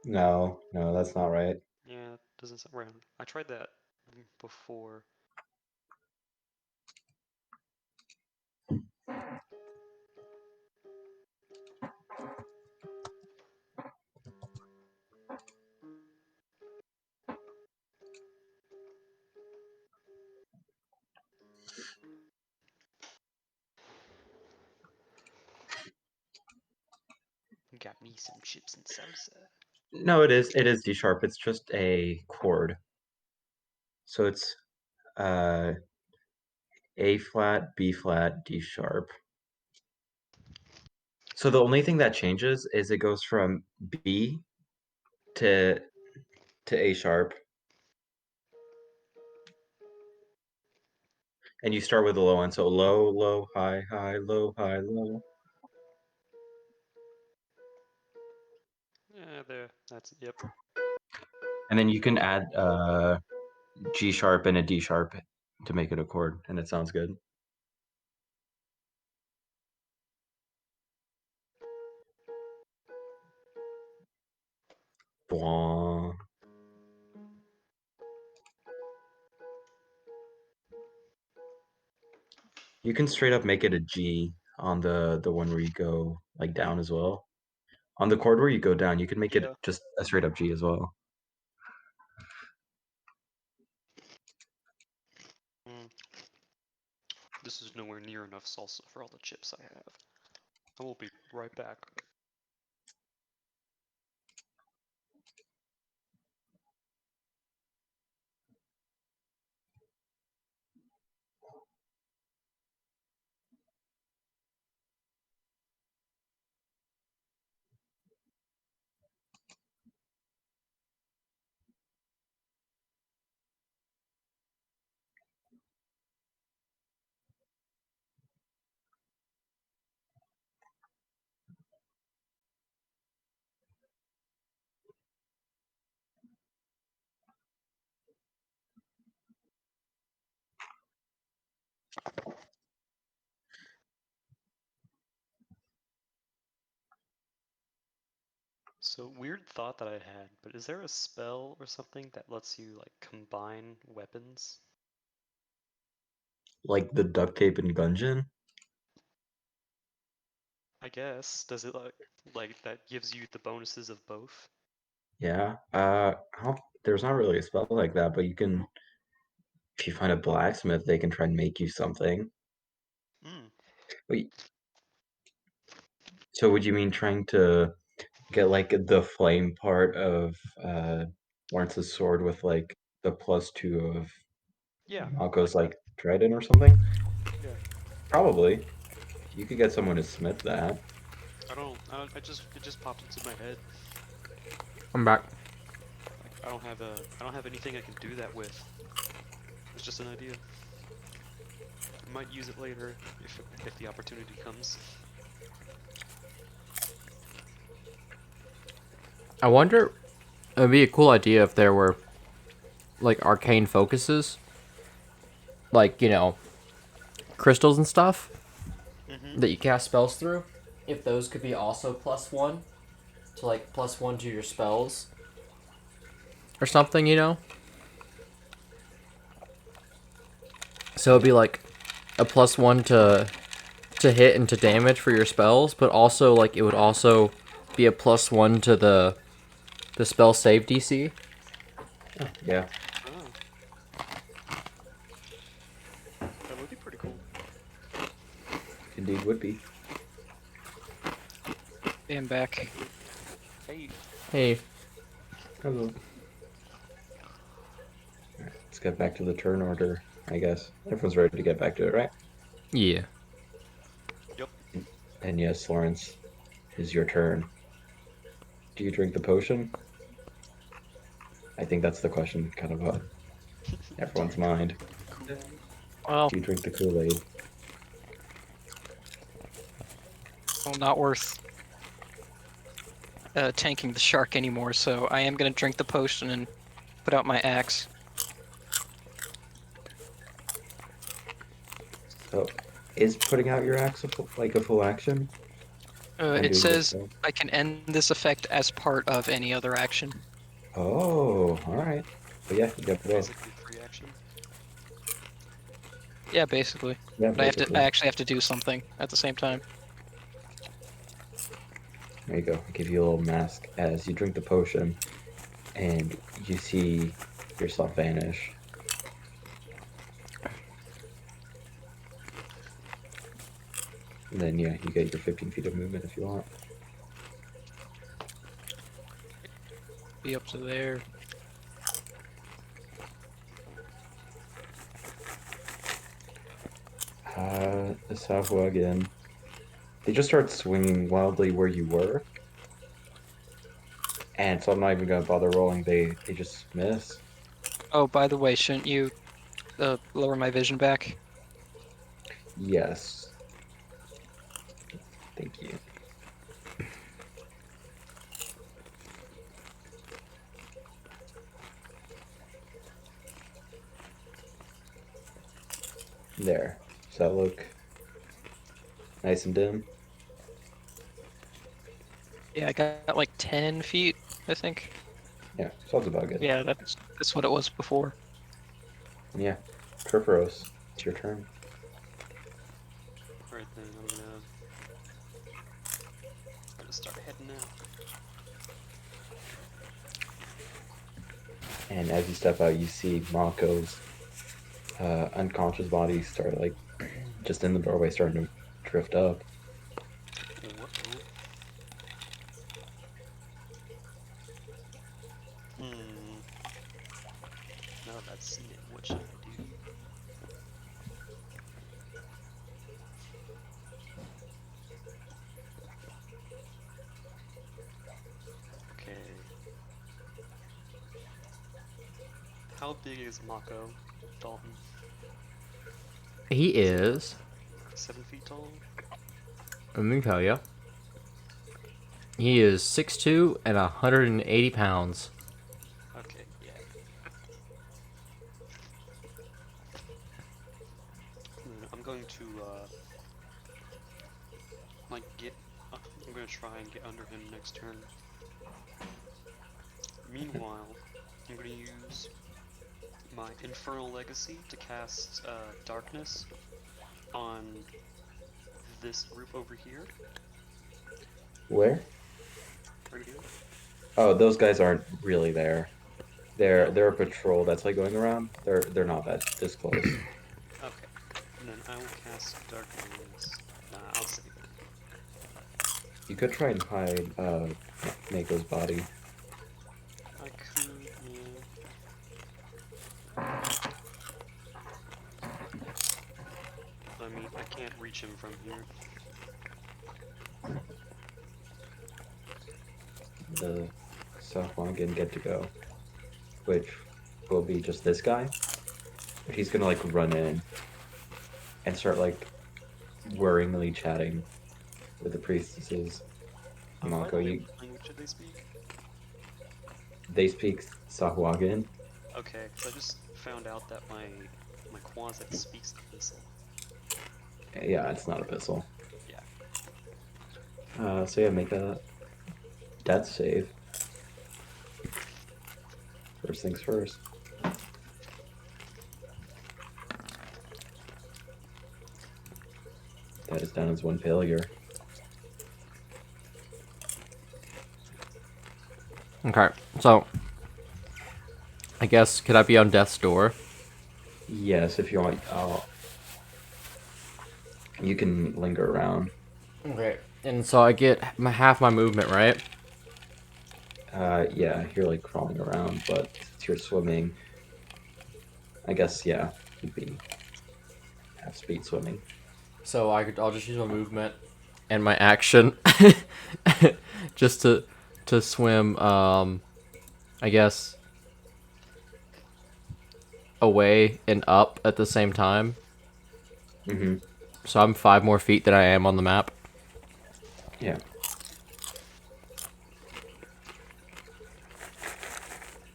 No, no, that's not right. Yeah, it doesn't sound right. I tried that before. Got me some chips and salsa. No, it is. It is D sharp. It's just a chord. So it's uh A flat, B flat, D sharp. So the only thing that changes is it goes from B to A sharp, and you start with the low end. So low, low, high, high, low, high, low. Yeah, there. That's yep. And then you can add G sharp and a D sharp to make it a chord, and it sounds good. Blah. You can straight up make it a G on the one where you go like down as well. On the chord where you go down, you can make it Yeah. just a straight up G as well. Mm, this is nowhere near enough salsa for all the chips I have. I will be right back. So weird thought that I had, but is there a spell or something that lets you like combine weapons? Like the duct tape and Gungeon. I guess. Does it like that gives you the bonuses of both? Yeah. There's not really a spell like that, but you can if you find a blacksmith, they can try and make you something. Hmm. Wait, so would you mean trying to get like the flame part of Lawrence's sword with like the +2 of Yeah, Malco's like that. like trident or something? Yeah. Probably. You could get someone to smith that. It just popped into my head. I'm back. Like I don't have anything I can do that with. It's just an idea. I might use it later if the opportunity comes. I wonder. It would be a cool idea if there were like arcane focuses, like crystals and stuff Mm-hmm. that you cast spells through. If those could be also +1 to like +1 to your spells or something. So it'd be like a +1 to hit and to damage for your spells, but also like it would also be a +1 to the spell save DC. Oh, yeah, Oh, that would be pretty cool. indeed would be. I'm back. Hey, Hey, Hello. Alright, let's get back to the turn order, I guess. Everyone's ready to get back to it, right? yeah. yep. And yes, Lawrence, is your turn. Do you drink the potion? I think that's the question kind of on everyone's mind. Kool-Aid. Well, Do you drink the Kool-Aid? not worth tanking the shark anymore, so I am gonna drink the potion and put out my axe. So, is putting out your axe like a full action? when It doing the says spell? I can end this effect as part of any other action. Oh, alright. But yeah, you got both. Basically, free action. Yeah, basically. Yeah, But I basically. actually have to do something at the same time. There you go. I give you a little mask as you drink the potion and you see yourself vanish. And then, yeah, you get your 15 feet of movement if you want. Be up to there. The Savoie again. They just start swinging wildly where you were. And so I'm not even going to bother rolling. They just miss. Oh, by the way, shouldn't you lower my vision back? Yes. Thank you. There. Does that look nice and dim? Yeah, I got like 10 feet, I think. Yeah, sounds about good. Yeah, that's what it was before. Yeah. Perforos, it's your turn. Alright then, I'm gonna start heading out. And as you step out, you see Mako's unconscious body start, like, just in the doorway, starting to drift up. Uh-oh. Hmm. Now that I've seen it, what should I do? Okay. How big is Mako, Dalton? He is. 7 feet tall? Let me tell you. He is 6'2" and 180 pounds. Okay, yeah. I'm going to, like, I'm gonna try and get under him next turn. Meanwhile, I'm gonna use my Infernal Legacy to cast, Darkness on this group over here. Where? Right here. Oh, those guys aren't really there. They're No? they're a patrol that's like going around. They're not that this close. Okay. And then I will cast Darkness. Nah, I'll save it. You could try and hide Mako's body. I could, yeah. I mean, I can't reach him from here. The Southwangan get to go, which will be just this guy. But he's gonna like run in and start like worryingly chatting with the priestesses. By Mako, the way, you what language do they speak? They speak Sahuagin. Okay, because I just found out that my Quasit speaks Abyssal. Yeah, it's not Abyssal. Yeah. So yeah, make a death save. First things first. That is down as one failure. Okay, so I guess could I be on death's door? Yes, if you want, you can linger around. Okay, and so I get half my movement, right? Yeah, you're like crawling around, but since you're swimming, I guess yeah, you'd be half speed swimming. So I'll just use my movement and my action just to swim. I guess away and up at the same time. Mm-hmm. So I'm 5 more feet than I am on the map. Yeah.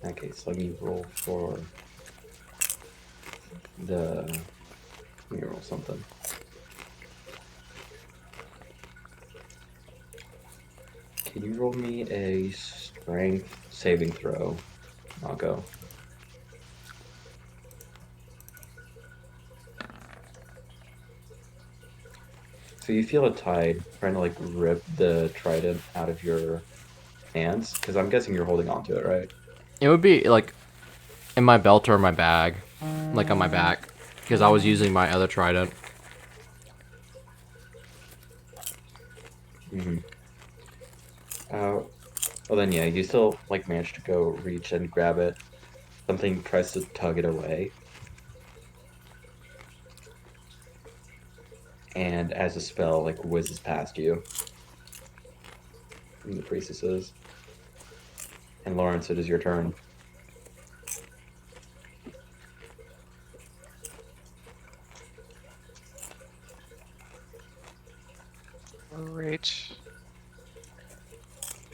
In that case, let me roll for the. Let me roll something. Can you roll me a strength saving throw, Mako? So you feel a tide trying to like rip the trident out of your hands, because I'm guessing you're holding onto it, right? It would be like in my belt or my bag, like on my back, because I was using my other trident. Mm-hmm. Well then, yeah, you still like manage to go reach and grab it. Something tries to tug it away, and as a spell, like whizzes past you from the priestesses. And Lawrence, it is your turn. Alright.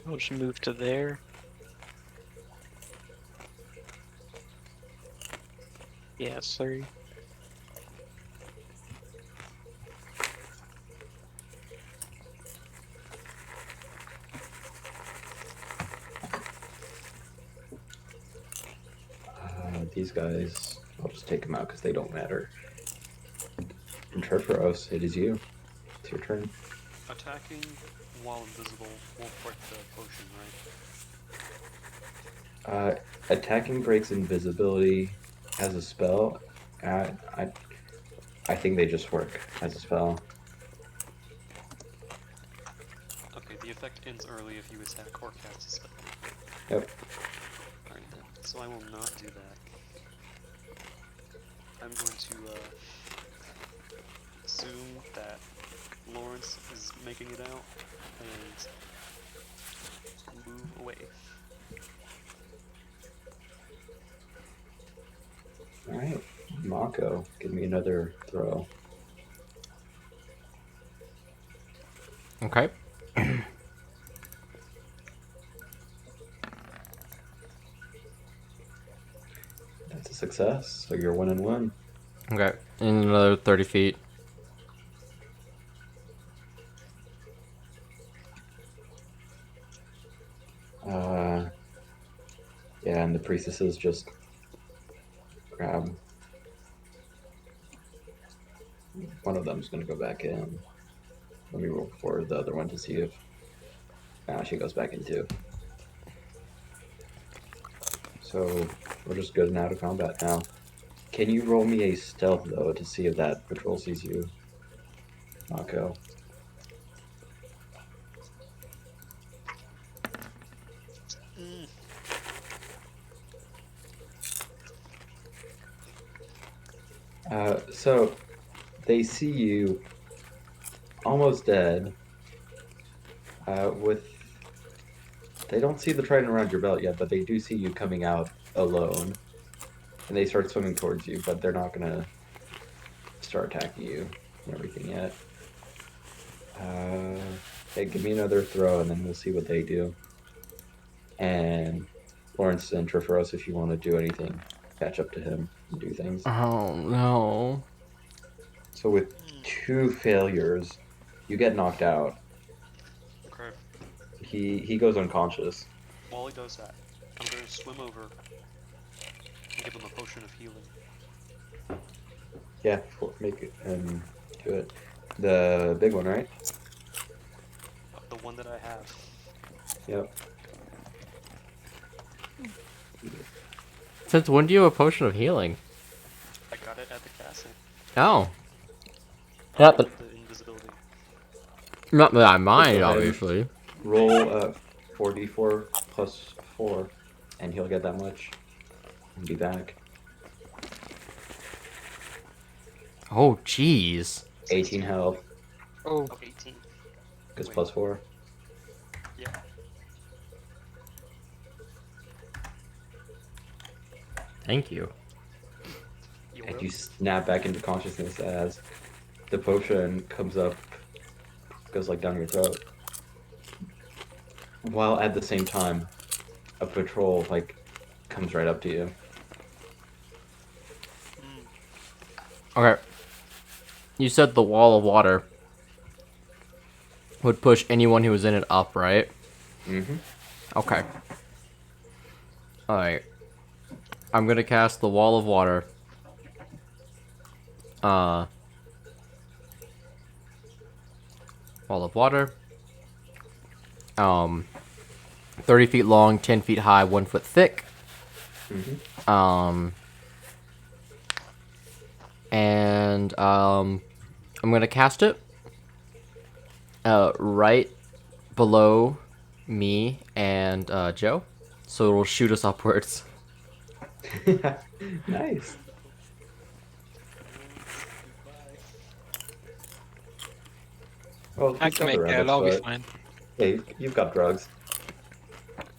I'll just move to there. Yeah, sorry. These guys, I'll just take them out because they don't matter. And Turferos, it is you. It's your turn. Attacking while invisible won't break the potion, right? Attacking breaks invisibility as a spell. I I think they just work as a spell. Okay, the effect ends early if you attack or cast a spell. Yep. Alright then, so I will not do that. I'm going to assume that Lawrence is making it out and move away. All right, Mako, give me another throw. Okay. That's a success. So you're 1-1. Okay. And another 30 feet. Uh, yeah, and the priestesses just grab. One of them's gonna go back in. Let me roll for the other one to see if. She goes back in too. So we're just good and out of combat now. Can you roll me a stealth though to see if that patrol sees you, Mako? Mm. So they see you almost dead. With they don't see the trident around your belt yet, but they do see you coming out alone, and they start swimming towards you. But they're not gonna start attacking you and everything yet. Hey, give me another throw, and then we'll see what they do. And Lawrence and Triferos, if you want to do anything, catch up to him and do things. Oh no. So with 2 failures, you get knocked out. Okay. He goes unconscious. While he does that, I'm going to swim over and give him a potion of healing. Yeah, make it and do it. The big one, right? The one that I have. Yep. Since when do you have a potion of healing? I got it at the castle. Oh. Yeah, but The invisibility. not that I So mind, go ahead and obviously. roll 4d4 plus 4, and he'll get that much and be back. Oh, jeez. 18 health, Oh, Oh, 18. because Wait. plus 4. Yeah. Thank you. You're And you welcome. snap back into consciousness as the potion comes up, goes like down your throat. While at the same time, a patrol like comes right up to you. Mm. Okay. You said the wall of water would push anyone who was in it up, right? Mm-hmm. Okay. Alright. I'm gonna cast the wall of water. Wall of water. 30 feet long, 10 feet high, 1 foot thick. Mm-hmm. And I'm gonna cast it right below me and Joe, so it'll shoot us upwards. Nice. Goodbye. Well, I he's can got the make that. rabbit's I'll be foot. fine. Hey, you've got drugs.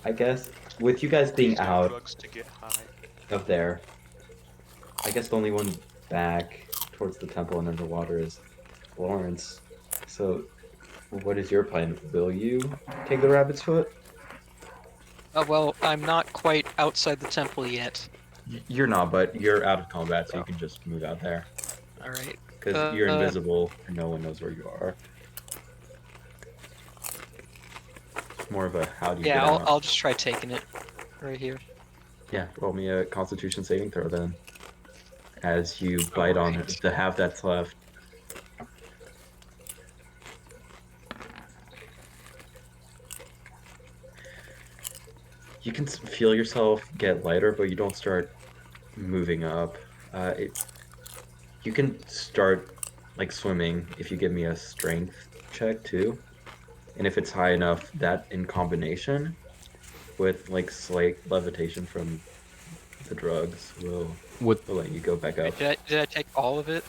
I guess with you guys being Use your out drugs to get high. of there, I guess the only one back towards the temple and underwater is Lawrence. So, what is your plan? Will you take the rabbit's foot? Well, I'm not quite outside the temple yet. You're not, but you're out of combat, so you So, can just move out there. all right. Because you're invisible and no one knows where you are. It's more of a how do you Yeah, get I'll out? I'll just try taking it right here. Yeah, roll me a Constitution saving throw then. As you bite on Alright. the half that's left. You can feel yourself get lighter, but you don't start moving up. You can start like swimming if you give me a strength check too. And if it's high enough, that in combination with like slight levitation from the drugs With will let you go back up. Did I take all of it?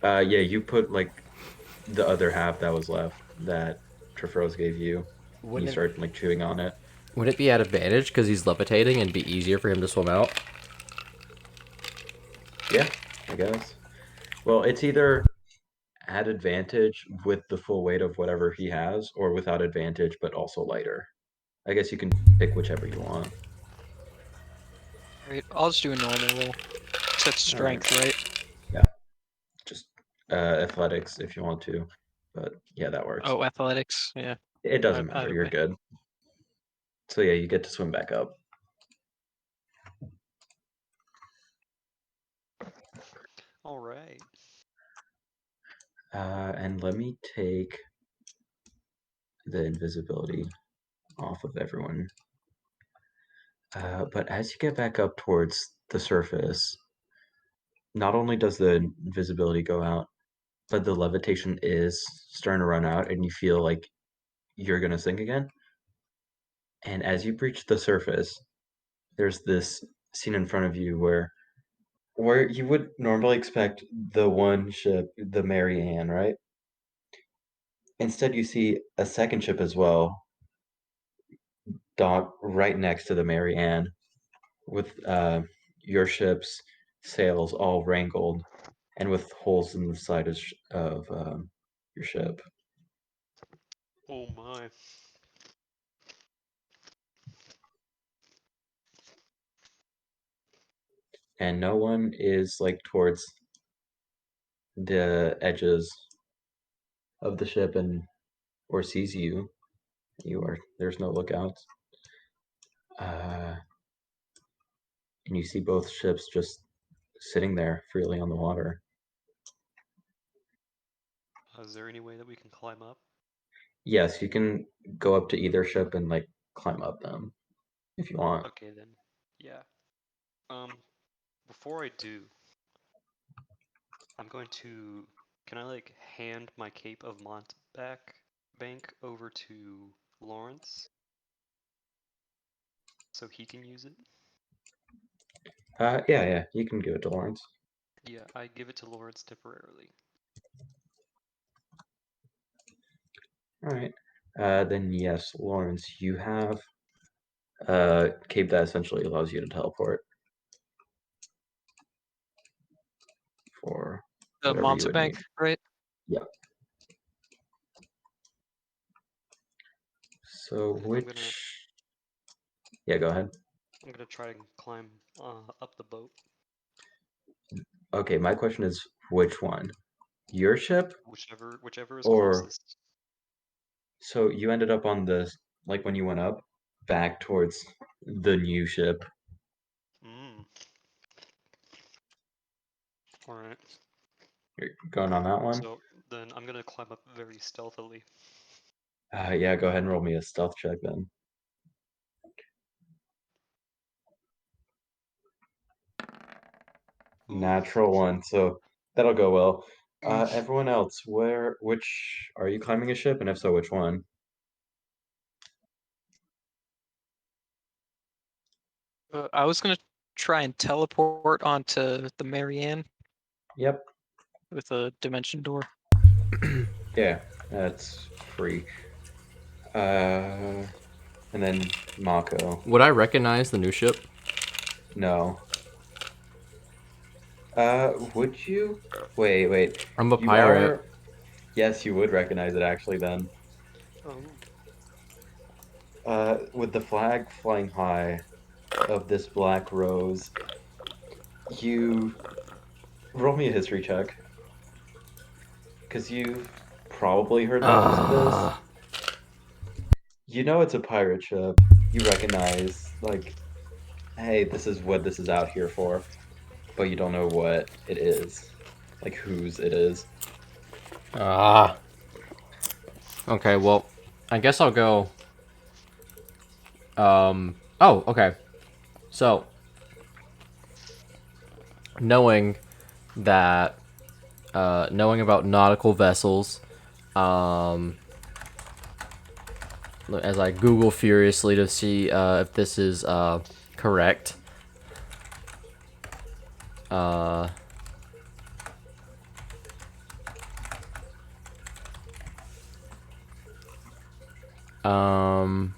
Yeah, you put like the other half that was left that Treferos gave you. And you wouldn't it, start like chewing on it. would it be at advantage because he's levitating and be easier for him to swim out? Yeah, I guess. Well, it's either at advantage with the full weight of whatever he has, or without advantage but also lighter. I guess you can pick whichever you want. Alright, I'll just do a normal roll. That's strength, right? Yeah, just athletics if you want to, but yeah, that works. Oh, athletics. Yeah. It doesn't matter. Either You're way. good. So yeah, you get to swim back up. All right. And let me take the invisibility off of everyone. But as you get back up towards the surface, not only does the invisibility go out, but the levitation is starting to run out, and you feel like you're gonna sink again. And as you breach the surface, there's this scene in front of you where you would normally expect the one ship, the Mary Ann, right? Instead, you see a second ship as well, docked right next to the Mary Ann, with your ship's sails all wrangled and with holes in the side of your ship. Oh my. and no one is like towards the edges of the ship and or sees you. There's no lookouts. And you see both ships just sitting there freely on the water. Is there any way that we can climb up? Yes, you can go up to either ship and like climb up them if you want. Okay then. Yeah. Before I do, I'm going to. Can I like hand my cape of Bank over to Lawrence so he can use it? Yeah, you can give it to Lawrence. Yeah, I give it to Lawrence temporarily. All right. Then yes, Lawrence, you have a cape that essentially allows you to teleport for The whatever you would Montebank, need. right? Yeah. So And which? Yeah, go ahead. I'm gonna try and climb up the boat. Okay, my question is which one? Your ship Whichever is or closest. so you ended up on the like when you went up back towards the new ship. Mm. All right. You're going on that one? So then I'm gonna climb up very stealthily. Yeah, go ahead and roll me a stealth check then. Ooh. Natural one, so that'll go well. Everyone else, which are you climbing a ship, and if so, which one? I was gonna try and teleport onto the Marianne Yep, with a dimension door. yeah, that's free. And then Mako. Would I recognize the new ship? No. Would you? Wait. I'm a You pirate. are. Yes, you would recognize it actually then. Oh. With the flag flying high of this black rose, you roll me a history check. Because you've probably heard reference to this. Ah. You know it's a pirate ship. You recognize, like, hey, this is what this is out here for, but you don't know what it is. Like, whose it is. Ah. Okay, well, I guess I'll go. Oh, okay. So, knowing that, knowing about nautical vessels, um, as I Google furiously to see if this is correct. Uh, um,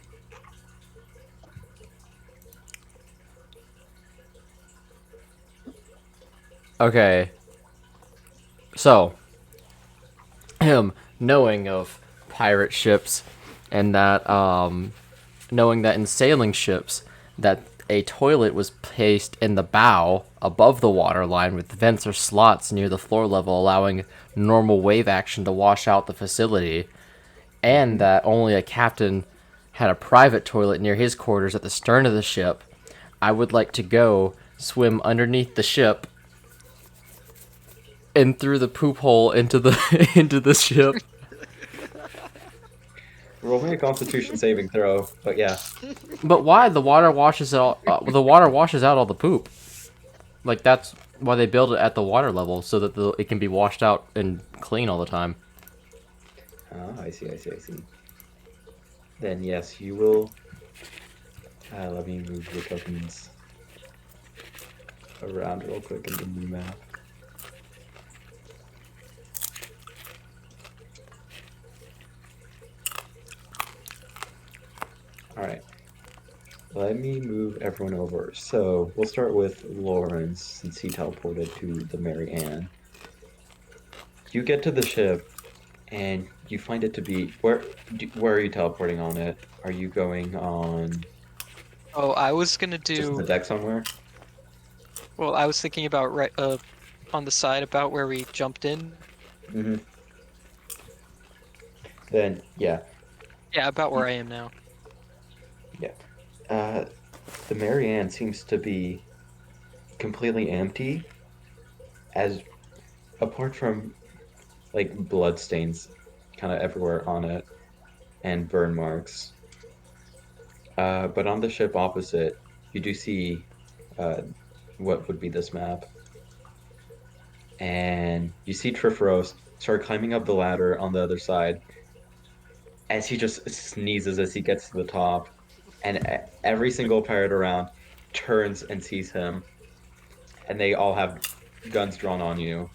okay. So, him knowing of pirate ships and that knowing that in sailing ships that a toilet was placed in the bow above the waterline with vents or slots near the floor level allowing normal wave action to wash out the facility, and that only a captain had a private toilet near his quarters at the stern of the ship, I would like to go swim underneath the ship and through the poop hole into the into the ship. Roll me a constitution saving throw, but yeah. But why the water washes out? The water washes out all the poop. Like that's why they build it at the water level so that it can be washed out and clean all the time. Oh, I see. Then yes, you will. Let me move the tokens around real quick in the new map. Alright. Let me move everyone over. So we'll start with Lawrence since he teleported to the Mary Ann. You get to the ship and you find it to be where are you teleporting on it? Are you going on Oh, I was gonna just the do. deck somewhere? Well, I was thinking about right on the side about where we jumped in. Mm-hmm. Then yeah, Yeah, about where I am now. yeah. Uh, the Marianne seems to be completely empty, as apart from like blood stains kind of everywhere on it and burn marks. But on the ship opposite, you do see uh, what would be this map, and you see Triferos start climbing up the ladder on the other side as he just sneezes as he gets to the top, and every single pirate around turns and sees him, and they all have guns drawn on you.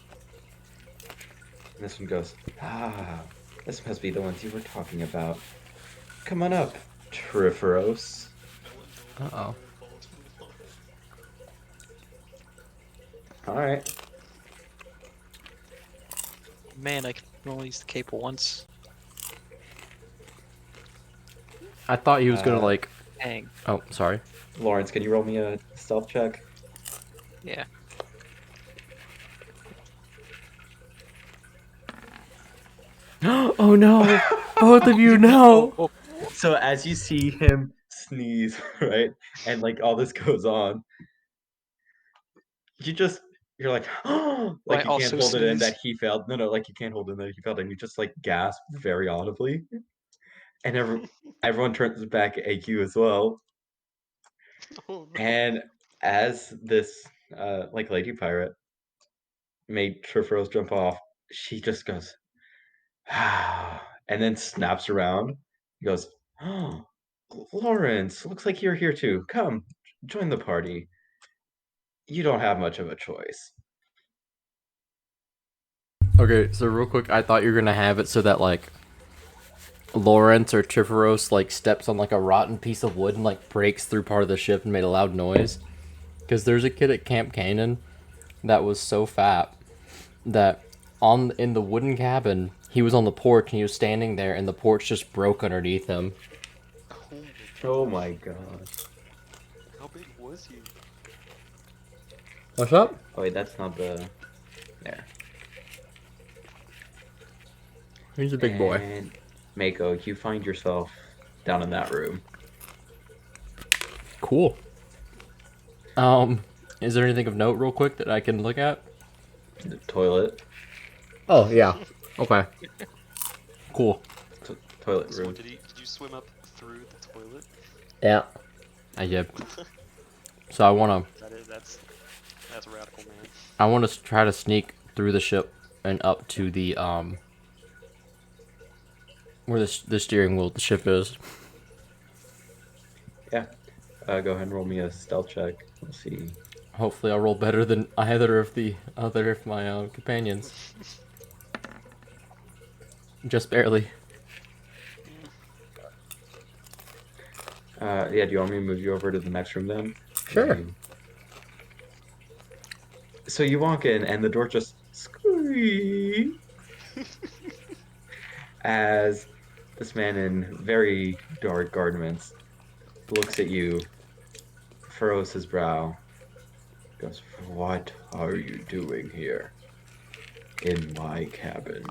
And this one goes, "Ah, this must be the ones you were talking about. Come on up, Triferos." Uh oh. All right. Man, I can only use the cape once. I thought he was gonna Uh, like. Dang. Oh, sorry. Lawrence, can you roll me a stealth check? Yeah. Oh no! Both of you, Oh, no! oh, So as you see him sneeze, right, and like all this goes on, you just you're like, oh, I like you can't also hold it in sneeze. that he failed. No, no, like you can't hold it in that he failed, and you just like gasp very audibly, and everyone turns back at you as well. Oh no. And as this like lady pirate made Trifros jump off, she just goes, ah, and then snaps around. He goes, oh, Lawrence, looks like you're here too. Come, join the party. You don't have much of a choice. Okay, so real quick, I thought you were gonna have it so that like Lawrence or Triferos like steps on like a rotten piece of wood and like breaks through part of the ship and made a loud noise. Because there's a kid at Camp Canaan that was so fat that on in the wooden cabin he was on the porch and he was standing there and the porch just broke underneath him. Oh my Oh gosh. my god. How big was he? What's up? Oh wait, that's not the there. He's a big boy. And Mako, you find yourself down in that room. Cool. Is there anything of note real quick that I can look at? The toilet. Oh yeah. Okay. Cool. Toilet So room. did you swim up through the toilet? Yeah. I did. So I wanna That's radical, man. try to sneak through the ship and up to the where the steering wheel of the ship is. Yeah. Go ahead and roll me a stealth check. Let's see. Hopefully I'll roll better than either of the other of my companions. Just barely. Yeah, do you want me to move you over to the next room then? Sure. So you walk in and the door just squeak as this man in very dark garments looks at you, furrows his brow, goes, "What are you doing here in my cabin?"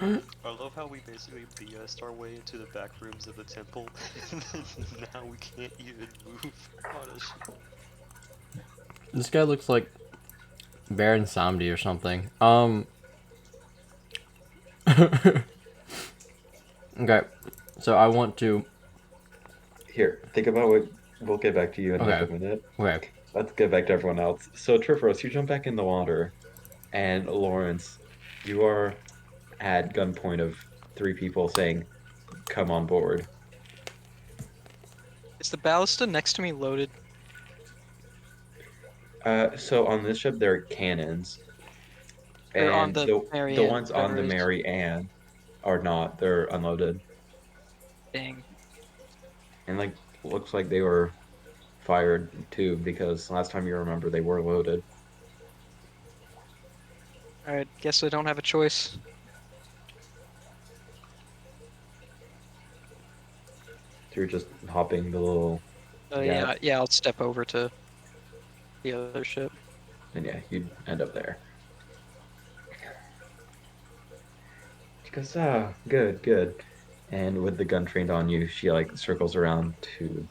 I love how we basically BS'd our way into the back rooms of the temple, and then now we can't even move on a ship. This guy looks like Baron Samdi or something. Okay. So I want to. Here, think about what we'll get back to you in like a Okay. minute. Okay. Let's get back to everyone else. So Triferos, you jump back in the water, and Lawrence, you are at gunpoint of three people saying, "Come on board." Is the ballista next to me loaded? So on this ship there are cannons, Or on and the the Marianne, ones on whatever the it is? Mary Ann are not. They're unloaded, Dang. and like looks like they were fired too because last time you remember they were loaded. Alright, guess I don't have a choice. So you're just hopping the little Yeah, gap, yeah, I'll step over to the other ship. and yeah, you'd end up there. She goes, "Ah, good, good." And with the gun trained on you, she like circles around to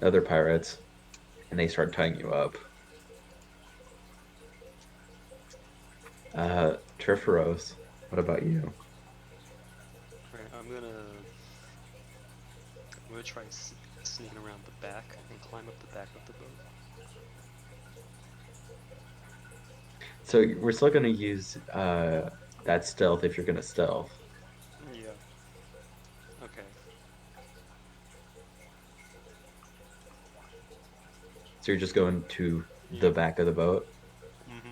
other pirates, and they start tying you up. Triferos, what about you? Alright, I'm gonna try sneaking around the back and climb up the back of the boat. So we're still gonna use that stealth if you're gonna stealth. Yeah. Okay. So you're just going to the Yep. back of the boat, Mm-hmm.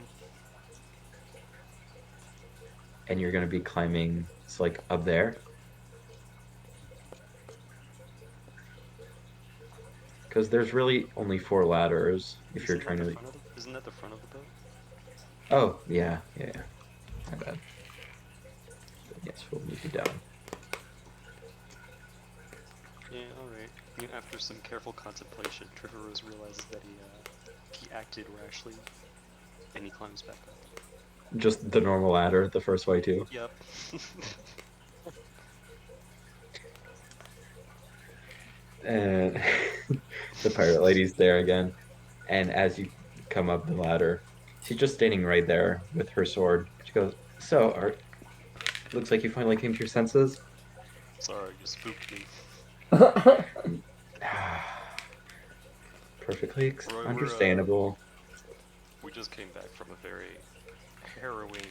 and you're gonna be climbing, it's like up there, because there's really only four ladders if you're Isn't that trying the to. front of the isn't that the front of the boat? Oh yeah, yeah, yeah. My bad. Yes, we'll move you down. Yeah, alright. After some careful contemplation, Trevor Rose realizes that he acted rashly, and he climbs back up. Just the normal ladder, the first way too. Yep. And the pirate lady's there again. And as you come up the ladder, she's just standing right there with her sword. She goes, "So, looks like you finally came to your senses." Sorry, you spooked me. Perfectly Roy, understandable. we just came back from a very harrowing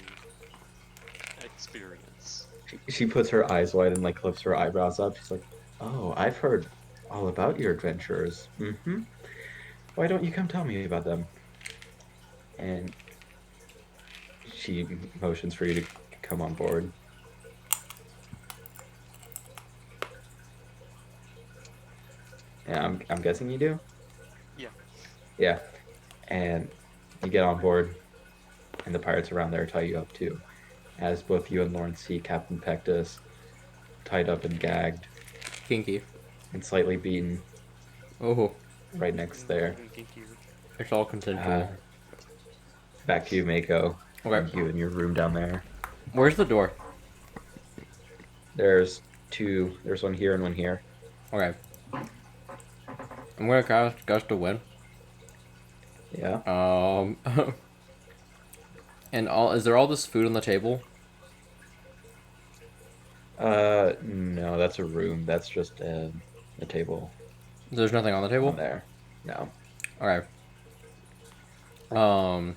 experience. She puts her eyes wide and like lifts her eyebrows up. She's like, "Oh, I've heard all about your adventures. Mm-hmm. Why don't you come tell me about them?" And she motions for you to come on board. Yeah, I'm guessing you do. Yeah. Yeah, and you get on board, and the pirates around there tie you up too, as both you and Lawrence see Captain Pectus tied up and gagged Kinky. and slightly beaten Oh, right next there. Even kinkier. it's all Uh, consensual. back to you, Mako, and Okay. you in your room down there. Where's the door? There's two. There's one here and one here. Okay. I'm gonna cast Gust to Win. Yeah. And all is there all this food on the table? No, that's a room. That's just a table There's nothing on the on table? there. No. Okay. Um,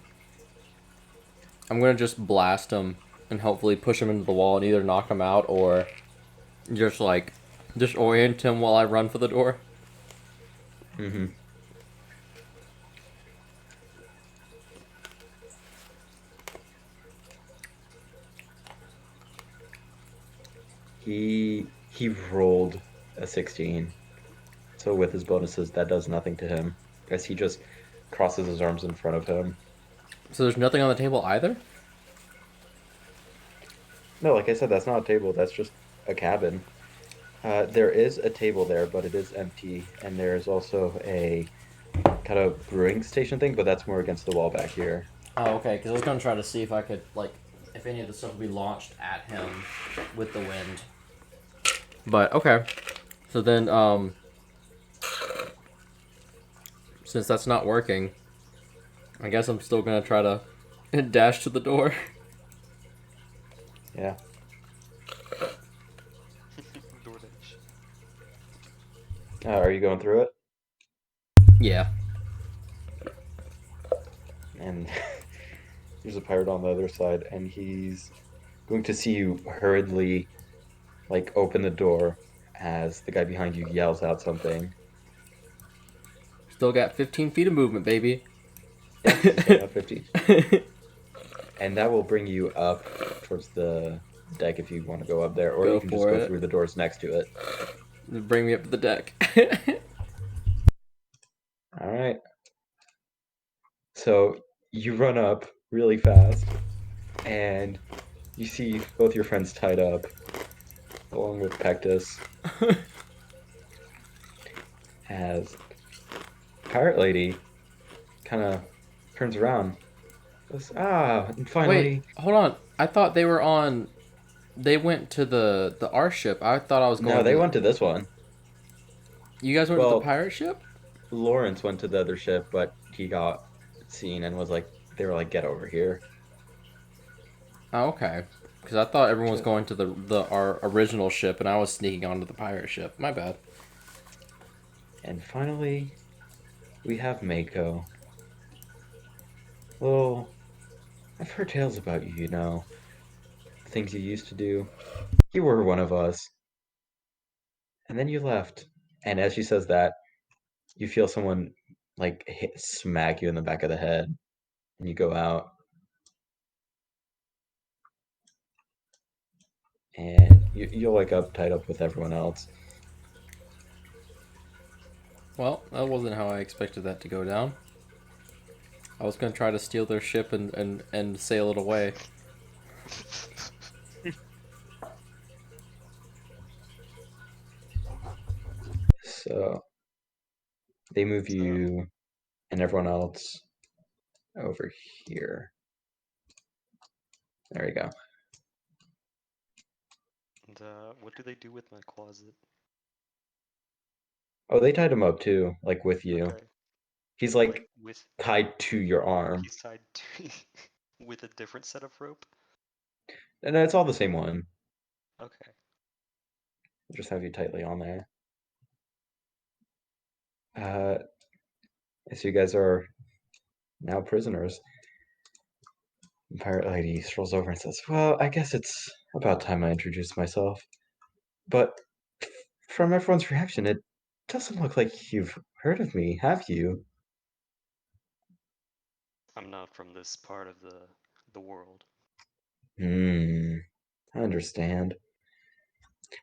I'm gonna just blast him and hopefully push him into the wall and either knock him out or just like disorient him while I run for the door. Mm-hmm. He rolled a 16. So with his bonuses, that does nothing to him. As he just crosses his arms in front of him. So there's nothing on the table either? No, like I said, that's not a table. That's just a cabin. There is a table there, but it is empty, and there is also a kind of brewing station thing, but that's more against the wall back here. Oh, okay, because I was gonna try to see if I could, like, if any of the stuff would be launched at him with the wind. But, okay. So then, since that's not working, I guess I'm still gonna try to dash to the door. Yeah. DoorDash. Are you going through it? Yeah. And there's a pirate on the other side, and he's going to see you hurriedly, like, open the door as the guy behind you yells out something. Still got 15 feet of movement, baby. Yeah, you still have 15. And that will bring you up towards the deck if you want to go up there, or Go you can just for go it. through the doors next to it. Bring me up to the deck. All right. So you run up really fast, and you see both your friends tied up, along with Pectus. as Pirate Lady kind of turns around. Goes, and Wait, finally. hold on. I thought they were on. They went to the our ship. I thought I was No, going they to. went to this one. You guys went to the Well, pirate ship? Lawrence went to the other ship, but he got seen and was like, they were like, get over here. Oh, okay. Because I thought everyone was Ju- going to the our original ship, and I was sneaking onto the pirate ship. My bad. And finally, we have Mako. Well, I've heard tales about you, the things you used to do. You were one of us. And then you left. And as she says that, you feel someone like smack you in the back of the head. And you go out. And you'll wake up tied up with everyone else. Well, that wasn't how I expected that to go down. I was gonna try to steal their ship and sail it away. So they move So, you and everyone else over here. There we go. and what do they do with my closet? Oh, they tied him up too, like with you. Okay, He's like like with tied to your arm. he's tied to with a different set of rope. And it's all the same one. Okay. Just have you tightly on there. Uh, so you guys are now prisoners. And Pirate Lady strolls over and says, well, I guess it's about time I introduced myself. But from everyone's reaction, it doesn't look like you've heard of me, have you? I'm not from this part of the world. I understand.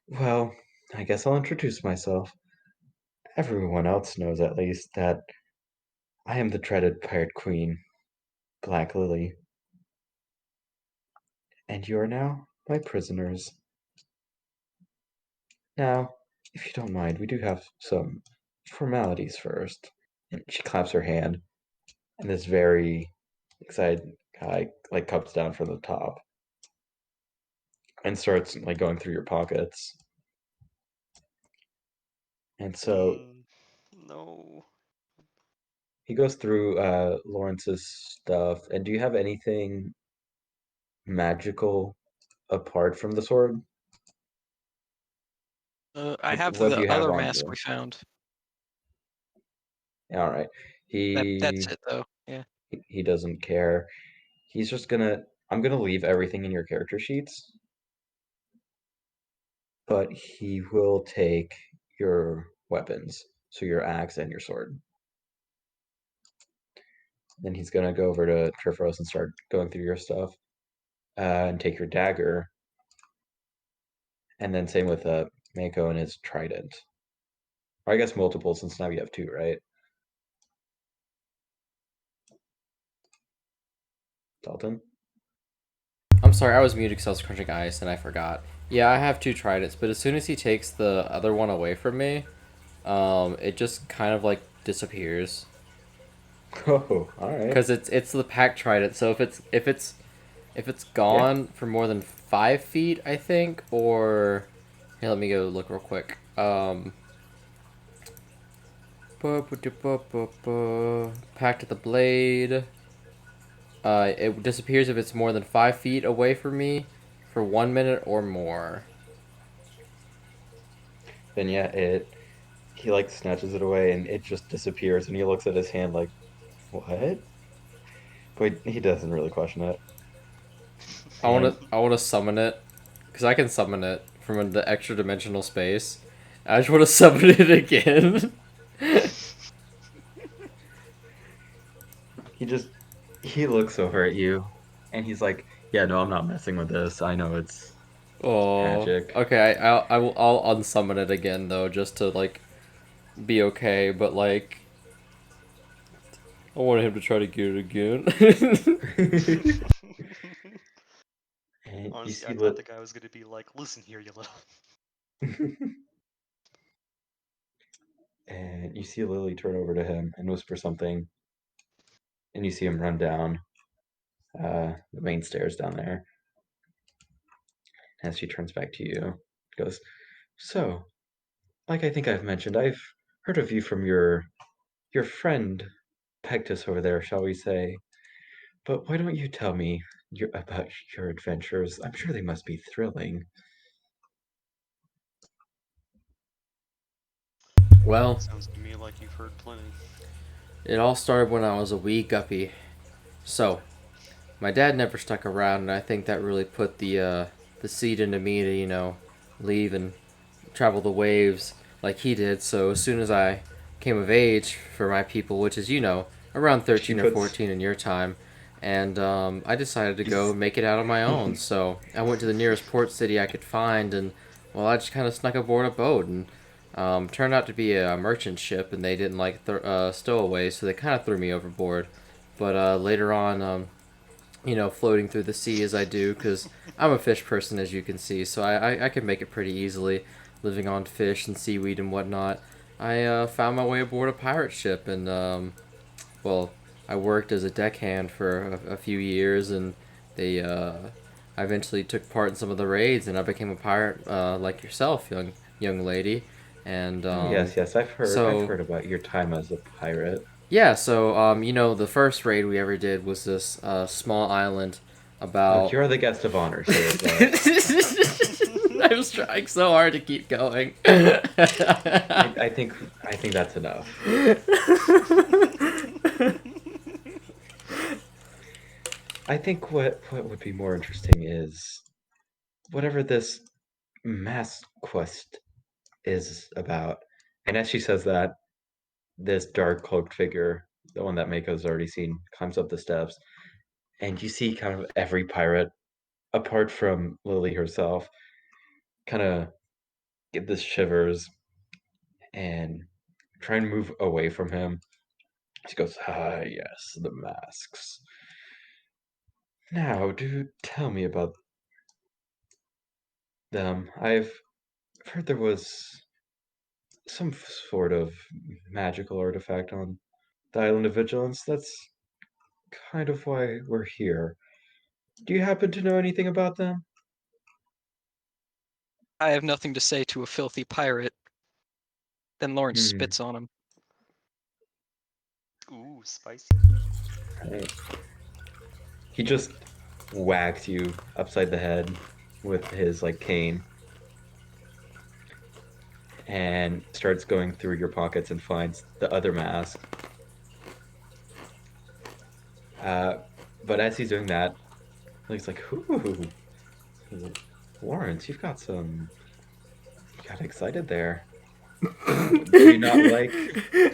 Well, I guess I'll introduce myself. Everyone else knows at least that I am the dreaded Pirate Queen, Black Lily. And you are now my prisoners. Now, if you don't mind, we do have some formalities first. And she claps her hand, and this very excited guy like comes down from the top and starts like going through your pockets. And so Mm, no. he goes through Lawrence's stuff. And do you have anything magical apart from the sword? I Like, have what do the you have other on mask you? we found. All right. That's it though. Yeah. He doesn't care. He's just gonna. I'm gonna leave everything in your character sheets, but he will take your weapons, so your axe and your sword. Then he's gonna go over to Trifros and start going through your stuff, and take your dagger, and then same with Mako and his trident. Or I guess multiple, since now you have two, right? Dalton. I'm sorry, I was muted because I was crunching ice and I forgot. Yeah, I have two tridents, but as soon as he takes the other one away from me, it just kind of like disappears. Oh, all right. Because it's the pack trident, so if it's Yeah. gone for more than 5 feet, I think, or here, let me go look real quick. Packed at the blade. It disappears if it's more than 5 feet away from me for 1 minute or more. Then yeah, he like snatches it away and it just disappears, and he looks at his hand like, what? But he doesn't really question it. I wanna And I wanna summon it, cause I can summon it from the extra dimensional space. I just wanna summon it again. he just he looks over at you and he's like, yeah, no, I'm not messing with this. I know it's Oh, magic. okay. I'll unsummon it again though, just to like be okay. But like, I want him to try to get it again. And you Honestly, see I thought lit the guy was gonna be like, "Listen here, you little." and you see Lily turn over to him and whisper something, and you see him run down the main stairs down there. As she turns back to you, goes, "So, like I think I've mentioned, I've heard of you from your friend Pectus over there, shall we say? But why don't you tell me about your adventures? I'm sure they must be thrilling." Well, Sounds to me like you've heard plenty. it all started when I was a wee guppy. So, my dad never stuck around, and I think that really put the seed into me to leave and travel the waves like he did. So as soon as I came of age for my people, which is around She 13 or puts 14 in your time, and I decided to go he's make it out on my own. So I went to the nearest port city I could find, and well, I just kind of snuck aboard a boat and. Turned out to be a merchant ship, and they didn't like stowaways, so they kind of threw me overboard. But later on, floating through the sea as I do, because I'm a fish person, as you can see, so I can make it pretty easily, living on fish and seaweed and whatnot. I found my way aboard a pirate ship, and, well, I worked as a deckhand for a few years, and I eventually took part in some of the raids, and I became a pirate like yourself, young lady. And oh yes, I've so heard about your time as a pirate. yeah, so the first raid we ever did was this small island Look, about. you're the guest of honor, sir, but I was trying so hard to keep going. I think that's enough. I think what would be more interesting is whatever this mass quest is about. And as she says that, this dark cloaked figure, the one that Mako's already seen, climbs up the steps, and you see kind of every pirate, apart from Lily herself, kind of get this shivers and try and move away from him. She goes, "Ah, yes, the masks. Now, do tell me about them. I've heard there was some sort of magical artifact on the Island of Vigilance. That's kind of why we're here. Do you happen to know anything about them?" I have nothing to say to a filthy pirate. Then Lawrence Hmm. spits on him. Ooh, spicy. Right. He just whacks you upside the head with his like cane and starts going through your pockets and finds the other mask. Uh, but as he's doing that, he's like, "Ooh, Lawrence, you got excited there. Do you not like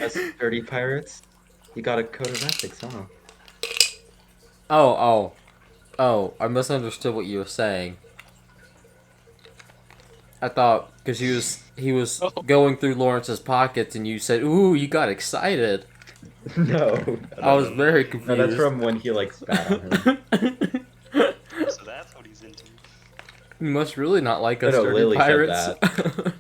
us dirty pirates? You got a code of ethics, huh?" Oh, oh, oh! I misunderstood what you were saying. I thought because he was Oh, going through Lawrence's pockets, and you said, "Ooh, you got excited." No, I was very no, that's confused. from when he like spat on him. So that's what he's into. You must really not like No, us no, dirty Lily said pirates. that.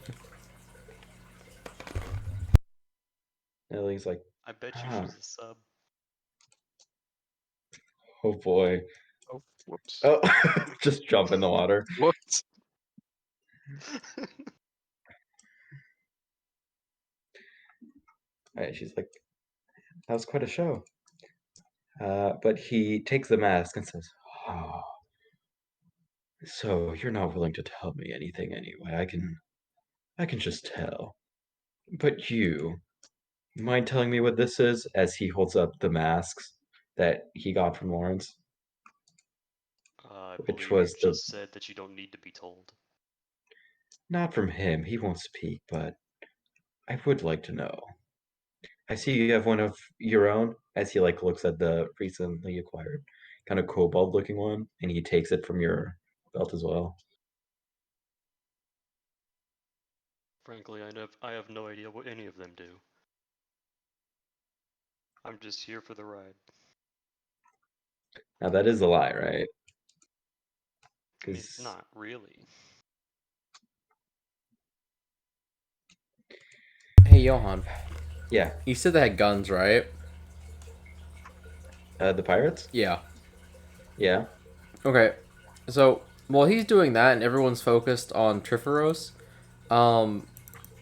Lily's like, I bet you ah, she's a sub. oh boy. oh, whoops. Oh, just jump in the water. Whoops. Right, she's like, that was quite a show. But he takes the mask and says, "Oh, so you're not willing to tell me anything anyway. I can just tell. But you mind telling me what this is?" As he holds up the masks that he got from Lawrence, I which believe you was the just said that you don't need to be told. not from him. He won't speak, but I would like to know. I see you have one of your own. As he like looks at the recently acquired kind of kobold looking one, and he takes it from your belt as well. Frankly, I have no idea what any of them do. I'm just here for the ride. Now that is a lie, right? I mean, Because not really. Hey, Johan. Yeah. You said they had guns, right? The pirates? Yeah. Yeah. Okay. So while he's doing that and everyone's focused on Triferos, um,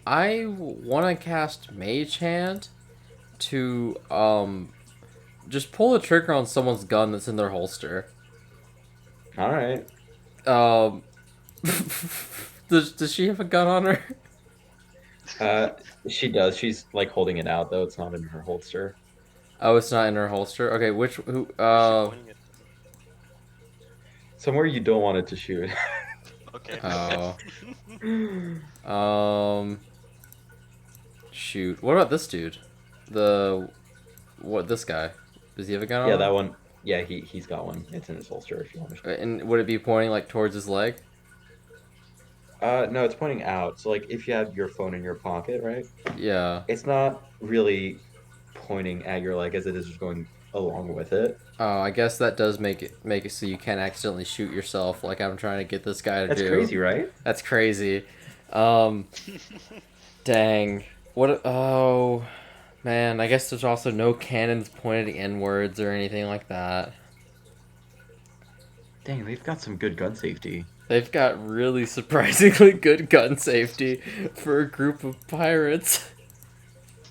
I want to cast Mage Hand to just pull the trigger on someone's gun that's in their holster. All right. Um, does she have a gun on her? Uh, she does. She's like holding it out though. It's not in her holster. Oh, it's not in her holster. Okay, which who? Where's she pointing it? Somewhere you don't want it to shoot. Okay. Oh. Shoot. What about this dude? The what? This guy? Does he have a gun Yeah, on that him? one. Yeah, he's got one. It's in his holster if you want to. And would it be pointing like towards his leg? No, it's pointing out. So like if you have your phone in your pocket, right? Yeah. It's not really pointing at your leg as it is just going along with it. Oh, I guess that does make it so you can't accidentally shoot yourself, like I'm trying to get this guy to That's do. crazy, right? That's crazy. Um, dang. What? Oh, man. I guess there's also no cannons pointed inwards or anything like that. Dang, they've got some good gun safety. They've got really surprisingly good gun safety for a group of pirates.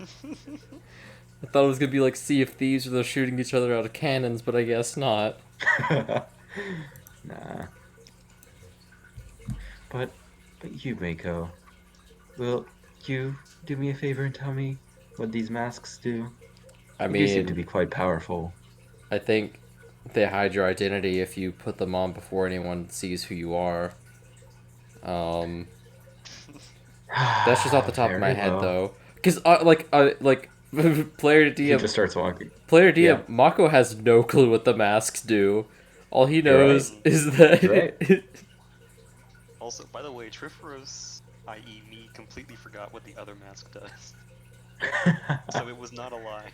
I thought it was gonna be like Sea of Thieves where they're shooting each other out of cannons, but I guess not. Nah. But you, Mako, will you do me a favor and tell me what these masks do? I They seem to mean, be quite powerful. I think they hide your identity if you put them on before anyone sees who you are. That's just off the top of my Very head, well. though. Because, player He DM, just starts walking. player DM, Yeah. Mako has no clue what the masks do. All he You're right. knows is that. You're right. Also, by the way, Triferos, i.e. me, completely forgot what the other mask does. So it was not a lie.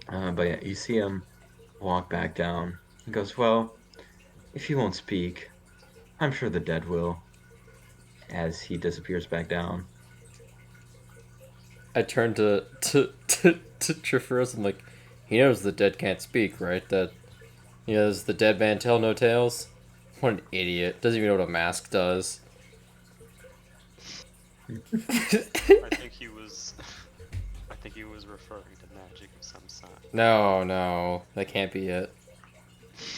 But yeah, you see him walk back down. He goes, well, if you won't speak, I'm sure the dead will. As he disappears back down. I turn to Triferos. I'm like, he knows the dead can't speak, right? That, does the dead man tell no tales? What an idiot. Doesn't even know what a mask does. I think he was. I think he was referring to magic of some sort. No, that can't be it.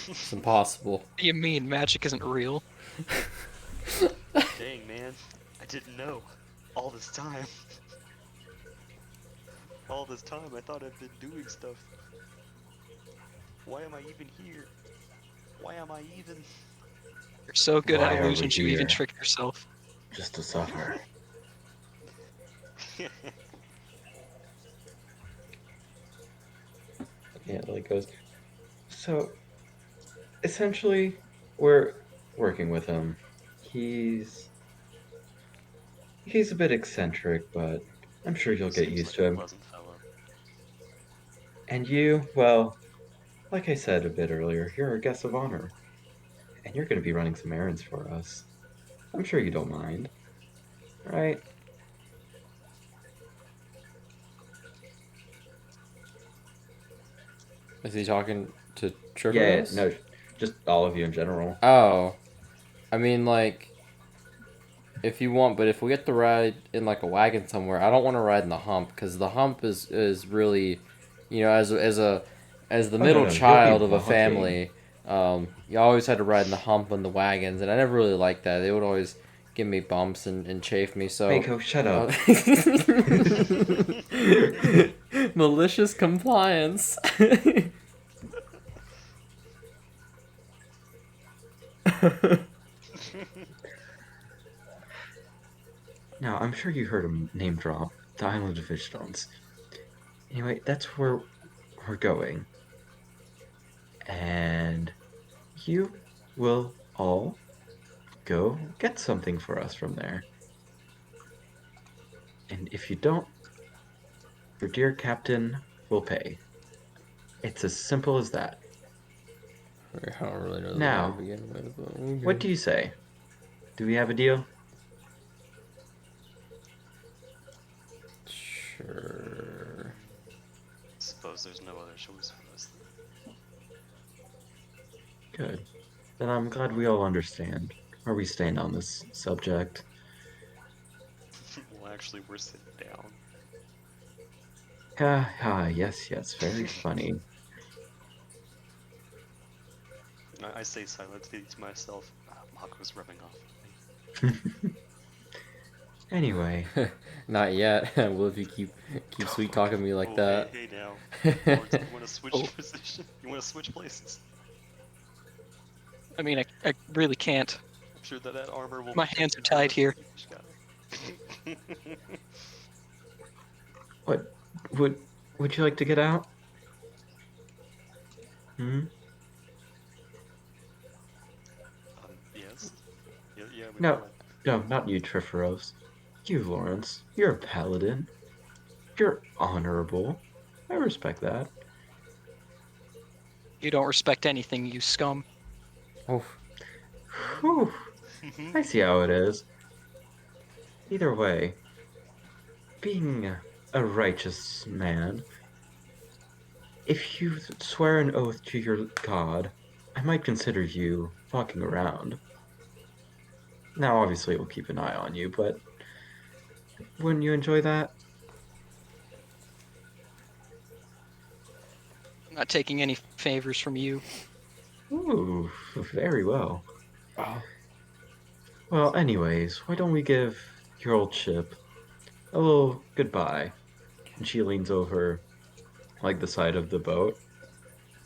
It's impossible. What do you mean magic isn't real? Dang, man. I didn't know. All this time. All this time I thought I'd been doing stuff. Why am I even here? Why am I even... You're so good Why at are we illusions you even here? trick yourself. Just to suffer. Yeah, like goes. So, essentially, we're working with him. He's a bit eccentric, but I'm sure you'll get Seems used like to a him. pleasant fellow. And you, well, like I said a bit earlier, you're a guest of honor. And you're going to be running some errands for us. I'm sure you don't mind. Right? Is he talking to Yeah, Triferos? no, just all of you in general. Oh. I mean, like, if you want, but if we get to ride in, like, a wagon somewhere, I don't want to ride in the hump, because the hump is really, as the Oh, no, middle no, you'll be child of a walking. family, you always had to ride in the hump in the wagons, and I never really liked that. They would always give me bumps and chafe me, so... Mako, shut up. Malicious compliance. Now, I'm sure you heard him name drop the Island of Fishstones. Anyway, that's where we're going. And you will all go get something for us from there. And if you don't, your dear captain will pay. It's as simple as that. I don't really know the Now, way to begin with, but okay. What do you say? Do we have a deal? suppose there's no other choice for us then. Good. Then I'm glad we all understand where we stand on this subject. Well, actually, we're sitting down. Yes, very funny. I say silently to myself, Mako's rubbing off on me. Anyway, Not yet. Well, if you keep sweet talking me like Oh, that. hey now. Lawrence, you want to switch Oh. position? You want to switch places? I mean, I really can't. I'm sure that armor will. My hands are tied here. what would you like to get out? Hmm? Yes. Yeah, we No, will. no, not you, Triferos. You, Lawrence. You're a paladin. You're honorable. I respect that. You don't respect anything, you scum. Oh, Whew. I see how it is. Either way, being a righteous man, if you swear an oath to your god, I might consider you fucking around. Now, obviously, we'll keep an eye on you, but wouldn't you enjoy that? I'm not taking any favors from you. Ooh, very well. oh. Well, anyways, why don't we give your old ship a little goodbye? And she leans over, like the side of the boat,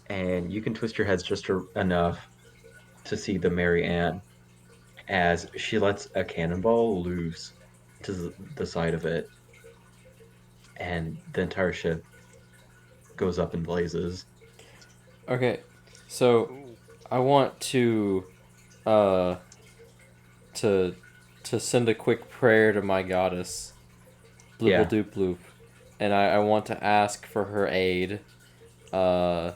and you can twist your heads just enough to see the Mary Ann as she lets a cannonball loose to the side of it, and the entire ship goes up in blazes. Okay, so Ooh. I want uh to to send a quick prayer to my goddess, Bloople Yeah, Doop Bloop, and I want to ask for her aid, uh,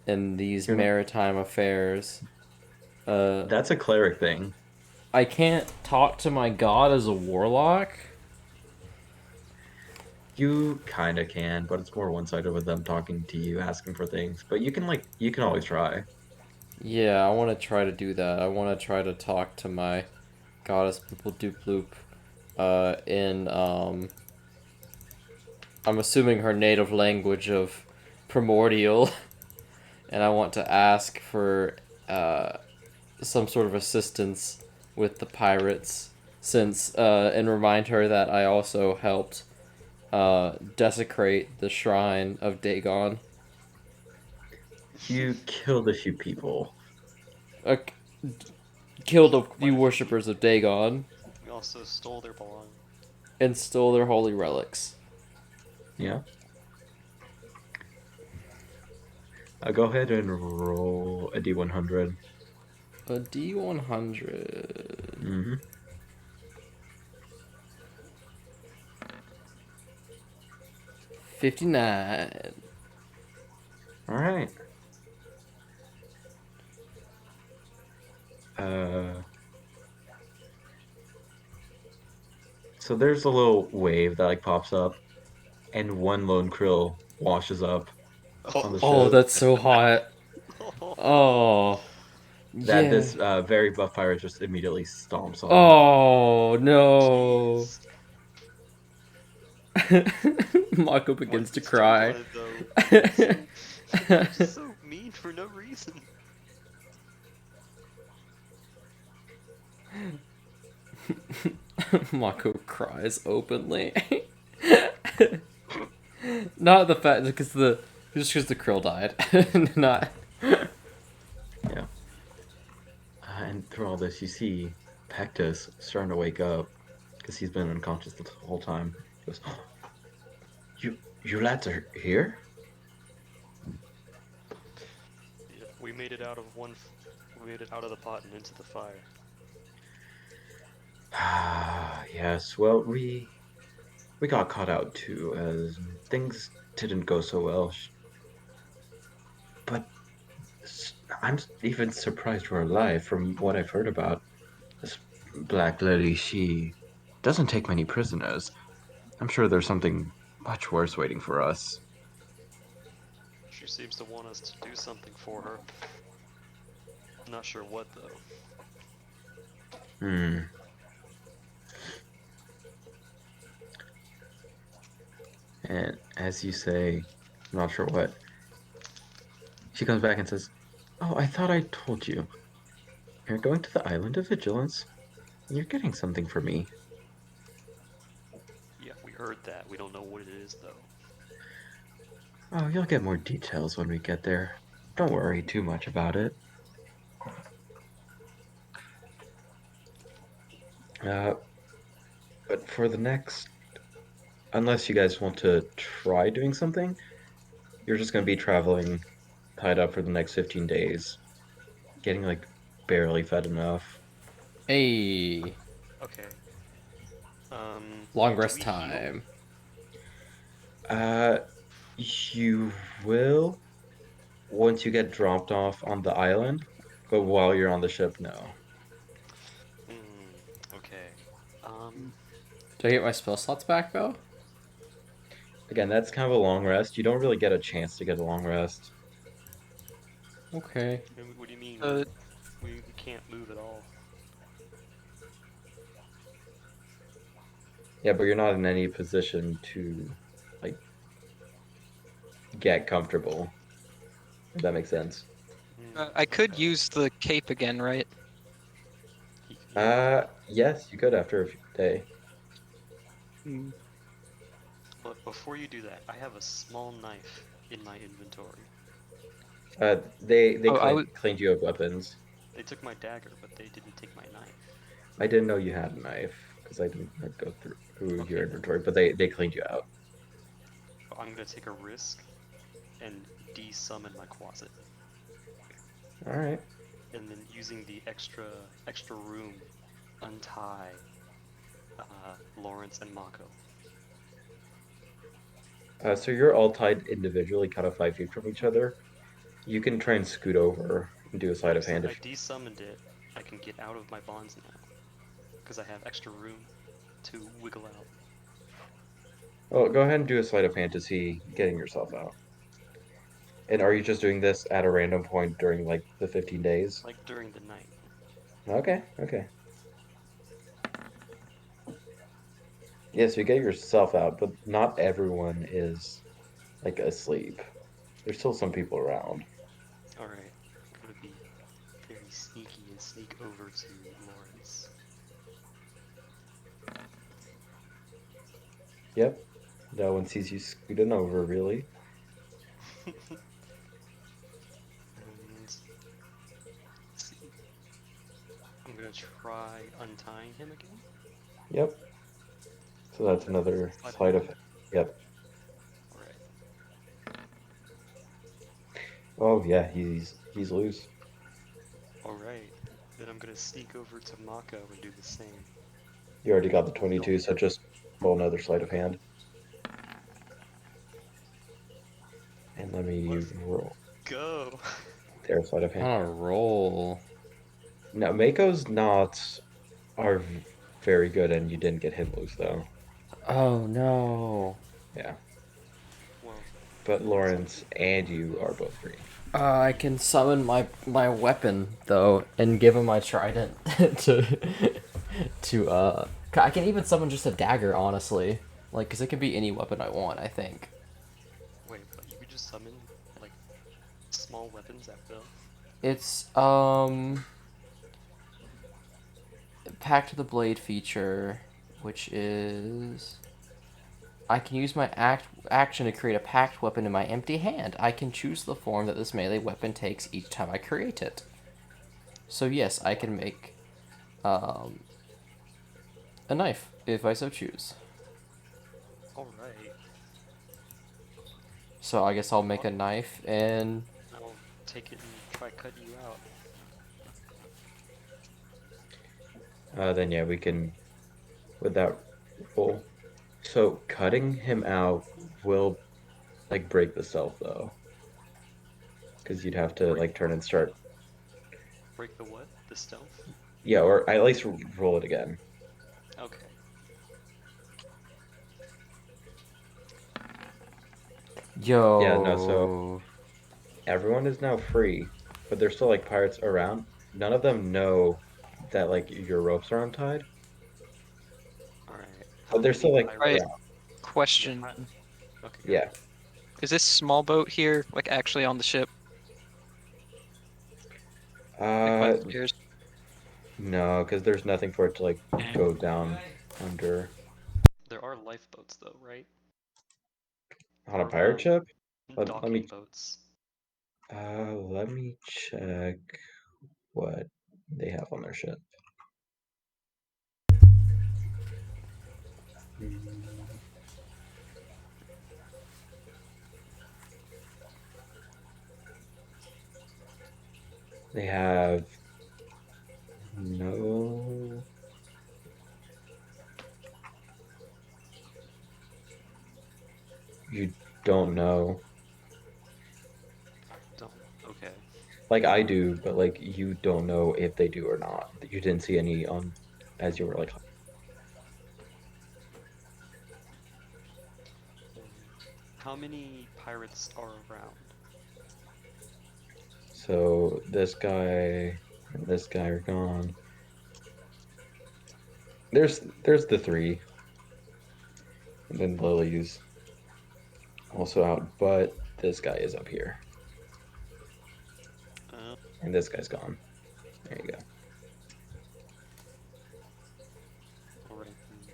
in these you're, maritime affairs. Uh, that's a cleric thing. I can't talk to my god as a warlock. You kind of can, but it's more one-sided with them talking to you, asking for things. But you can always try. Yeah, I want to try to do that. I want to try to talk to my goddess Bloople Doop Bloop, in I'm assuming her native language of primordial, and I want to ask for some sort of assistance with the pirates, since and remind her that I also helped desecrate the shrine of Dagon. You killed a few people. Uh, Killed a Quite few a few worshippers of Dagon We also stole their belongings. and stole their holy relics. Yeah. Go ahead and roll a d100. A D100. Mm-hmm. 59. All right. Uh, so there's a little wave that like pops up, and one lone krill washes up on the Oh, ship. that's so hot. Oh, That yeah. this very buff pirate just immediately stomps on. Oh, no. Jeez. Mako Why begins did to you stomp on cry. it though? Just so mean for no reason. Mako cries openly. Not the fact because just because the krill died. Not. Yeah. And through all this, you see Pectus starting to wake up because he's been unconscious the whole time. He goes, oh, you lads are here? Yep, we made it out of we made it out of the pot and into the fire. Ah, yes. Well, we got caught out too, as things didn't go so well. But I'm even surprised we're alive from what I've heard about this Black Lady. She doesn't take many prisoners. I'm sure there's something much worse waiting for us. She seems to want us to do something for her. Not sure what though. Hmm. And as you say, I'm not sure what, she comes back and says, "Oh, I thought I told you. You're going to the island of vigilance, and you're getting something for me." Yeah, we heard that. We don't know what it is though. Oh, you'll get more details when we get there. Don't worry too much about it. Uh, but for the next, unless you guys want to try doing something, you're just going to be traveling tied up for the next 15 days, getting like barely fed enough. Hey, Okay. long Do rest we heal? time. Uh, you will once you get dropped off on the island, but while you're on the ship, no. Okay. Mm. Do I get my spell slots back though? Again, that's kind of a long rest. You don't really get a chance to get a long rest. Okay. What do you mean Uh, we can't move at all? Yeah, but you're not in any position to like get comfortable, if that makes sense. I could Okay. use the cape again, right? Yeah. Yes, you could after a day. Mm. But before you do that, I have a small knife in my inventory. They Oh, I was. cleaned you of weapons. They took my dagger, but they didn't take my knife. I didn't know you had a knife because I didn't like, go through your Okay, inventory, but they cleaned you out. I'm gonna take a risk and de-summon my closet, All right. and then using the extra room, untie Lawrence and Mako. So you're all tied individually, kind of 5 feet from each other. You can try and scoot over and do a sleight Nope, of since hand I if. de-summoned it, I can get out of my bonds now because I have extra room to wiggle out. Oh, go ahead and do a sleight of hand to see getting yourself out. And are you just doing this at a random point during like the 15 days? Like during the night. Okay, okay. Yeah, so you get yourself out, but not everyone is like asleep. There's still some people around. Alright, I'm gonna be very sneaky and sneak over to Lawrence. Yep. No one sees you scooting over, really. And let's see. I'm gonna try untying him again. Yep. So that's That's another sleight of sleight hand. of. Yep. Alright. Oh yeah, he's loose. Alright. Then I'm gonna sneak over to Mako and do the same. You already got the Don't 22, so just roll another sleight of hand. And let me let's roll go. their sleight of hand. On a roll. Now, Mako's knots are very good, and you didn't get him loose though. Oh no. Yeah. Well, But that's Lawrence and you are both free. I can summon my weapon though and give him my trident to I can even summon just a dagger honestly, like because it can be any weapon I want. I think wait, but you could just summon like small weapons at will. it's Pact of the Blade feature, which is I can use my action to create a packed weapon in my empty hand. I can choose the form that this melee weapon takes each time I create it. So yes, I can make um, a knife if I so choose. Alright. So I guess I'll make a knife and I'll take it and try cut you out. Then yeah, we can with that roll. So cutting him out will like break the stealth though, because you'd have to Break like turn and start. break the what? The stealth? Yeah, or at least roll it again. Okay. Yeah, no. So yo. everyone is now free, but there's still like pirates around. None of them know that like your ropes are untied, Alright. How but they're many still like pirates? Right. around. Yeah, Question: okay, go. Yeah. Is this small boat here like actually on the ship, like by the Uh, stairs? no, because there's nothing for it to like go down under There are lifeboats though, right? on a Or pirate ship. Let me docking boats. let me check what they have on their ship. Mm, They have no. You don't know. Don't. Okay. Like I do, but like you don't know if they do or not. You didn't see any on as you were like. Um, how many pirates are around? So this guy and this guy are gone. There's the three, and then Lily's also out, but this guy is up here, Uh, and this guy's gone. There you go. alright then.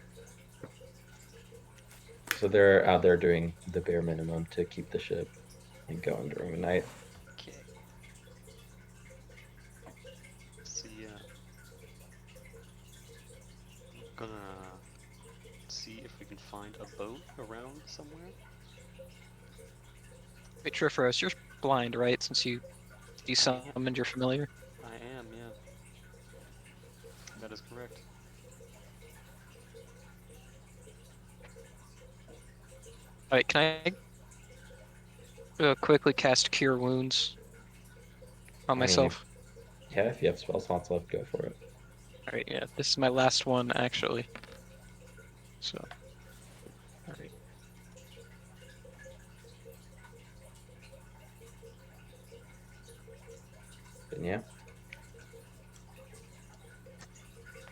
So they're out there doing the bare minimum to keep the ship and going during the night. Okay. So yeah, I'm gonna see if we can find a boat around somewhere. Wait, Triforce, you're blind, right? Since you I desummoned your familiar. I am, yeah. That is correct. All right, can I quickly cast Cure Wounds on I mean, if myself? yeah, if you have spell slots left, go for it. All right, yeah, this is my last one actually. So, all right. Then yeah,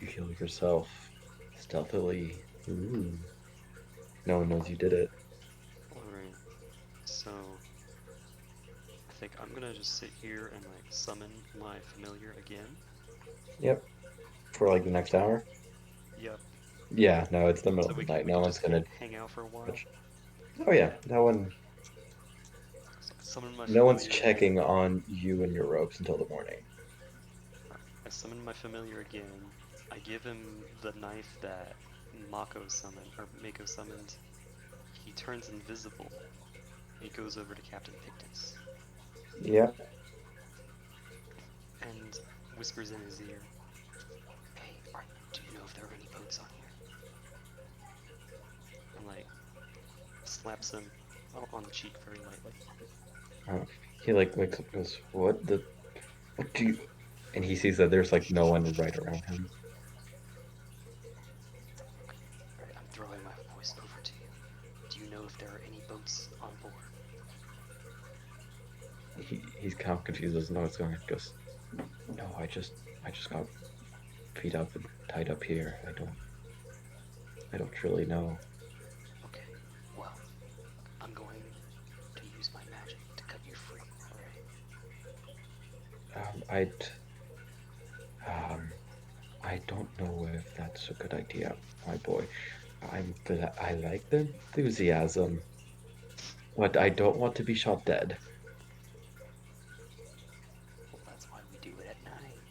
you heal yourself stealthily. Ooh, no one knows you did it. Alright. So I think I'm gonna just sit here and like summon my familiar again. Yep, for like the next hour. Yep. Yeah, no, it's the middle So of the we night. we No can one's just gonna hang out for a while. touch. Oh yeah, So I summon my no one's familiar again. checking on you and your ropes until the morning. Alright. I summon my familiar again. I give him the knife that Mako summoned. He turns invisible. He goes over to Captain Pictus Yeah, and whispers in his ear, "Hey, do you know if there are any boats on here?" And like slaps him on the cheek very lightly. uh, he like wakes up and goes, what do you? And he sees that there's like no one right around him. Alright, I'm throwing my voice over to you. Do you know if there are any boats on board? He's kind of confused, doesn't know what's going on. He goes, no, I just got beat up and tied up here. I don't truly know. Okay, well, I'm going to use my magic to cut you free, alright? Um, I'd um, I don't know if that's a good idea, my boy. I like the enthusiasm, but I don't want to be shot dead. Well, that's why we do it at night.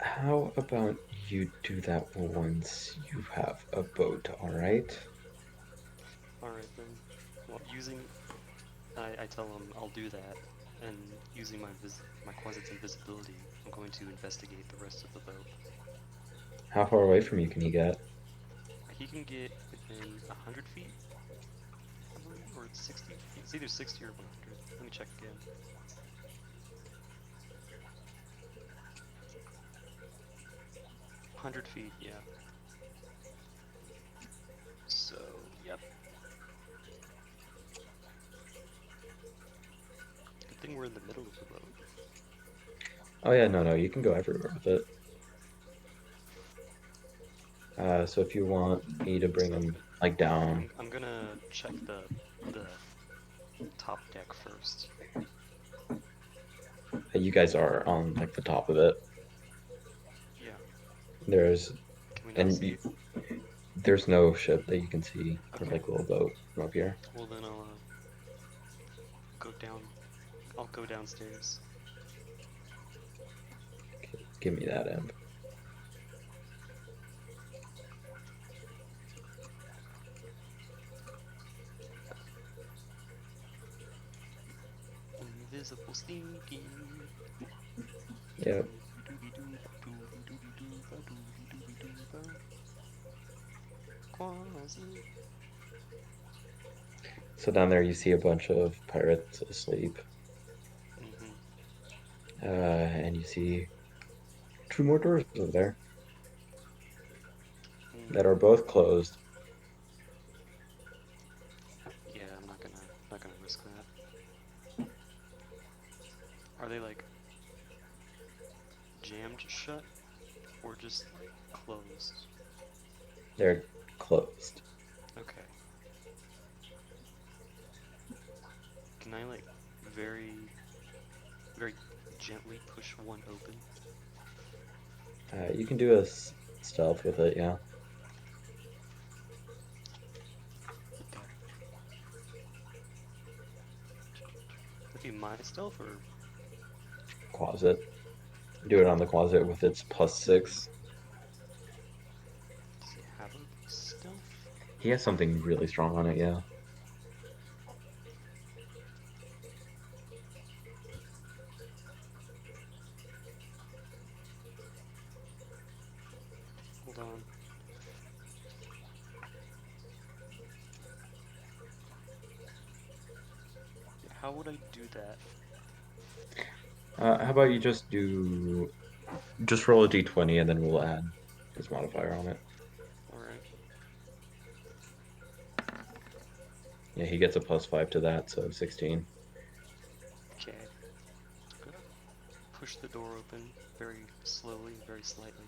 How about you do that once you have a boat, all right? Alright then. Well, I tell him I'll do that, and using my quasit's invisibility, I'm going to investigate the rest of the boat. How far away from you can he get? He can get within 100 feet, I believe, or it's 60. It's either 60 or 100. Let me check again. 100 feet, yeah. So Yep. Good thing we're in the middle of the boat. Oh yeah, no, you can go everywhere with it. So if you want me to bring So them like down, I'm gonna check the top deck first. you guys are on like the top of it. Yeah. There's Can we not and see? there's no ship that you can see or Okay. like little boat from up here. Well then I'll go down. I'll go downstairs. Okay, give me that imp. Invisible stinky. Yeah. Quasi. So down there you see a bunch of pirates asleep, Mm-hmm. and you see two more doors over there that are both closed. Yeah, I'm not gonna risk that. Are they like jammed shut or just like closed? They're closed. Okay. Can I like very very gently push one open? You can do a stealth with it, yeah. Okay. Would be my stealth or Closet. Do it on the closet with its +6. does he have a stealth? He has something really strong on it, yeah. Hold on. Yeah, how would I do that? How about you just roll a d20 and then we'll add his modifier on it. Alright. Yeah, he gets a +5 to that, so 16. Okay. I'm gonna push the door open very slowly and very slightly.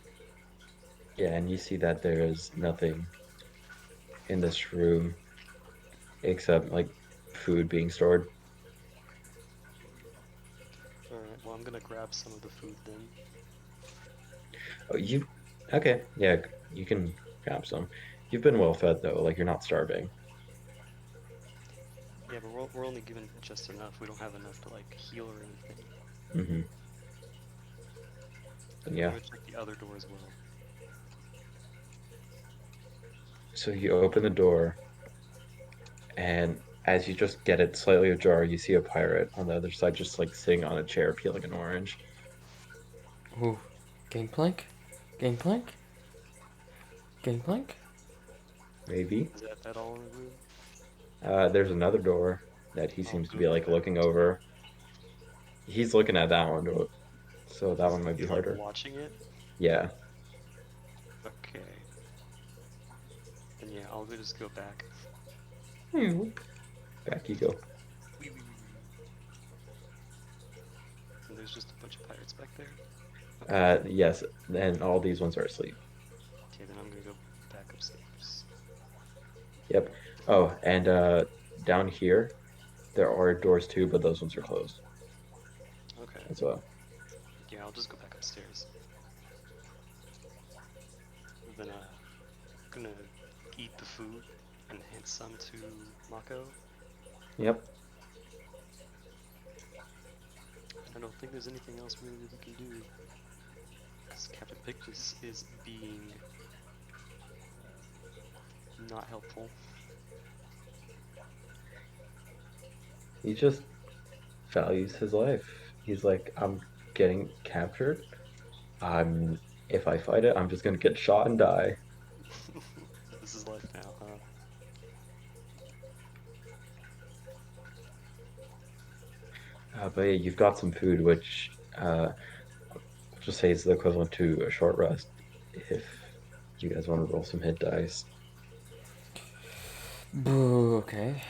Yeah, and you see that there's nothing in this room except like food being stored. Alright, well I'm gonna grab some of the food then. Oh, okay? Yeah, you can grab some. You've been well fed though, like you're not starving. Yeah, but we're only given just enough. We don't have enough to like heal or anything. Hmm. I'm Yeah. gonna check the other door as well. So you open the door, and as you just get it slightly ajar, you see a pirate on the other side, just like sitting on a chair, peeling an orange. Ooh. Gangplank? Gangplank? Gangplank? Maybe. Is that all in the room? There's another door that he I'll seems to go be through like that looking door as well. over. He's looking at that one, so that one might be He's like harder. watching it? Yeah. Okay. Then yeah, I'll just go back. Back you go. Wee, wee, wee, wee. And there's just a bunch of pirates back there? Okay. Yes, and all these ones are asleep. Okay, then I'm gonna go back upstairs. Yep. Oh, and down here there are doors too, but those ones are closed Okay. as well. Yeah, I'll just go back upstairs. Then gonna eat the food and hand some to Mako. Yep. I don't think there's anything else really that we can do. Because Captain Pictus is being not helpful. He just values his life. He's like, I'm getting captured. I'm if I fight it, I'm just gonna get shot and die. This is life now, huh? But yeah, you've got some food, which I'll just say is the equivalent to a short rest. If you guys want to roll some hit dice, Boo, okay.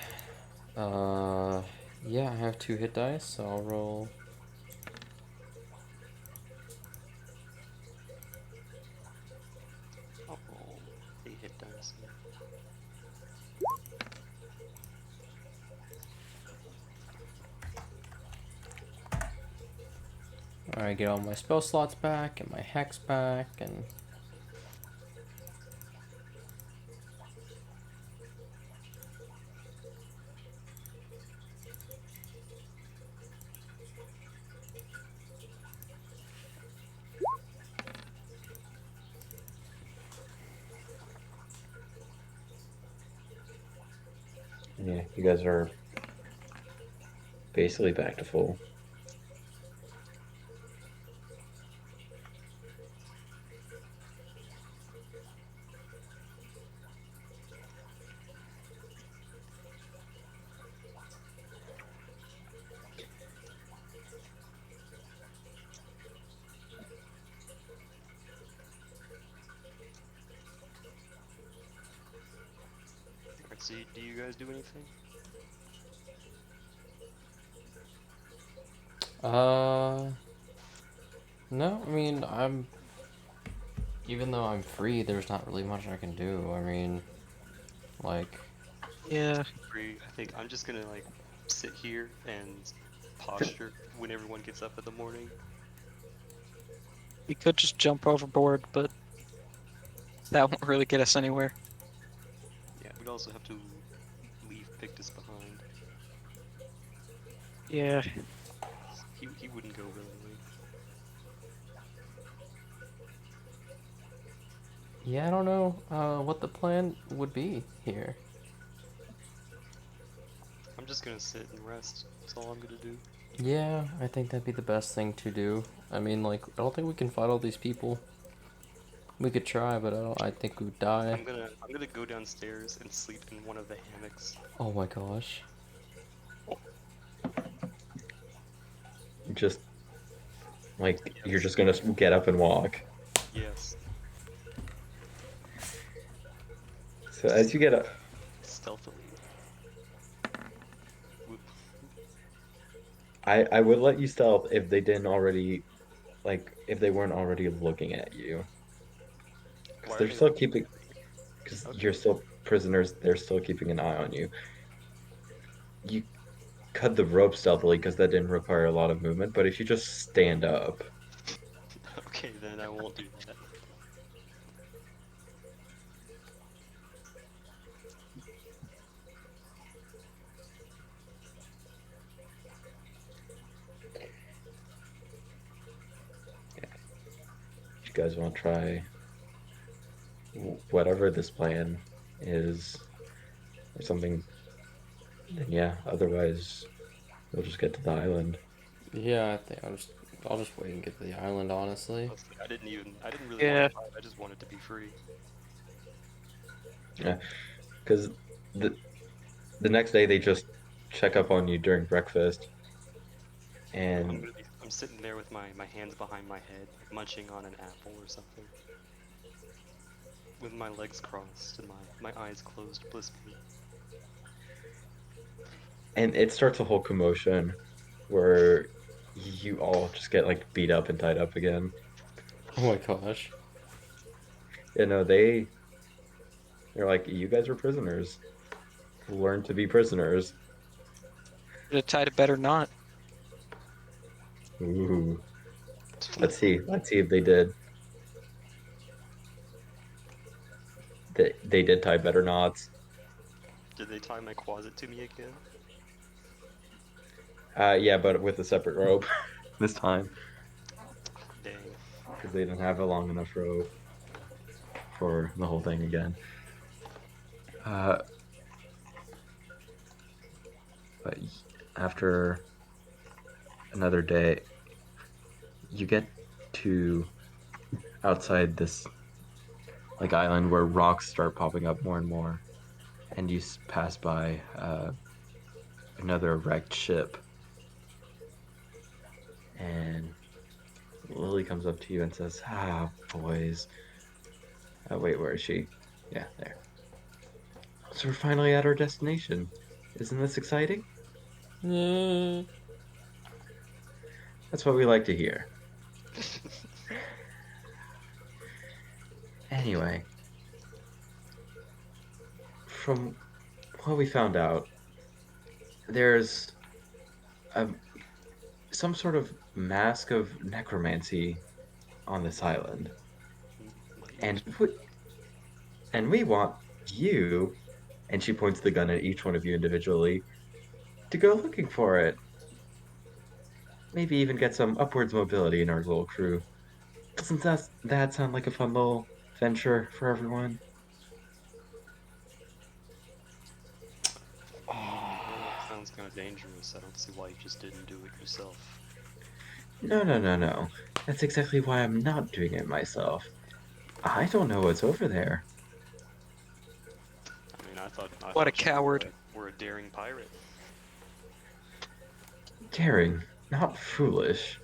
Yeah, I have 2 hit dice, so I'll roll. I'll roll 8 hit dice. Yeah. Alright, get all my spell slots back and my hex back, and Yeah, you guys are basically back to full. Alright, so do you guys do anything? uh, no, I mean, even though I'm free, there's not really much I can do. I mean, like, Yeah. Agree. I think I'm just gonna like sit here and posture when everyone gets up in the morning. We could just jump overboard, but that won't really get us anywhere. Yeah, we'd also have to leave Pictus behind. Yeah. He wouldn't go willingly. yeah, I don't know, what the plan would be here. I'm just gonna sit and rest. That's all I'm gonna do. Yeah, I think that'd be the best thing to do. I mean, like, I don't think we can fight all these people. We could try, but I think we would die. I'm gonna go downstairs and sleep in one of the hammocks. Oh my gosh. Just like you're Yes. just gonna get up and walk. Yes. So as you get up, Stealthily. Whoop. I would let you stealth if they didn't already, like, if they weren't already looking at you, because Why are they're they still looking keeping, at me? because you're Okay. still prisoners. They're still keeping an eye on you. You cut the rope stealthily because that didn't require a lot of movement. But if you just stand up, Okay, then I won't do that. if you guys want to try whatever this plan is or something, then yeah. Otherwise, we'll just get to the island. Yeah, I think I'll just wait and get to the island, honestly. Honestly, I didn't really want Yeah. to fight. I just wanted to be free. Yeah, because the the next day they just check up on you during breakfast, and I'm sitting there with my hands behind my head, like munching on an apple or something, with my legs crossed and my eyes closed blissfully. it starts a whole commotion where you all just get like beat up and tied up again. Oh my gosh. You know, they're like, you guys are prisoners. Learn to be prisoners. Should have tied a better knot. Ooh. Let's see. Let's see if they did. They did tie better knots. Did they tie my closet to me again? Yeah, but with a separate rope this time Dang. because they didn't have a long enough rope for the whole thing again. Uh, but after another day, you get to outside this like island where rocks start popping up more and more, and you pass by another wrecked ship, and Lily comes up to you and says, "Ah, boys. Wait, where is she? Yeah, there. So we're finally at our destination. Isn't this exciting? Mm. That's what we like to hear. Anyway, from what we found out, there's a, some sort of mask of necromancy on this island, and Like, we want you, and she points the gun at each one of you individually, to go looking for it. Maybe even get some upwards mobility in our little crew. Doesn't that sound like a fun little venture for everyone? well, it sounds kind of dangerous. I don't see why you just didn't do it yourself. No, no, no, no. That's exactly why I'm not doing it myself. I don't know what's over there. I mean, I What a thought you coward. were a daring pirate. Daring, not foolish.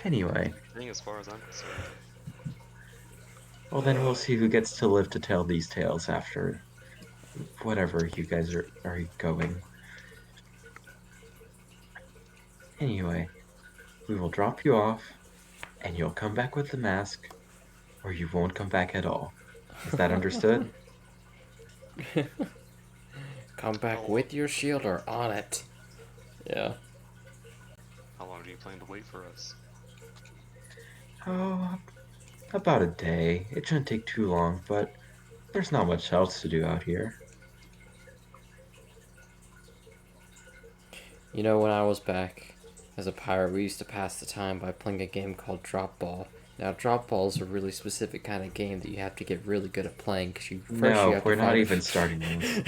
Anyway, Thing as far as I'm concerned. well then we'll see who gets to live to tell these tales after whatever you guys are going. Anyway, we will drop you off, and you'll come back with the mask, or you won't come back at all. Is that understood? Come back How with long, your shield or on it. Yeah. how long do you plan to wait for us? Oh, about a day. It shouldn't take too long, but there's not much else to do out here. You know, when I was back as a pirate, we used to pass the time by playing a game called Drop Ball. Now, Drop Ball is a really specific kind of game that you have to get really good at playing because you first you No, have to we're not find even starting this.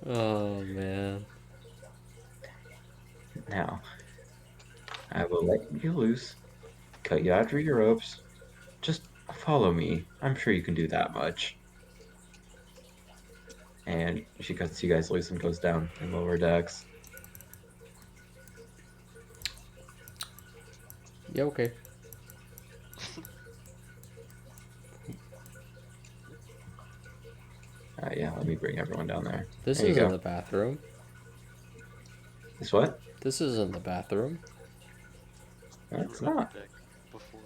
Oh man. Now, I will let you loose, cut you out of your ropes. Just follow me. I'm sure you can do that much. And she cuts you guys loose and goes down in lower decks. Yeah, okay. Yeah, let me bring everyone down there. This There you isn't go. the bathroom. This what? This isn't the bathroom. No, You it's were upper not. deck before.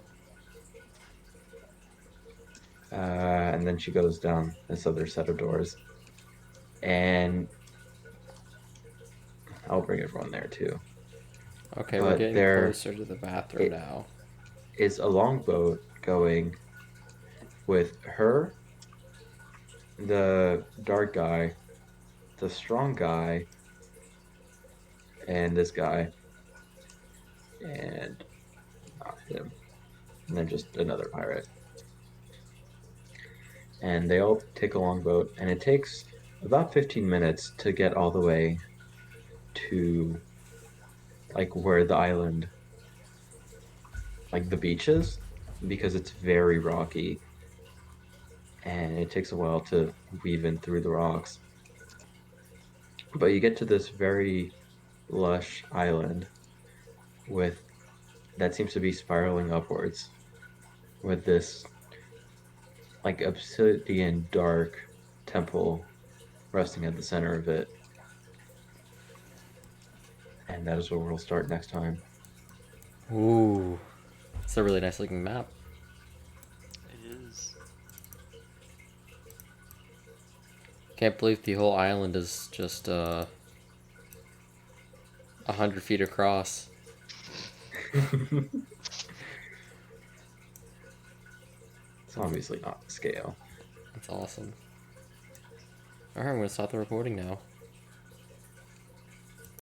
And then she goes down this other set of doors. And I'll bring everyone there too. Okay, we're But getting there closer to the bathroom it now. is a longboat going with her, the dark guy, the strong guy, and this guy, and not him, and then just another pirate. And they all take a longboat, and it takes about 15 minutes to get all the way to like where the island, like the beaches, because it's very rocky, and it takes a while to weave in through the rocks. But you get to this very lush island with that seems to be spiraling upwards with this like obsidian dark temple resting at the center of it. And that is where we'll start next time. Ooh. It's a really nice looking map. It is. Can't believe the whole island is just 100 feet across. It's obviously not the scale. That's awesome. Alright, I'm gonna stop the recording now.